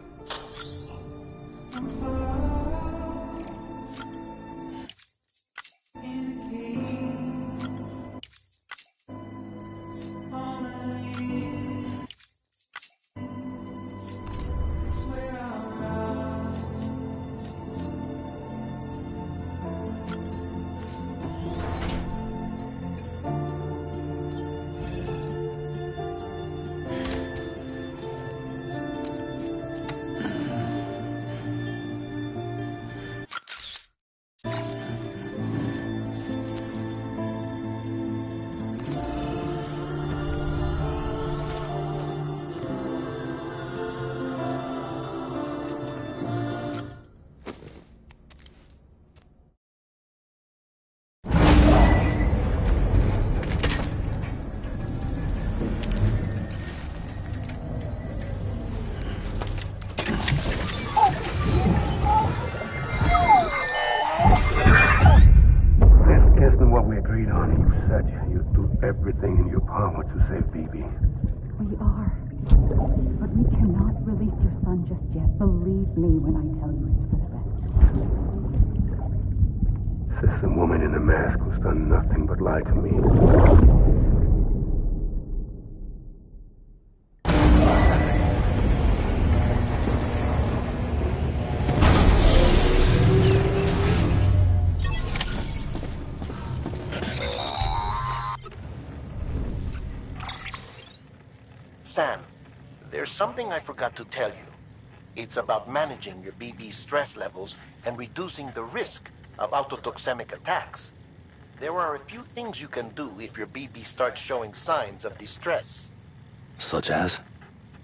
Everything in your power to save BB. We are. But we cannot release your son just yet. Believe me when I tell you it's for the best. Says the woman in the mask who's done nothing but lie to me. Sam, there's something I forgot to tell you. It's about managing your BB stress levels and reducing the risk of autotoxemic attacks. There are a few things you can do if your BB starts showing signs of distress. Such as?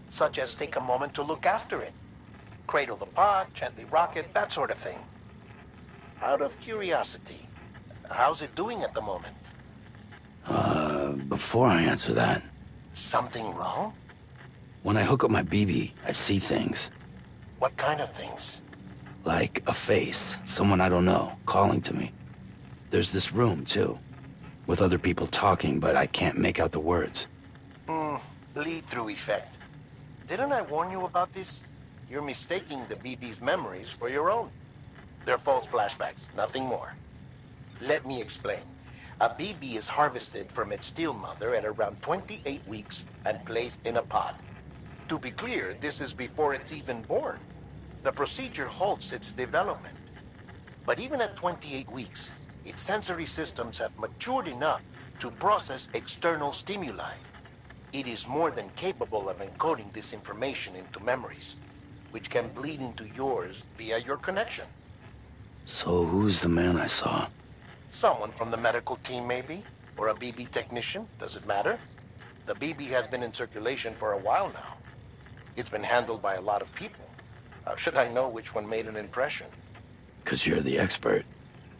Such as take a moment to look after it. Cradle the pod, gently rock it, that sort of thing. Out of curiosity, how's it doing at the moment? Before I answer that... Something wrong? When I hook up my BB, I see things. What kind of things? Like a face, someone I don't know, calling to me. There's this room, too, with other people talking, but I can't make out the words. Lead-through effect. Didn't I warn you about this? You're mistaking the BB's memories for your own. They're false flashbacks, nothing more. Let me explain. A BB is harvested from its steel mother at around 28 weeks and placed in a pod. To be clear, this is before it's even born. The procedure halts its development. But even at 28 weeks, its sensory systems have matured enough to process external stimuli. It is more than capable of encoding this information into memories, which can bleed into yours via your connection. So who's the man I saw? Someone from the medical team, maybe? Or a BB technician? Does it matter? The BB has been in circulation for a while now. It's been handled by a lot of people. How should I know which one made an impression? 'Cause you're the expert.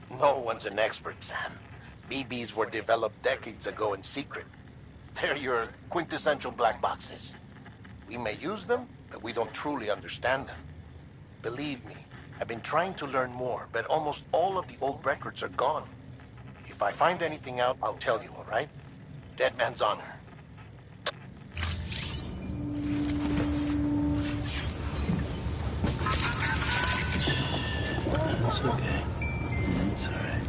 No one's an expert, Sam. BBs were developed decades ago in secret. They're your quintessential black boxes. We may use them, but we don't truly understand them. Believe me, I've been trying to learn more, but almost all of the old records are gone. If I find anything out, I'll tell you, all right? Dead man's honor. That's okay. That's all right.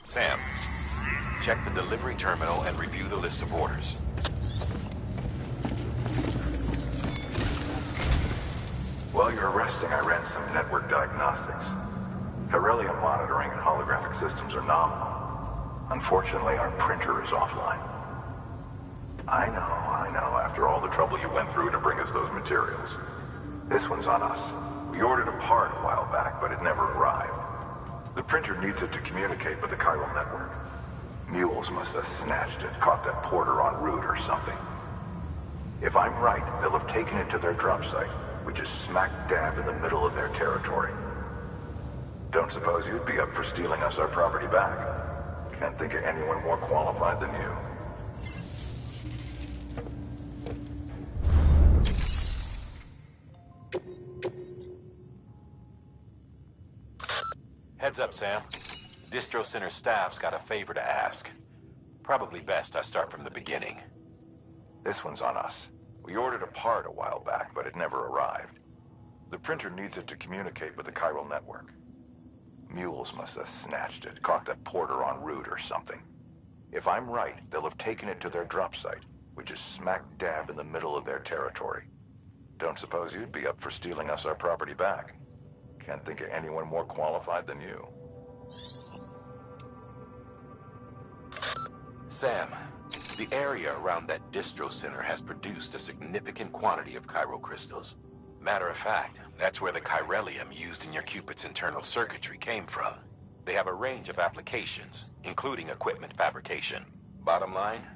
Sam, check the delivery terminal and review the list of orders. While you're resting, I ran some network diagnostics. Beryllium monitoring and holographic systems are nominal. Unfortunately, our printer is offline. I know, after all the trouble you went through to bring us those materials. This one's on us. We ordered a part a while back, but it never arrived. The printer needs it to communicate with the chiral network. Mules must have snatched it, caught that porter en route or something. If I'm right, they'll have taken it to their drop site, which is smack dab in the middle of their territory. Don't suppose you'd be up for stealing us our property back? Can't think of anyone more qualified than you. Heads up, Sam. Distro Center staff's got a favor to ask. Probably best I start from the beginning. This one's on us. We ordered a part a while back, but it never arrived. The printer needs it to communicate with the chiral network. Mules must have snatched it, caught that porter en route or something. If I'm right, they'll have taken it to their drop site, which is smack dab in the middle of their territory. Don't suppose you'd be up for stealing us our property back? Can't think of anyone more qualified than you. Sam, the area around that distro center has produced a significant quantity of chiral crystals. Matter of fact, that's where the chiralium used in your Cupid's internal circuitry came from. They have a range of applications, including equipment fabrication. Bottom line,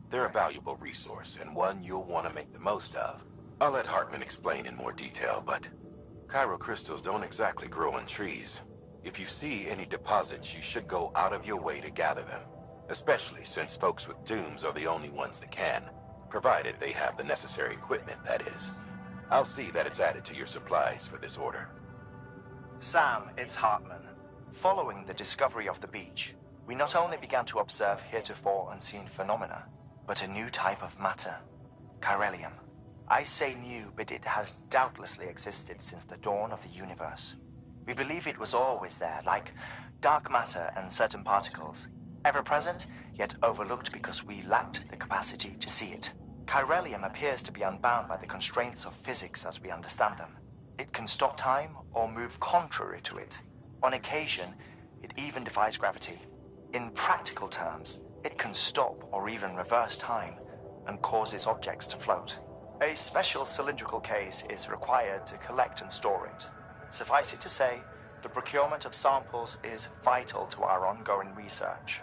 they're a valuable resource and one you'll want to make the most of. I'll let Hartman explain in more detail, but chiral crystals don't exactly grow on trees. If you see any deposits, you should go out of your way to gather them, especially since folks with dooms are the only ones that can, provided they have the necessary equipment, that is. I'll see that it's added to your supplies for this order. Sam, it's Hartman. Following the discovery of the beach, we not only began to observe heretofore unseen phenomena, but a new type of matter, chiralium. I say new, but it has doubtlessly existed since the dawn of the universe. We believe it was always there, like dark matter and certain particles, ever present, yet overlooked because we lacked the capacity to see it. Chiralium appears to be unbound by the constraints of physics as we understand them. It can stop time or move contrary to it. On occasion, it even defies gravity. In practical terms, it can stop or even reverse time and causes objects to float. A special cylindrical case is required to collect and store it. Suffice it to say, the procurement of samples is vital to our ongoing research.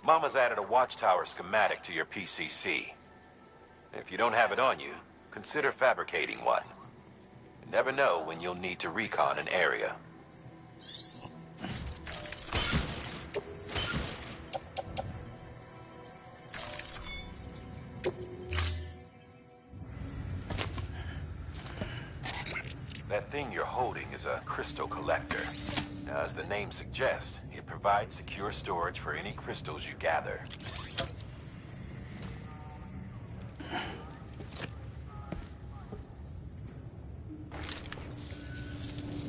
Mama's added a watchtower schematic to your PCC. If you don't have it on you, consider fabricating one. You never know when you'll need to recon an area. That thing you're holding is a crystal collector. Now, as the name suggests, it provides secure storage for any crystals you gather.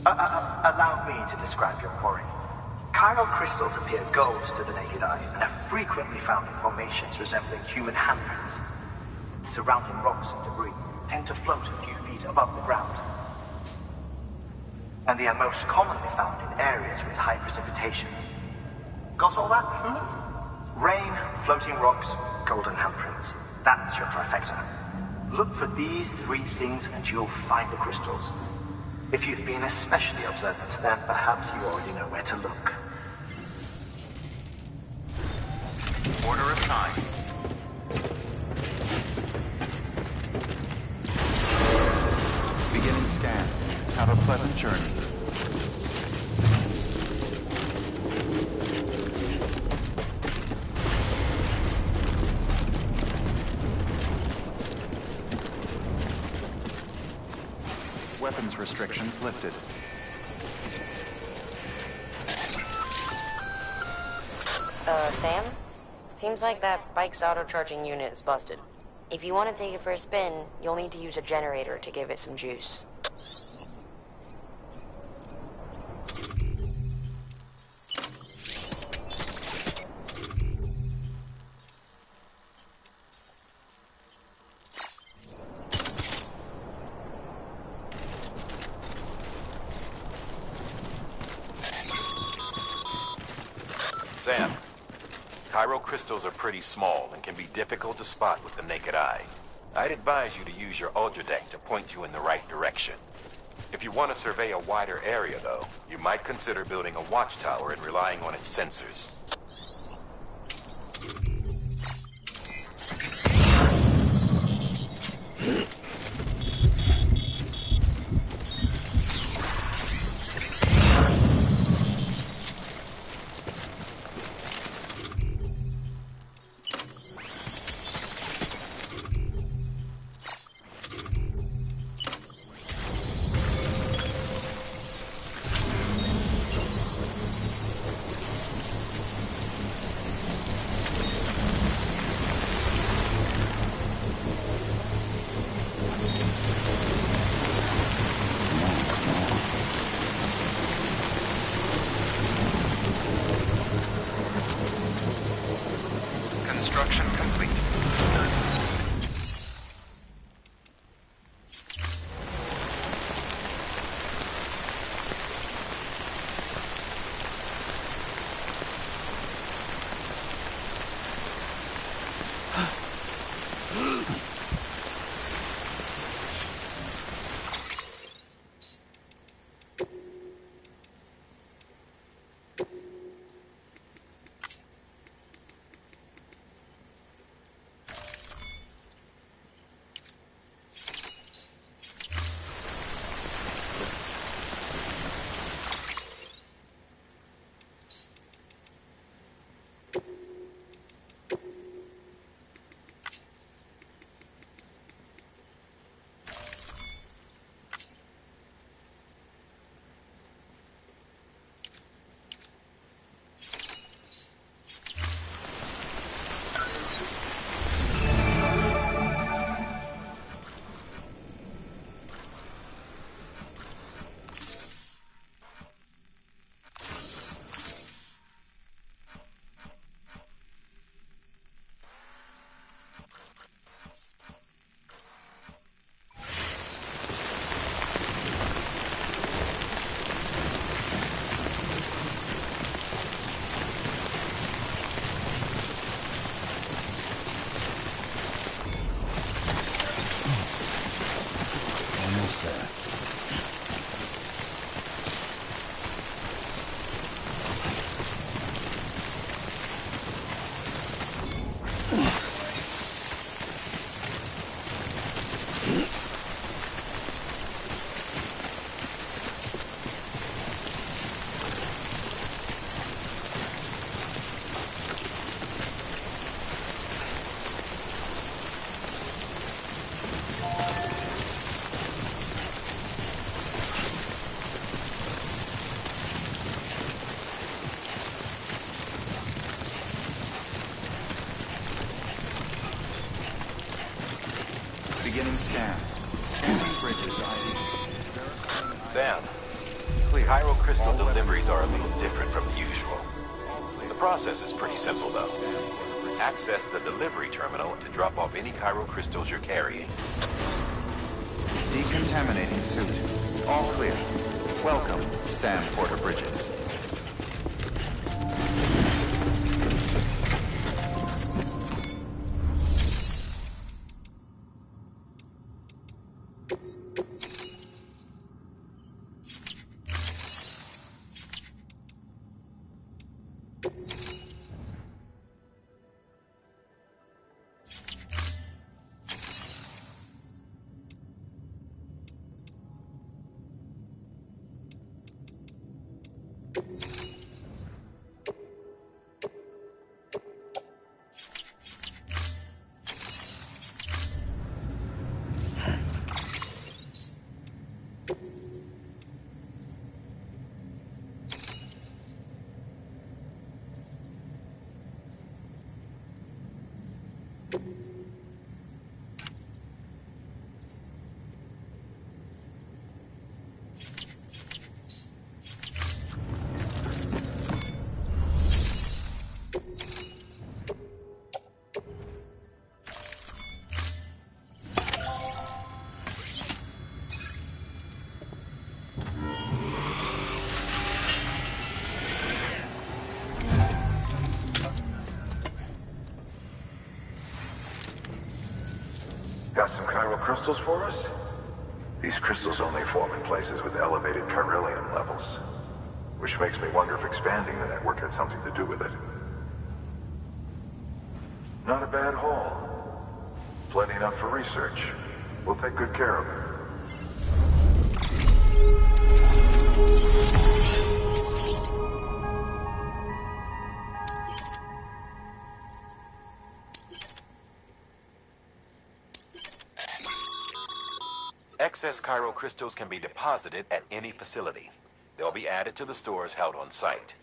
Allow me to describe your quarry. Chiral crystals appear gold to the naked eye and are frequently found in formations resembling human handprints. Surrounding rocks and debris tend to float a few feet above the ground. And they are most commonly found in areas with high precipitation. Got all that? Rain, floating rocks, golden handprints. That's your trifecta. Look for these three things and you'll find the crystals. If you've been especially observant, then perhaps you already know where to look. Order assigned. Beginning scan. Have a pleasant journey. Weapons restrictions lifted. Sam? Seems like that bike's auto-charging unit is busted. If you want to take it for a spin, you'll need to use a generator to give it some juice. Sam, chiral crystals are pretty small and can be difficult to spot with the naked eye. I'd advise you to use your ultradeck to point you in the right direction. If you want to survey a wider area, though, you might consider building a watchtower and relying on its sensors. Sam, Cairo crystal deliveries are a little different from the usual. The process is pretty simple, though. Access the delivery terminal to drop off any Cairo crystals you're carrying. Decontaminating suit. All clear. Welcome, Sam Porter Bridges. Got some chiral crystals for us? These crystals only form in places with elevated chiralium levels, which makes me wonder if expanding the network had something to do with it. Not a bad haul. Plenty enough for research. We'll take good care of it. Excess Cairo crystals can be deposited at any facility. They'll be added to the stores held on site.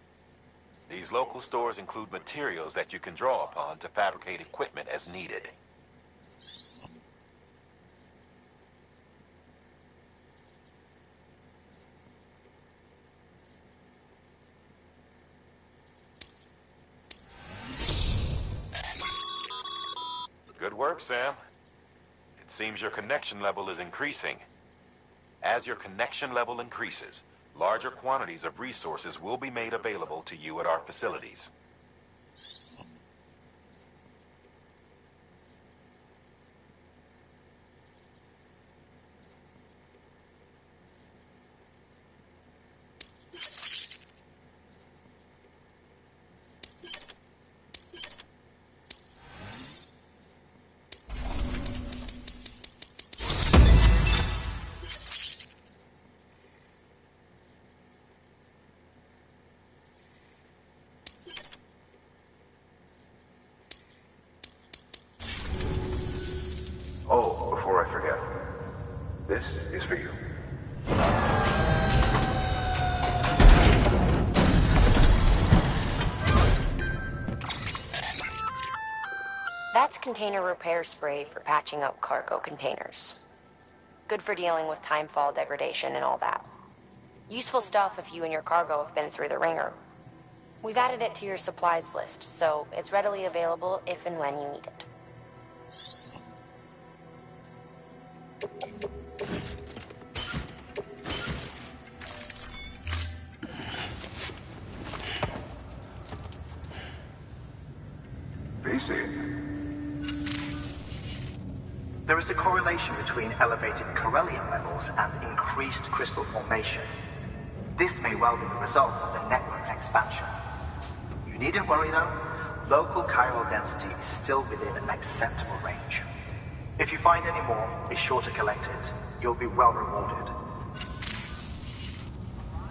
These local stores include materials that you can draw upon to fabricate equipment as needed. Good work, Sam. It seems your connection level is increasing. As your connection level increases, larger quantities of resources will be made available to you at our facilities. Oh, before I forget, this is for you. That's container repair spray for patching up cargo containers. Good for dealing with timefall degradation and all that. Useful stuff if you and your cargo have been through the ringer. We've added it to your supplies list, so it's readily available if and when you need it. There is a correlation between elevated chiralium levels and increased crystal formation. This may well be the result of the network's expansion. You needn't worry though, local chiral density is still within an acceptable range. If you find any more, be sure to collect it. You'll be well rewarded.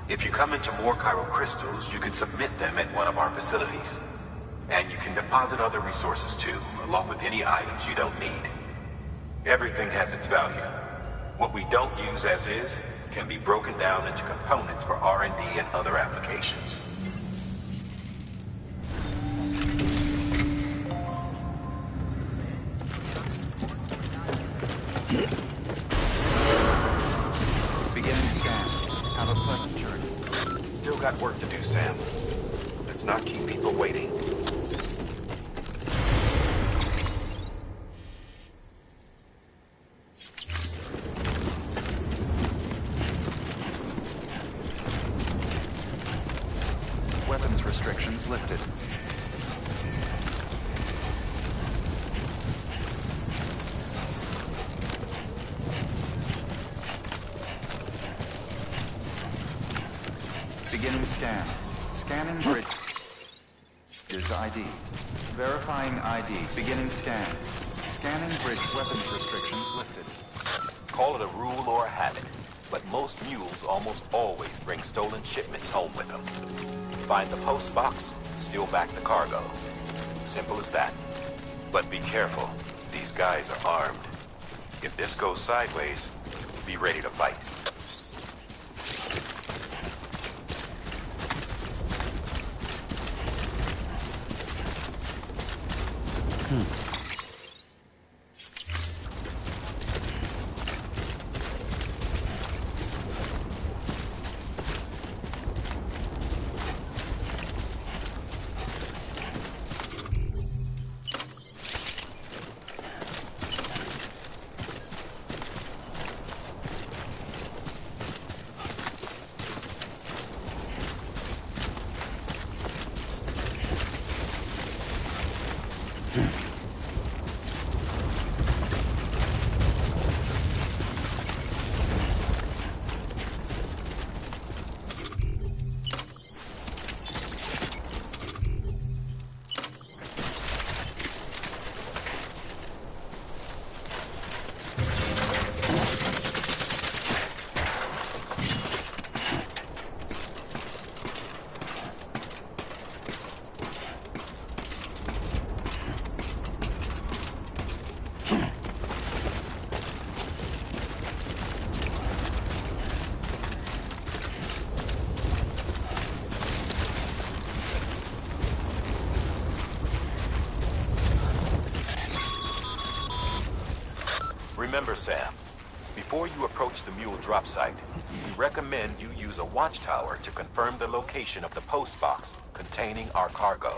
If you come into more chiral crystals, you can submit them at one of our facilities. And you can deposit other resources too, along with any items you don't need. Everything has its value. What we don't use as is can be broken down into components for R&D and other applications. Beginning scan. got work to do, Sam. Let's not keep people waiting. Weapons restrictions lifted. Beginning scan. Scanning bridge. Is ID. Verifying ID. Beginning scan. Scanning bridge. Weapons restrictions lifted. Call it a rule or a habit, but most mules almost always bring stolen shipments home with them. Find the post box, steal back the cargo. Simple as that. But be careful. These guys are armed. If this goes sideways, be ready to fight. Remember, Sam, before you approach the mule drop site, we recommend you use a watchtower to confirm the location of the post box containing our cargo.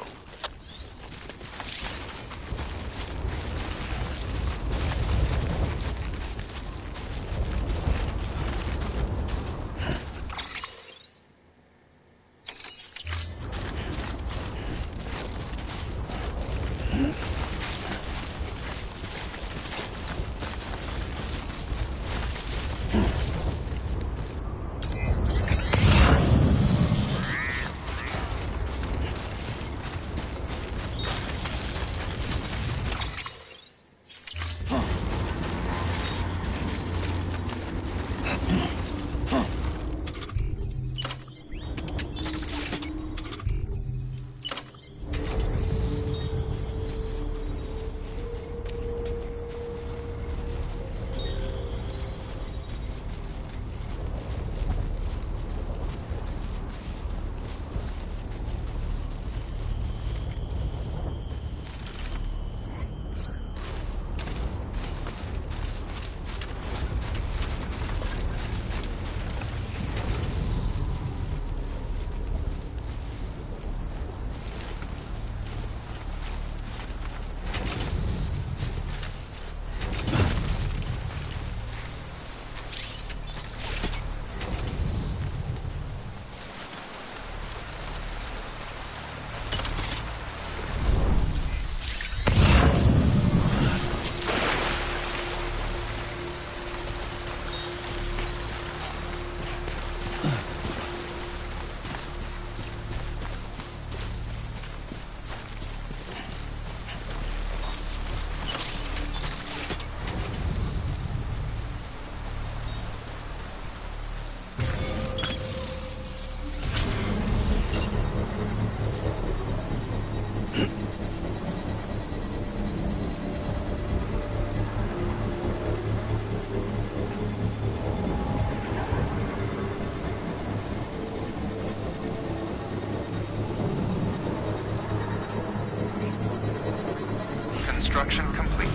Construction complete.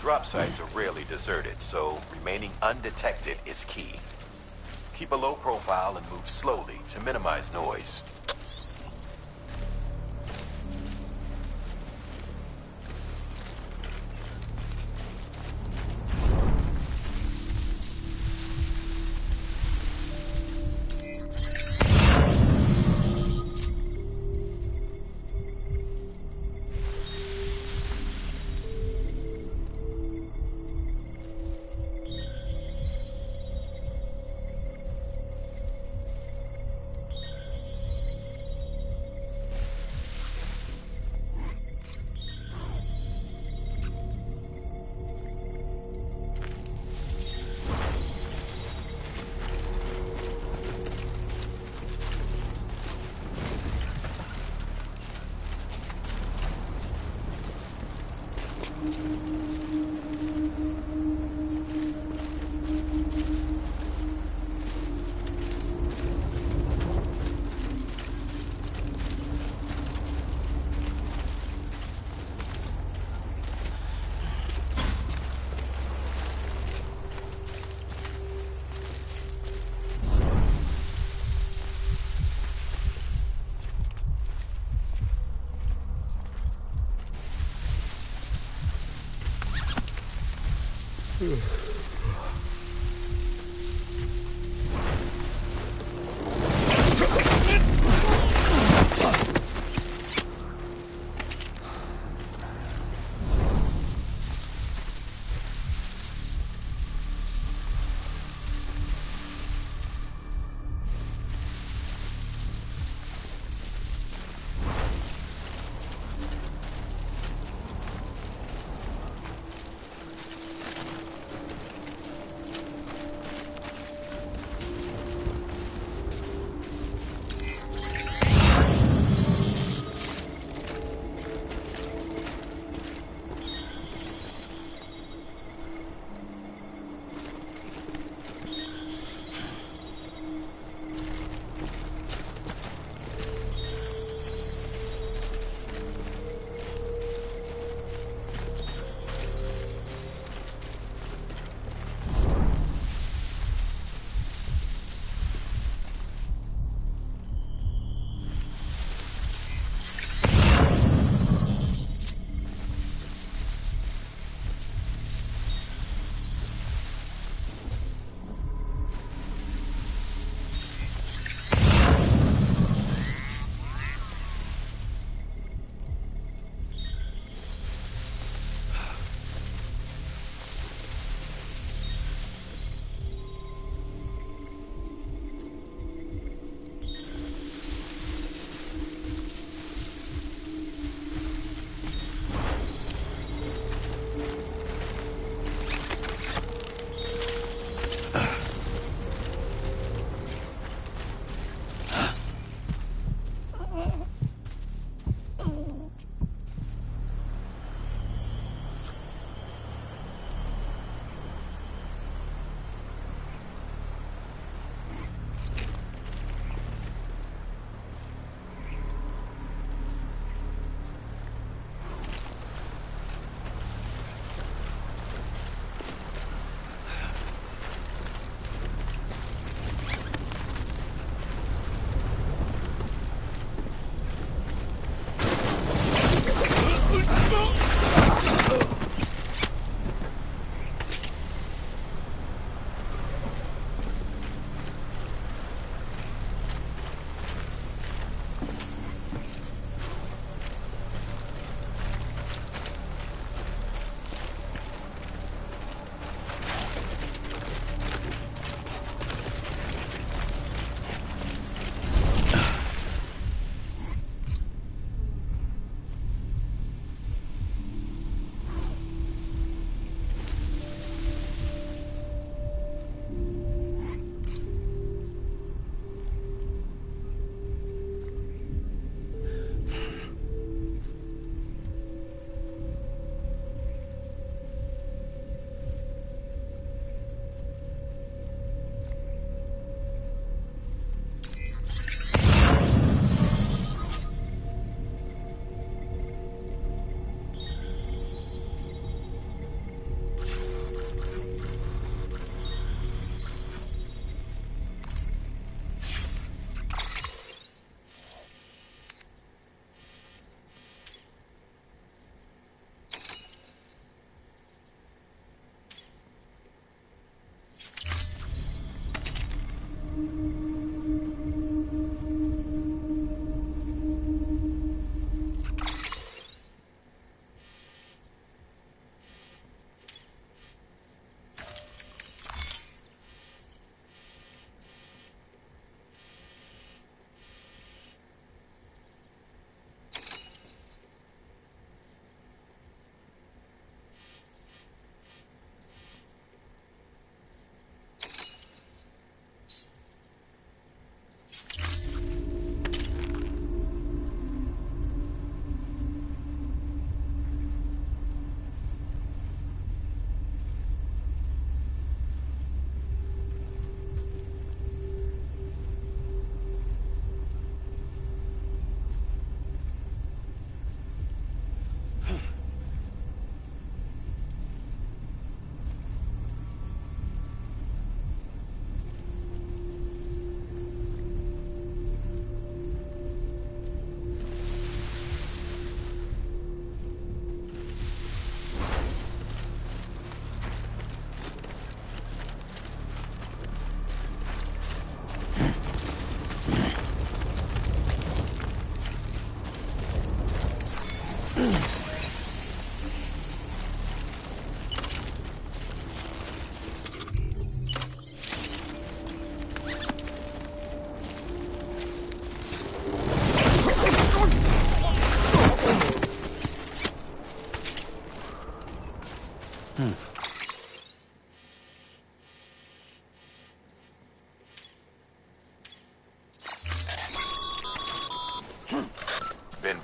Drop sites are rarely deserted, so remaining undetected is key. Keep a low profile and move slowly to minimize noise.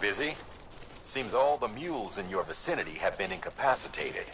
busy? Seems all the mules in your vicinity have been incapacitated.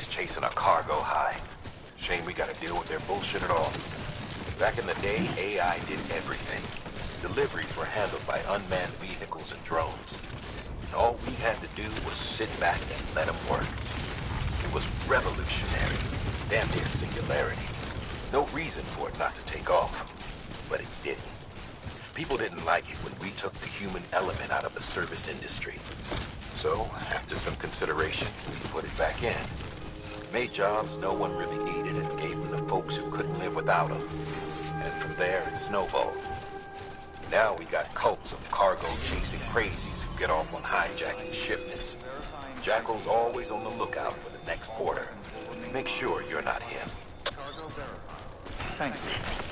Chasing a cargo high. Shame we gotta deal with their bullshit at all. Back in the day, AI did everything. Deliveries were handled by unmanned vehicles and drones. And all we had to do was sit back and let them work. It was revolutionary. Damn near singularity. No reason for it not to take off. But it didn't. People didn't like it when we took the human element out of the service industry. So, after some consideration, we put it back in. Made jobs no one really needed and gave them to folks who couldn't live without them. And from there, it snowballed. Now we got cults of cargo-chasing crazies who get off on hijacking shipments. Jackal's always on the lookout for the next porter. Make sure you're not him. Thank you.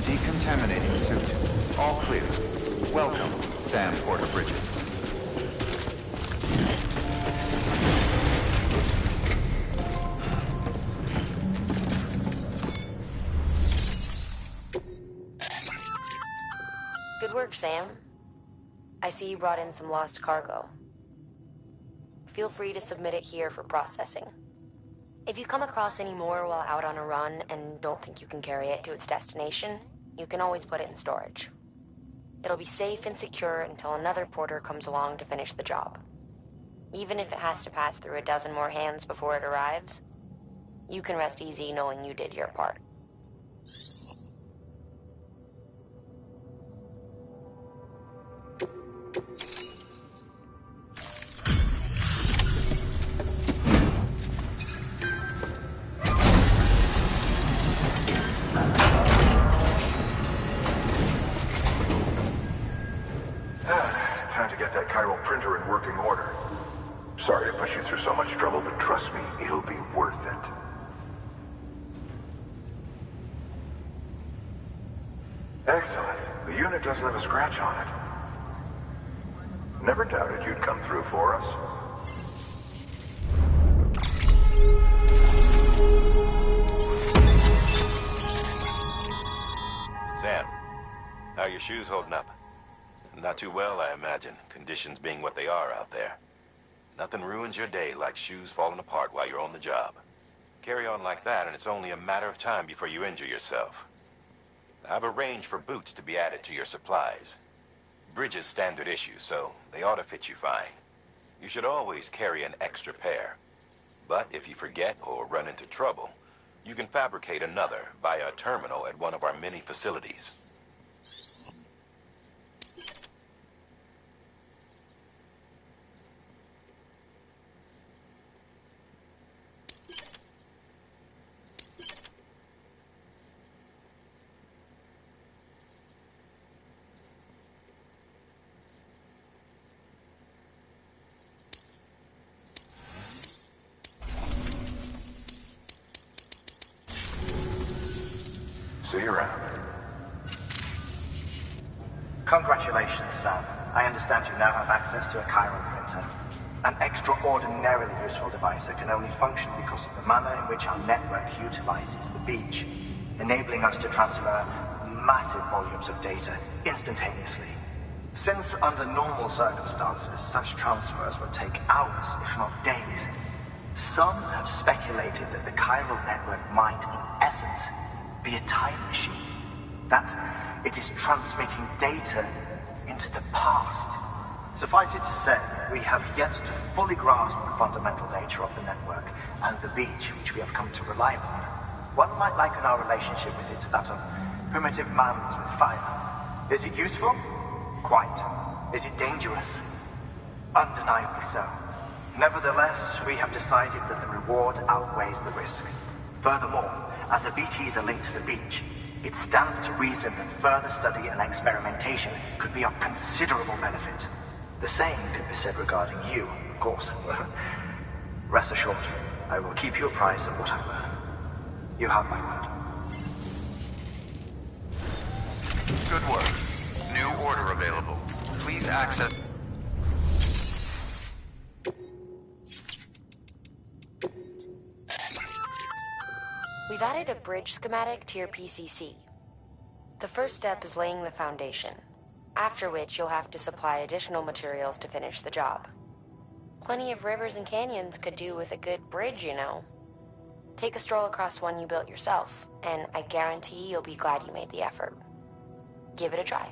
Decontaminating suit. All clear. Welcome, Sam Porter Bridges. Good work, Sam. I see you brought in some lost cargo. Feel free to submit it here for processing. If you come across any more while out on a run and don't think you can carry it to its destination, you can always put it in storage. It'll be safe and secure until another porter comes along to finish the job. Even if it has to pass through a dozen more hands before it arrives, you can rest easy knowing you did your part. Time to get that chiral printer in working order. Sorry to push you through so much trouble, but trust me, it'll be worth it. Excellent. The unit doesn't have a scratch on it. Never doubted you'd come through for us. Sam, how are your shoes holding up? Not too well, I imagine, conditions being what they are out there. Nothing ruins your day like shoes falling apart while you're on the job. Carry on like that, and it's only a matter of time before you injure yourself. I've arranged for boots to be added to your supplies. Bridges standard issue, so they ought to fit you fine. You should always carry an extra pair. But if you forget or run into trouble, you can fabricate another via a terminal at one of our many facilities. See you around. Congratulations, Sam. I understand you now have access to a chiral printer. An extraordinarily useful device that can only function because of the manner in which our network utilizes the beach, enabling us to transfer massive volumes of data instantaneously. Since under normal circumstances, such transfers would take hours, if not days, some have speculated that the chiral network might, in essence, be a time machine. That it is transmitting data into the past. Suffice it to say, we have yet to fully grasp the fundamental nature of the network and the beach which we have come to rely upon. One might liken our relationship with it to that of primitive mans with fire. Is it useful? Quite. Is it dangerous? Undeniably so. Nevertheless, we have decided that the reward outweighs the risk. Furthermore, as the BTs are linked to the beach, it stands to reason that further study and experimentation could be of considerable benefit. The same could be said regarding you, of course. Rest assured, I will keep you apprised of what I learn. You have my word. Good work. New order available. Please access... We've added a bridge schematic to your PCC. The first step is laying the foundation, after which you'll have to supply additional materials to finish the job. Plenty of rivers and canyons could do with a good bridge, you know. Take a stroll across one you built yourself, and I guarantee you'll be glad you made the effort. Give it a try.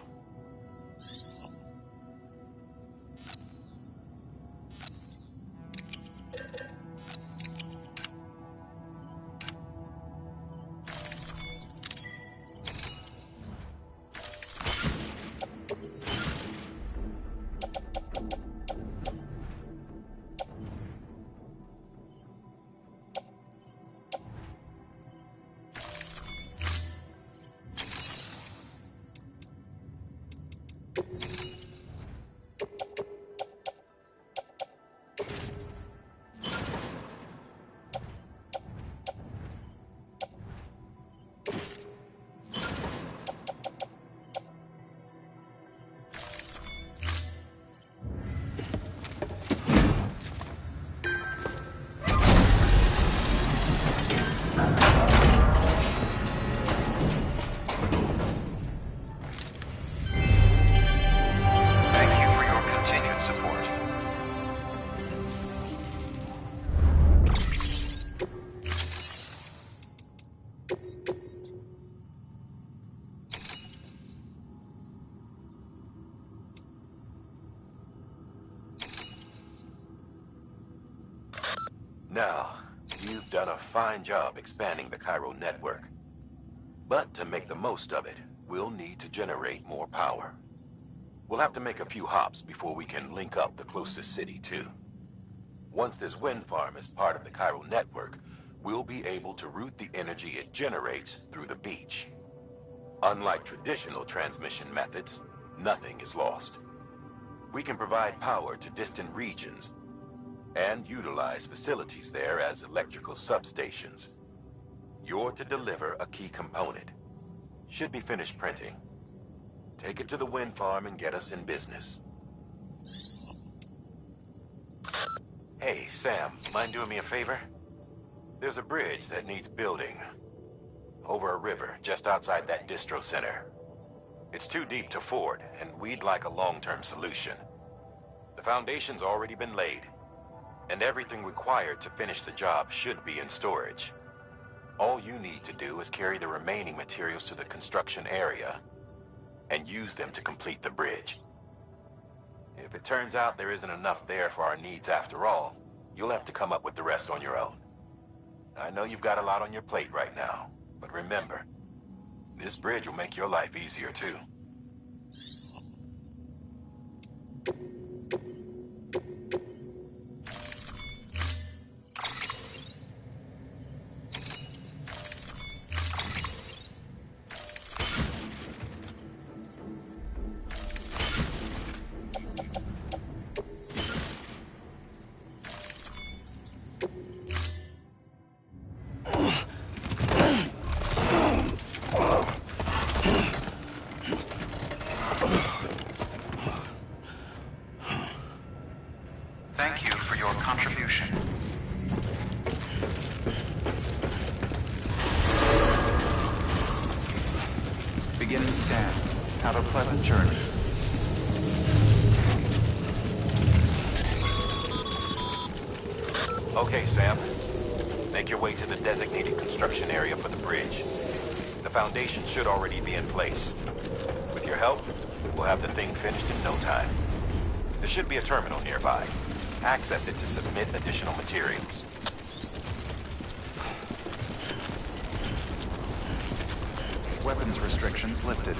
Now, you've done a fine job expanding the Cairo network. But to make the most of it, we'll need to generate more power. We'll have to make a few hops before we can link up the closest city, too. Once this wind farm is part of the Cairo network, we'll be able to route the energy it generates through the beach. Unlike traditional transmission methods, nothing is lost. We can provide power to distant regions and utilize facilities there as electrical substations. You're to deliver a key component. Should be finished printing. Take it to the wind farm and get us in business. Hey, Sam, mind doing me a favor? There's a bridge that needs building. Over a river, just outside that distro center. It's too deep to ford, and we'd like a long-term solution. The foundation's already been laid, and everything required to finish the job should be in storage. All you need to do is carry the remaining materials to the construction area, and use them to complete the bridge. If it turns out there isn't enough there for our needs after all, you'll have to come up with the rest on your own. I know you've got a lot on your plate right now, but remember, this bridge will make your life easier too. Thank you for your contribution. Beginning scan. Have a pleasant journey. Okay, Sam. Make your way to the designated construction area for the bridge. The foundation should already be in place. With your help, we'll have the thing finished in no time. There should be a terminal nearby. Access it to submit additional materials. Weapons restrictions lifted.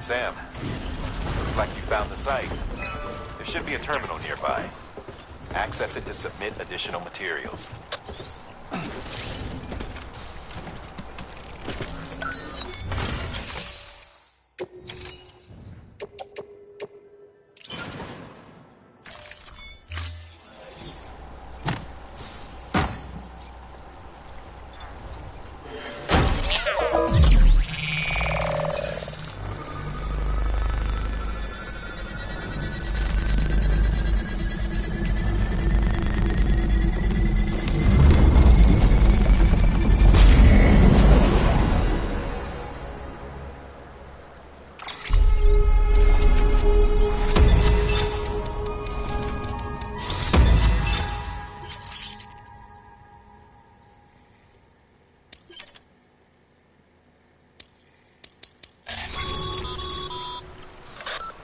Sam, looks like you found the site. There should be a terminal nearby. Access it to submit additional materials.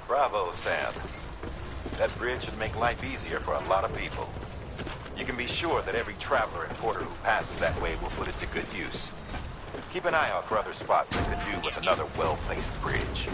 Bravo, Sam. That bridge should make life easier for a lot of people. You can be sure that every traveler and porter who passes that way will put it to good use. Keep an eye out for other spots that could do with another well-placed bridge.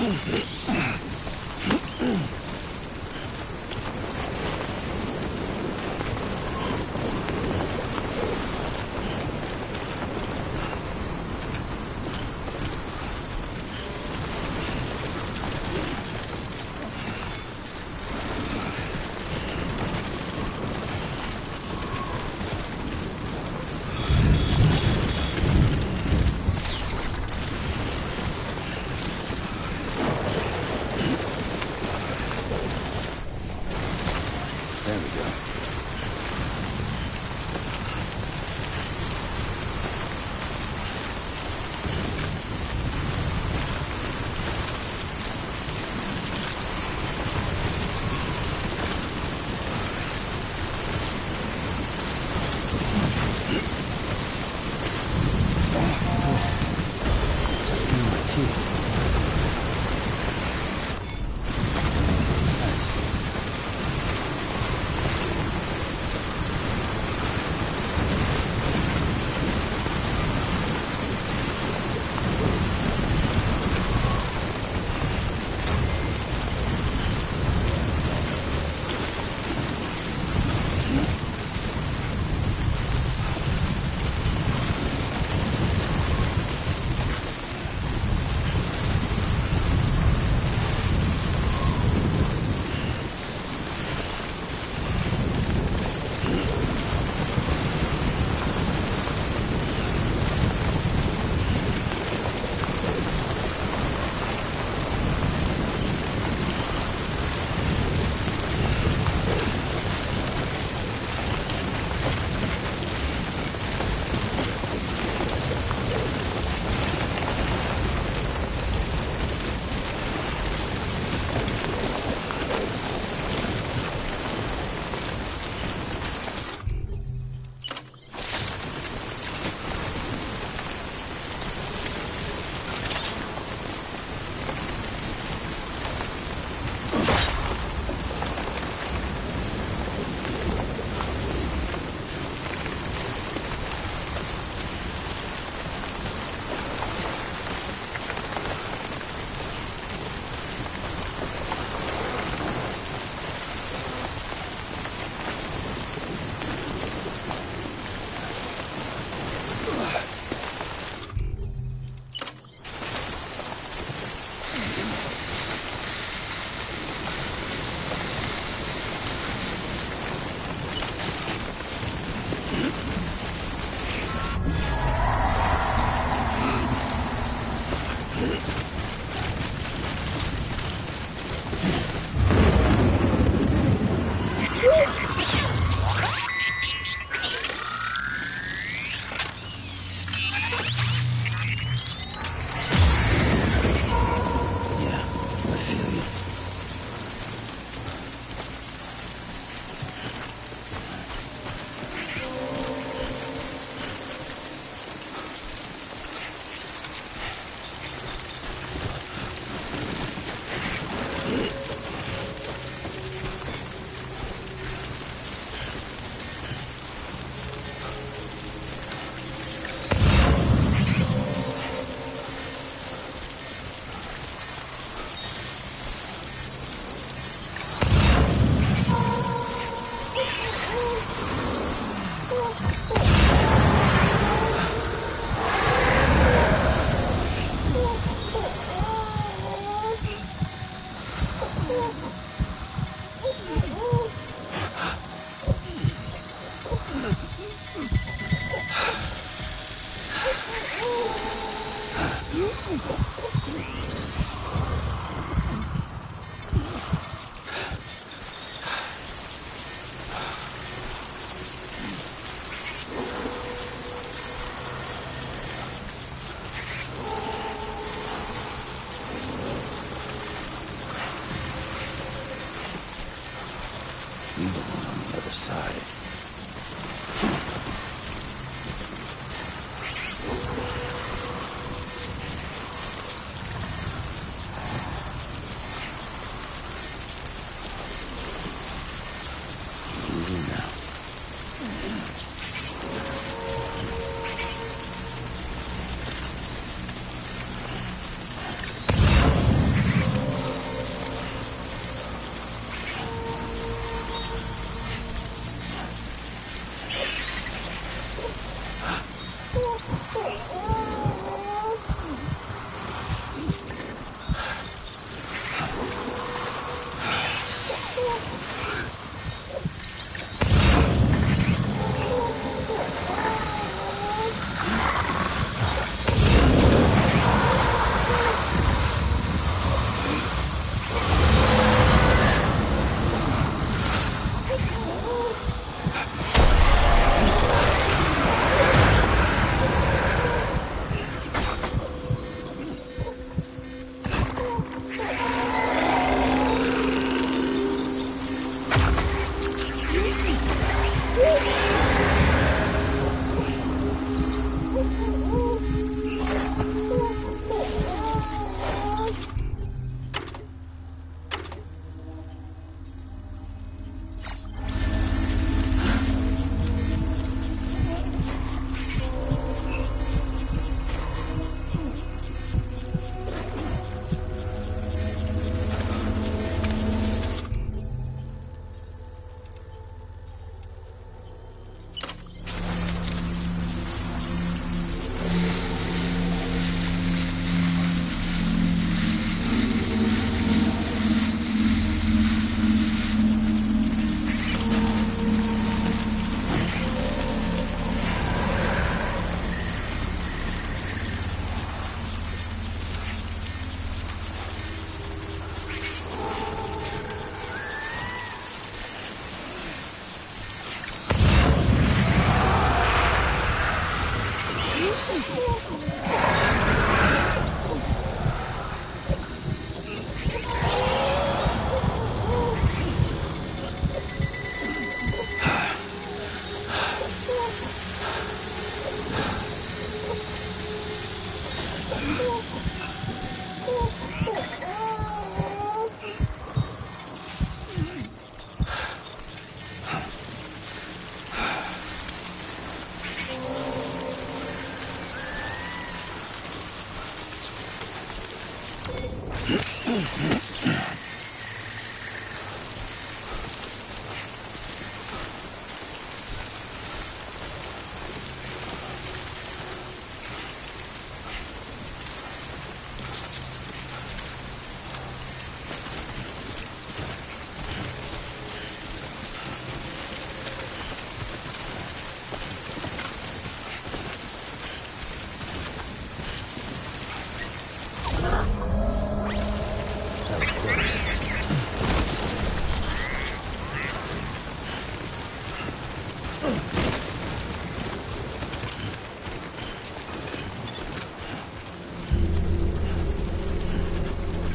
There we go. You the one on the other side.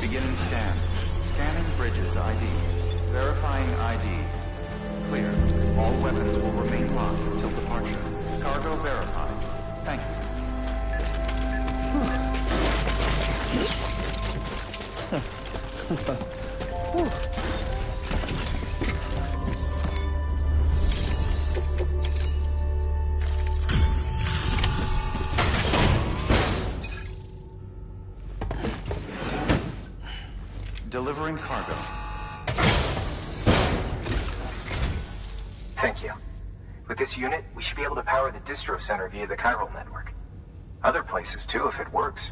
Beginning scan. Scanning bridges ID. Verifying ID. Clear. All weapons will remain locked until departure. Cargo verified. Thank you. Delivering cargo. Thank you. With this unit, we should be able to power the distro center via the chiral network. Other places too, if it works.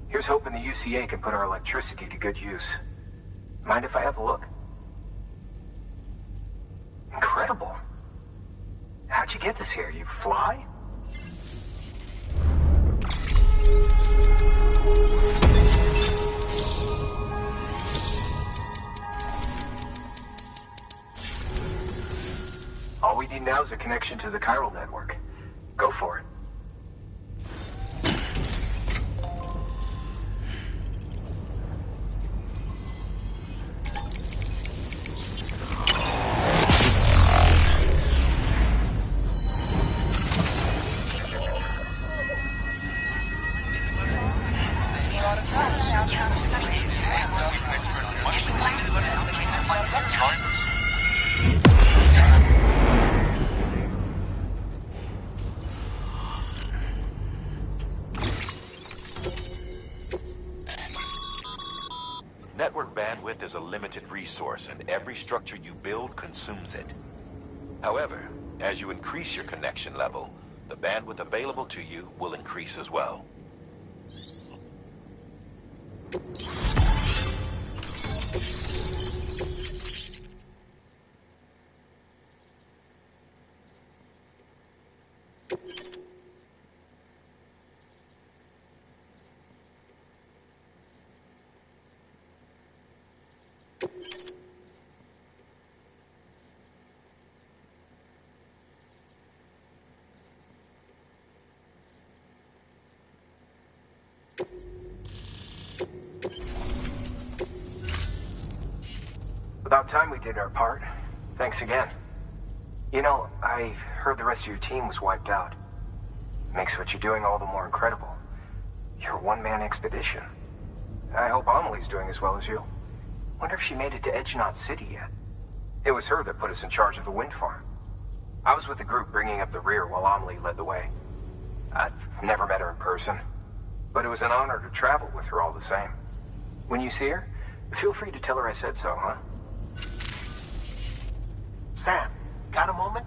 Here's hoping the UCA can put our electricity to good use. Mind if I have a look? Incredible. How'd you get this here? You fly? All we need now is a connection to the chiral network. Go for it. Network bandwidth is a limited resource, and every structure you build consumes it. However, as you increase your connection level, the bandwidth available to you will increase as well. About time we did our part. Thanks again. You know, I heard the rest of your team was wiped out. Makes what you're doing all the more incredible. You're a one-man expedition. I hope Amelie's doing as well as you. Wonder if she made it to Edgenot City yet. It was her that put us in charge of the wind farm. I was with the group bringing up the rear while Amelie led the way. I've never met her in person, but it was an honor to travel with her all the same. When you see her, feel free to tell her I said so, huh? Sam, got a moment?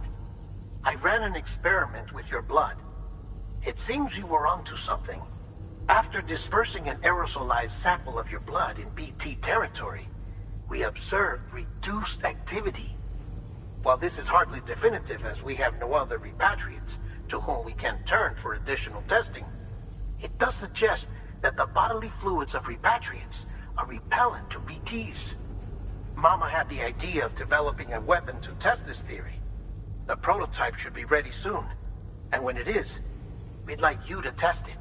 I ran an experiment with your blood. It seems you were onto something. After dispersing an aerosolized sample of your blood in BT territory, we observed reduced activity. While this is hardly definitive, as we have no other repatriates to whom we can turn for additional testing, it does suggest that the bodily fluids of repatriates are repellent to BTs. Mama had the idea of developing a weapon to test this theory. The prototype should be ready soon, and when it is, We'd like you to test it.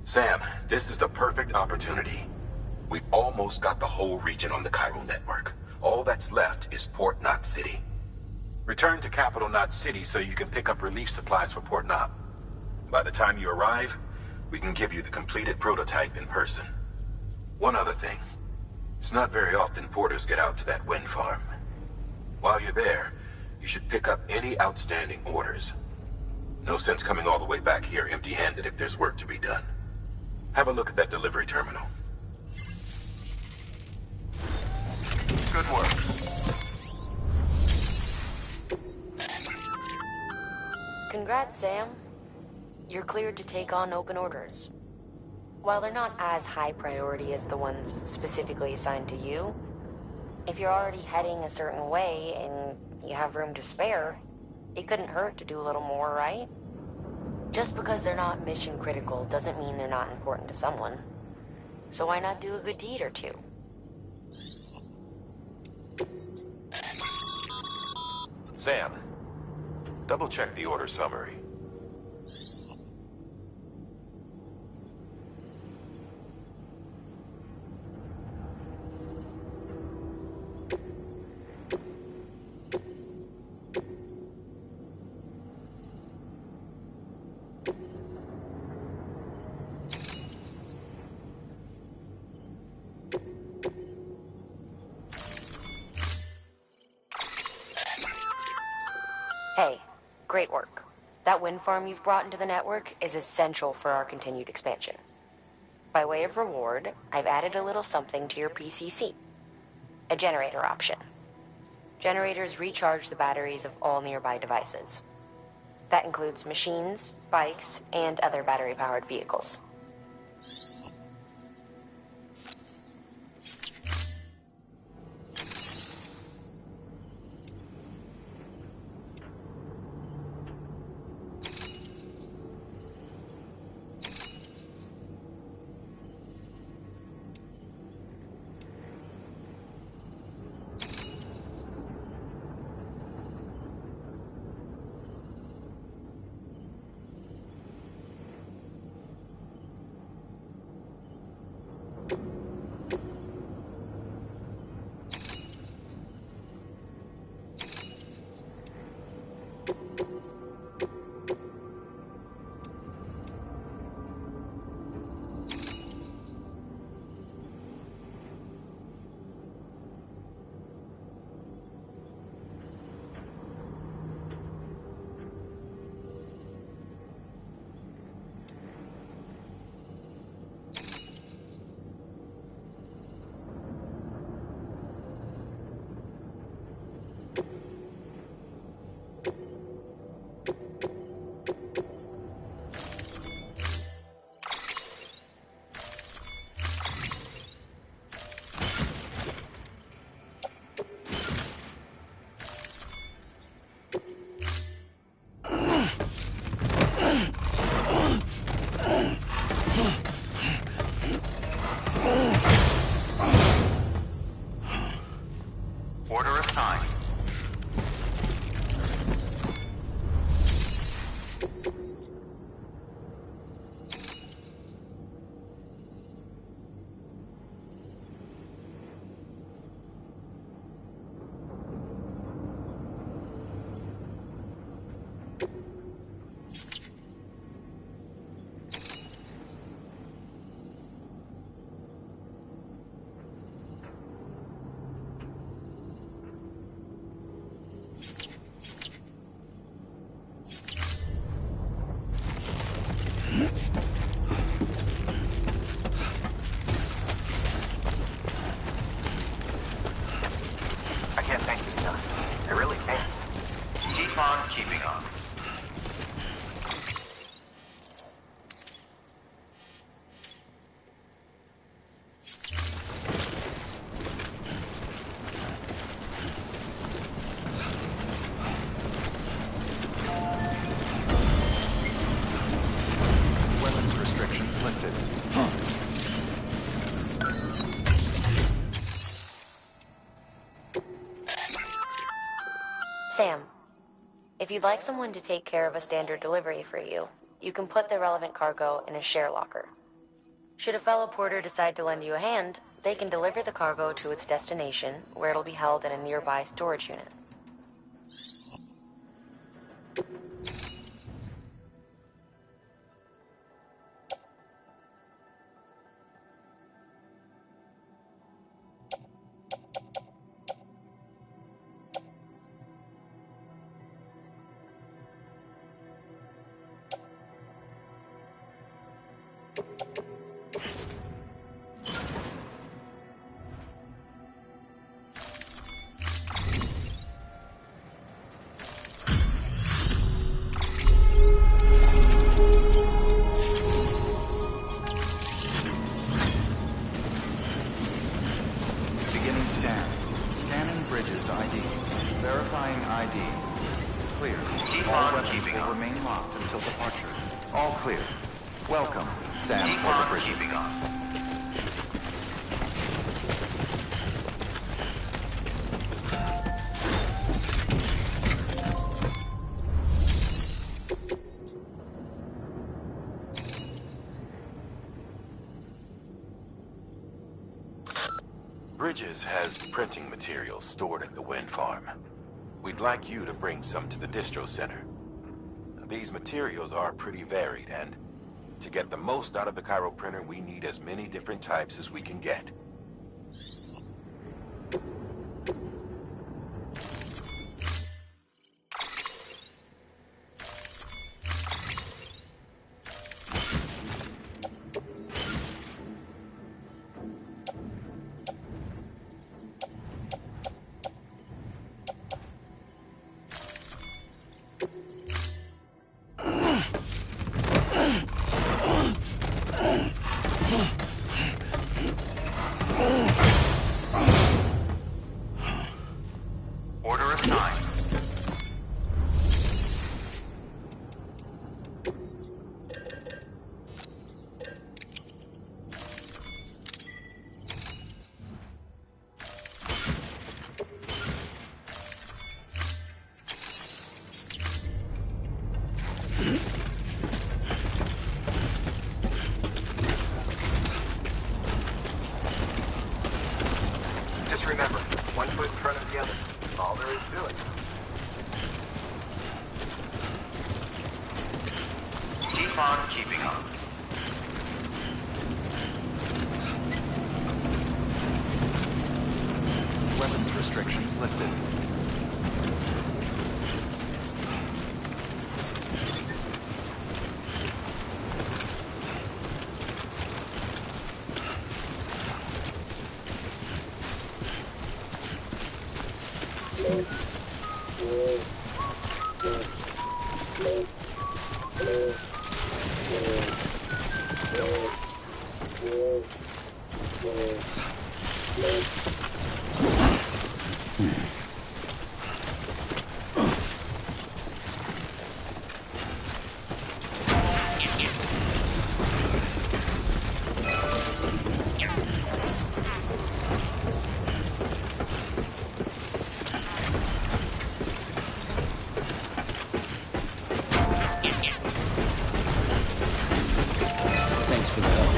Sam, this is the perfect opportunity. We've almost got the whole region on the Chiral network. All that's left is Port Knot City. Return to Capital Knot City so you can pick up relief supplies for Port Knot. By the time you arrive, we can give you the completed prototype in person. One other thing. It's not very often porters get out to that wind farm. While you're there, you should pick up any outstanding orders. No sense coming all the way back here empty-handed if there's work to be done. Have a look at that delivery terminal. Good work. Congrats, Sam. You're cleared to take on open orders. While they're not as high priority as the ones specifically assigned to you, if you're already heading a certain way and you have room to spare, it couldn't hurt to do a little more, right? Just because they're not mission critical doesn't mean they're not important to someone. So why not do a good deed or two? Sam, double-check the order summary. Hey, great work. That wind farm you've brought into the network is essential for our continued expansion. By way of reward, I've added a little something to your PCC. A generator option. Generators recharge the batteries of all nearby devices. That includes machines, bikes, and other battery-powered vehicles. Order assigned. I can't thank you enough. I really can't. Keep on keeping on. Weapons restrictions lifted. Sam, If you'd like someone to take care of a standard delivery for you, you can put the relevant cargo in a share locker. Should a fellow porter decide to lend you a hand, they can deliver the cargo to its destination, where it'll be held in a nearby storage unit. Beginning scan. Scanning bridges ID. Verifying ID. Clear. All weapons will remain locked until departure. All clear. Welcome, Sam Porter Bridges. Bridges has printing materials stored at the wind farm. We'd like you to bring some to the distro center. These materials are pretty varied, and to get the most out of the Cairo printer, we need as many different types as we can get. Order assigned. Just remember, one foot in front of the other. All there is to it. Keep on keeping on. Weapons restrictions lifted. Thanks for the help.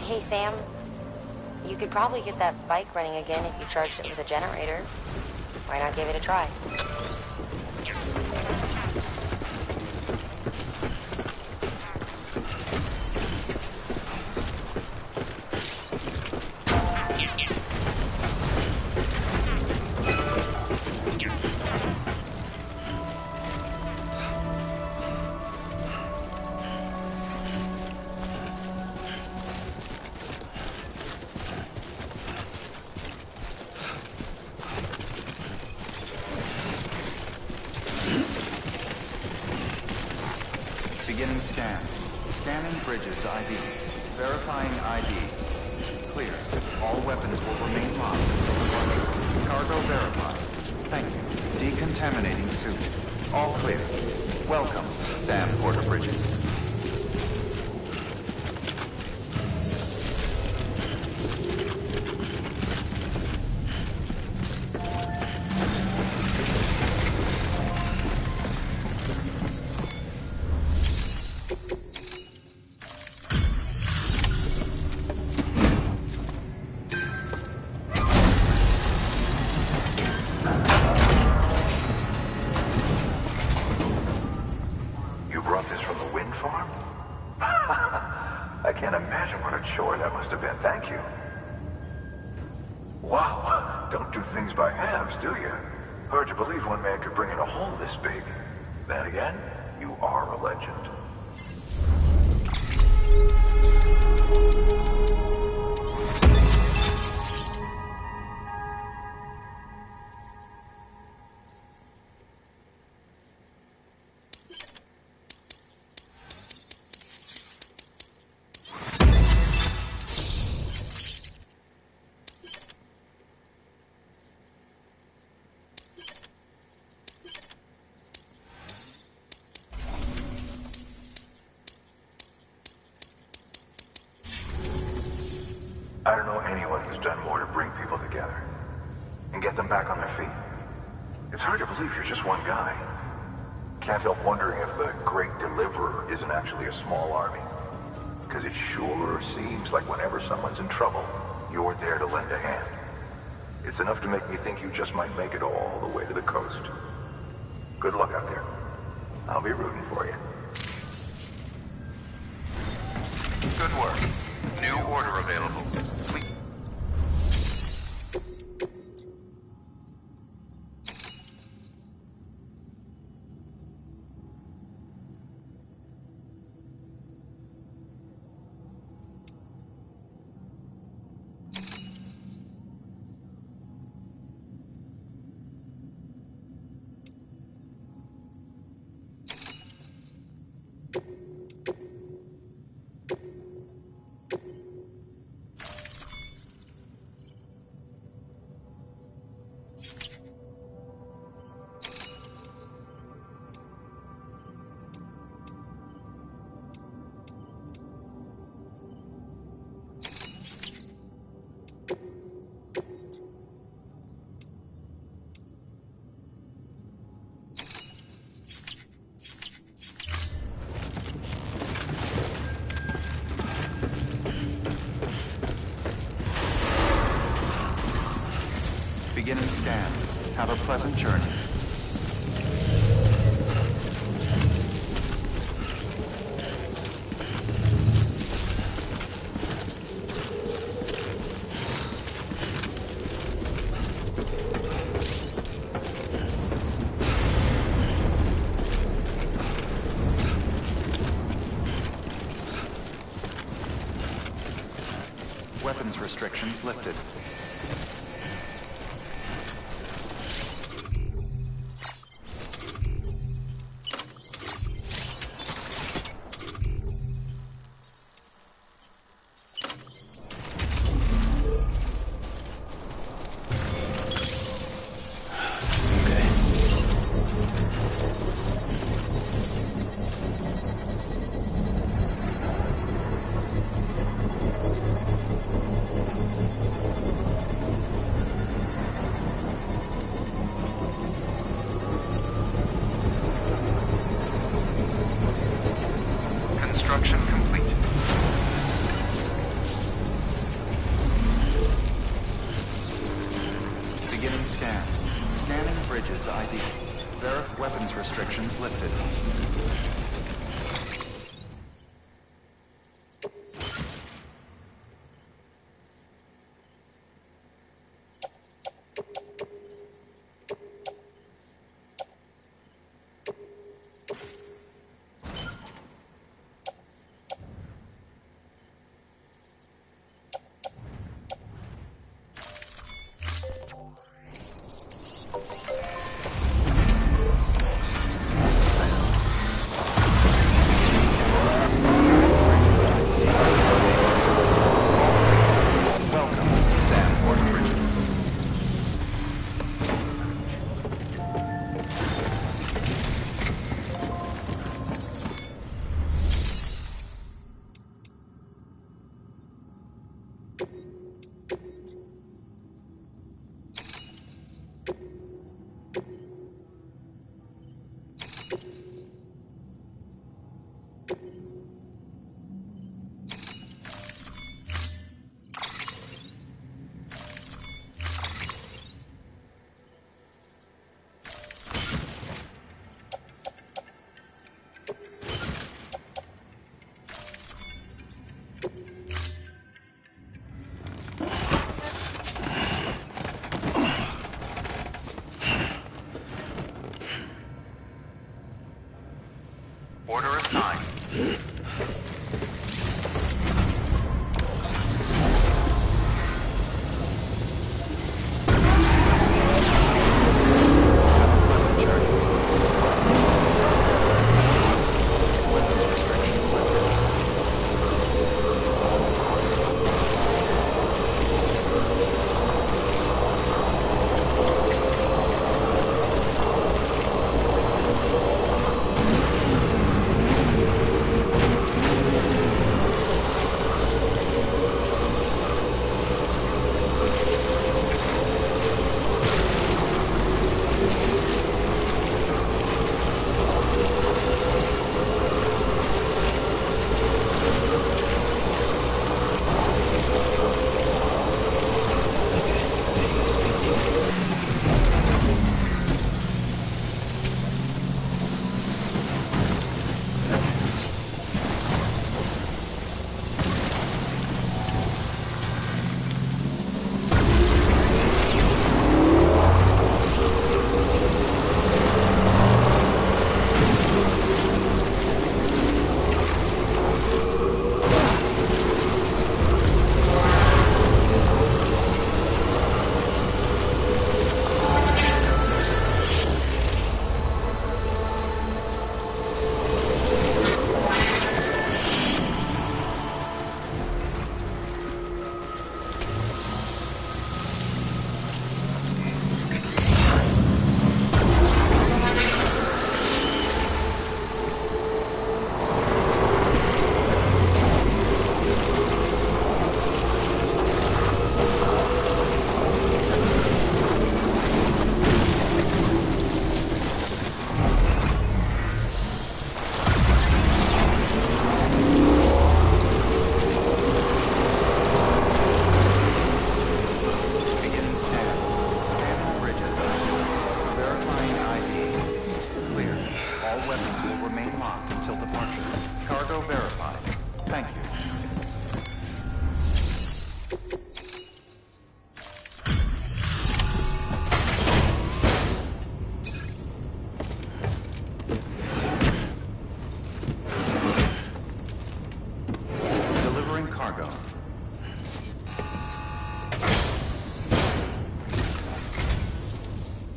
Hey, Sam. You could probably get that bike running again if you charged it with a generator. Why not give it a try? Beginning scan. Scanning bridges ID. Verifying ID. Clear. All weapons will remain locked until departure. Cargo verified. Thank you. Decontaminating suit. All clear. Welcome, Sam Porter Bridges. things by halves, do you? Hard to believe one man could bring in a hole this big. Then again, you are a legend. I don't know anyone who's done more to bring people together and get them back on their feet. It's hard to believe you're just one guy. Can't help wondering if the Great Deliverer isn't actually a small army. Because it sure seems like whenever someone's in trouble, you're there to lend a hand. It's enough to make me think you just might make it all the way to the coast. Good luck out there. I'll be rooting for you. Good work. New order available. Beginning scan. Have a pleasant journey. Weapons restrictions lifted. Construction complete. Beginning scan. Scanning bridges ID. Weapons restrictions lifted. 9.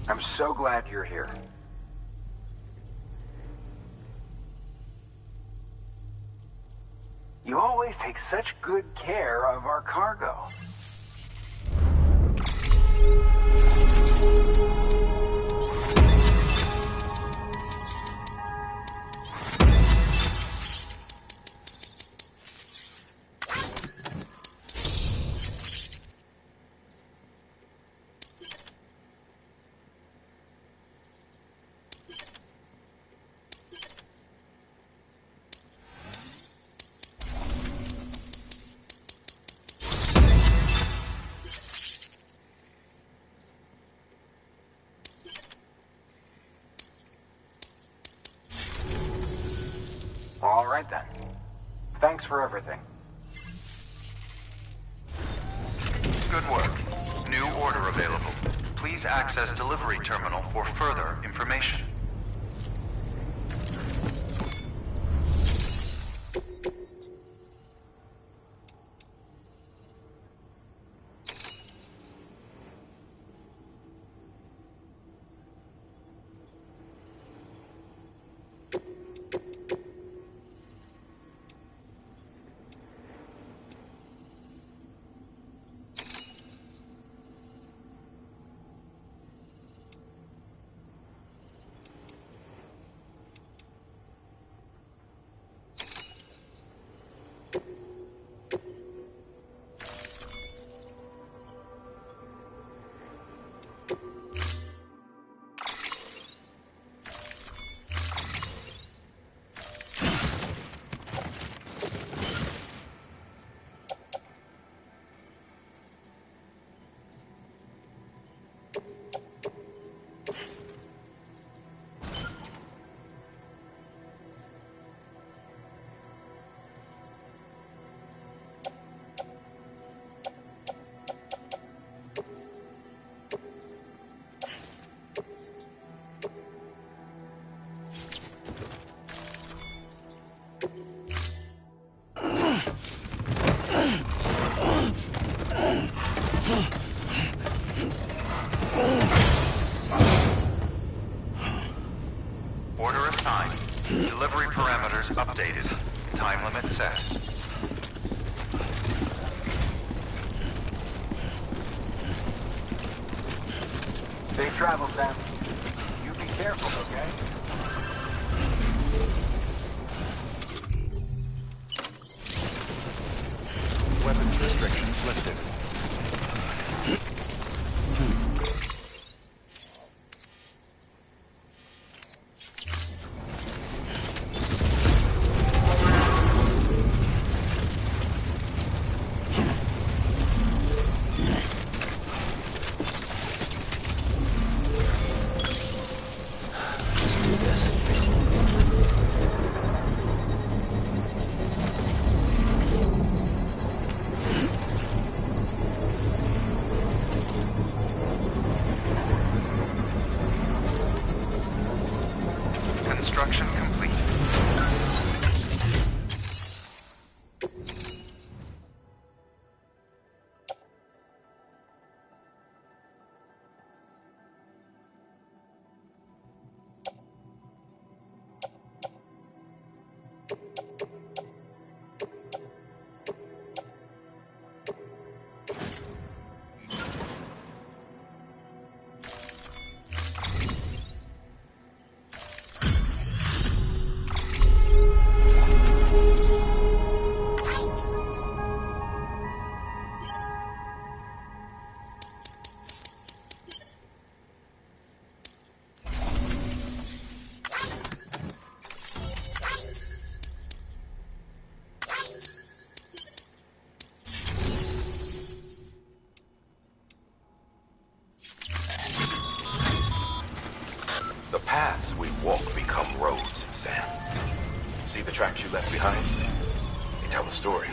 I'm so glad you're here. You always take such good care of our cargo. All right then. Thanks for everything. Good work. New order available. Please access delivery terminal for further information. Delivery parameters updated. Time limit set. Safe travel, Sam. You be careful, okay? Weapons restrictions lifted. Construction complete. The paths we walk become roads, Sam. See the tracks you left behind? They tell a story.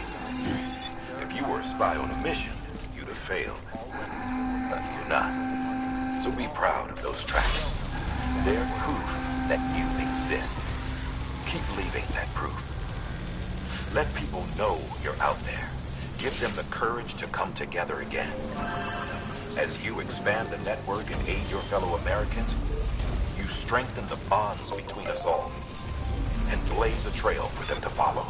If you were a spy on a mission, you'd have failed. But you're not. So be proud of those tracks. They're proof that you exist. Keep leaving that proof. Let people know you're out there. Give them the courage to come together again. As you expand the network and aid your fellow Americans, you strengthen the bonds between us all and blaze a trail for them to follow.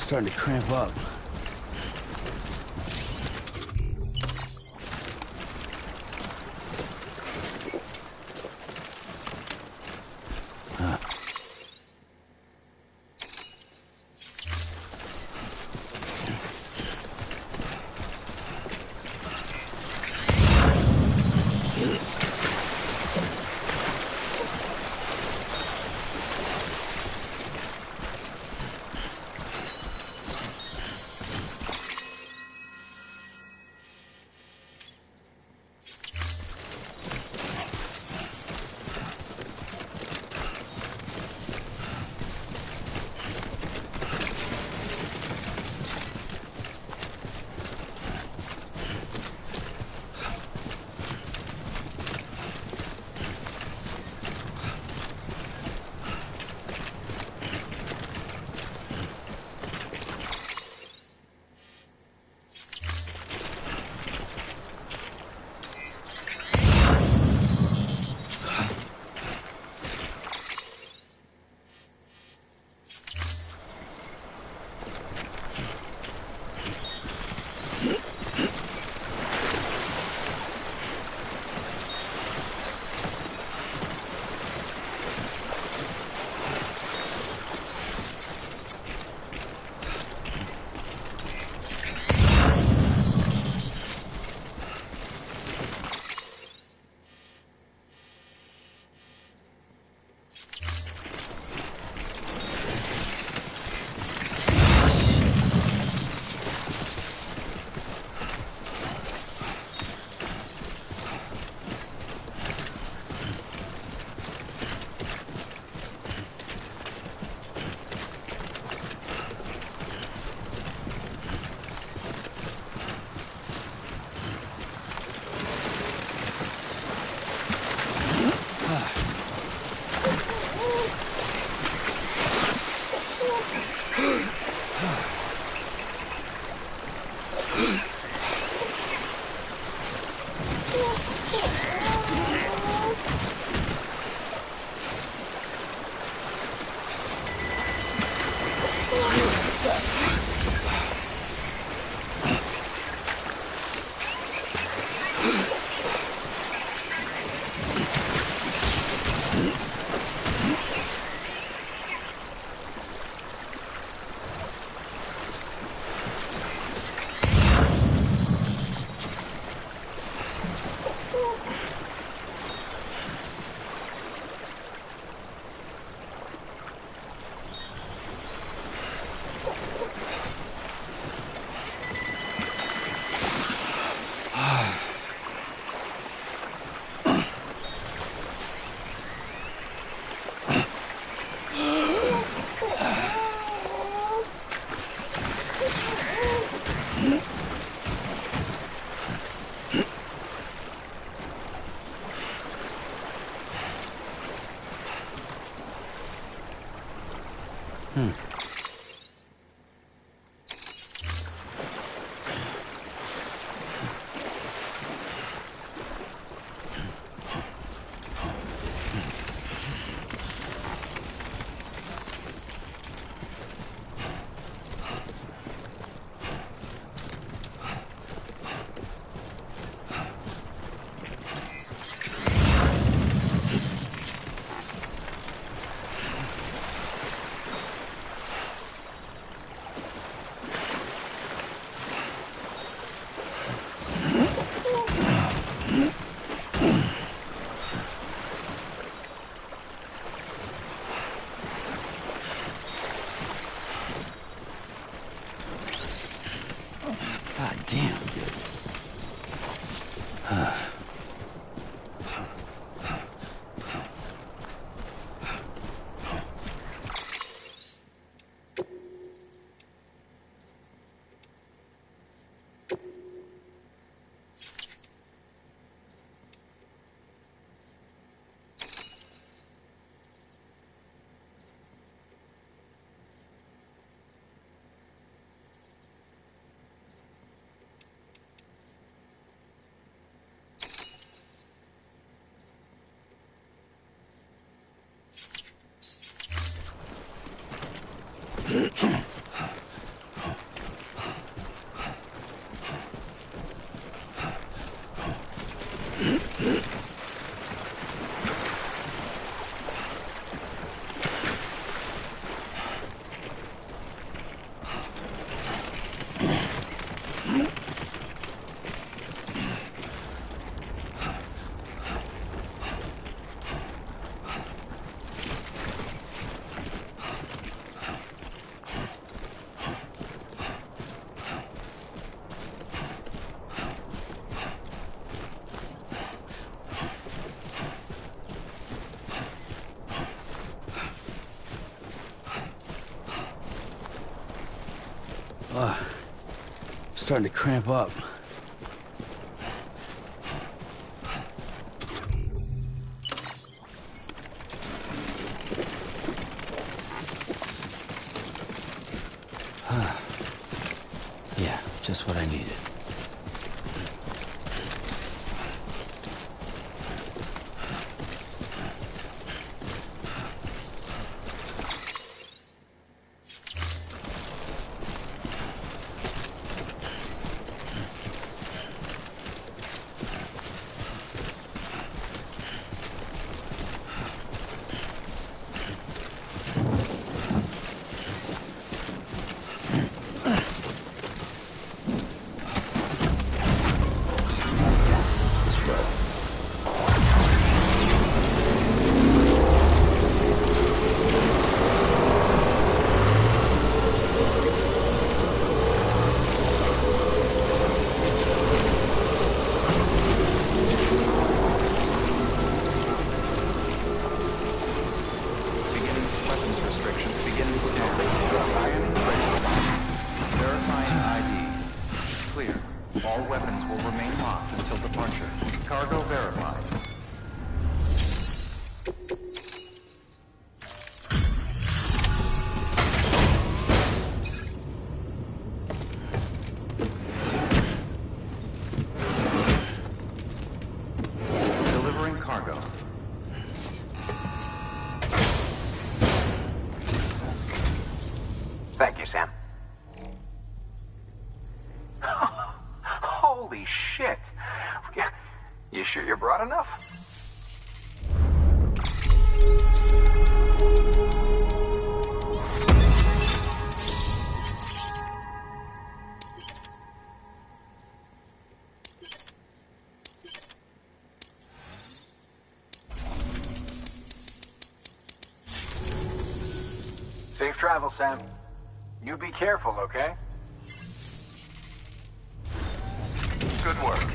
Starting to cramp up. God damn. Starting to cramp up. Yeah, just what I needed. Thank you, Sam. Holy shit. You sure you're broad enough? Safe travel, Sam. You be careful, okay? Good work.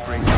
Bridge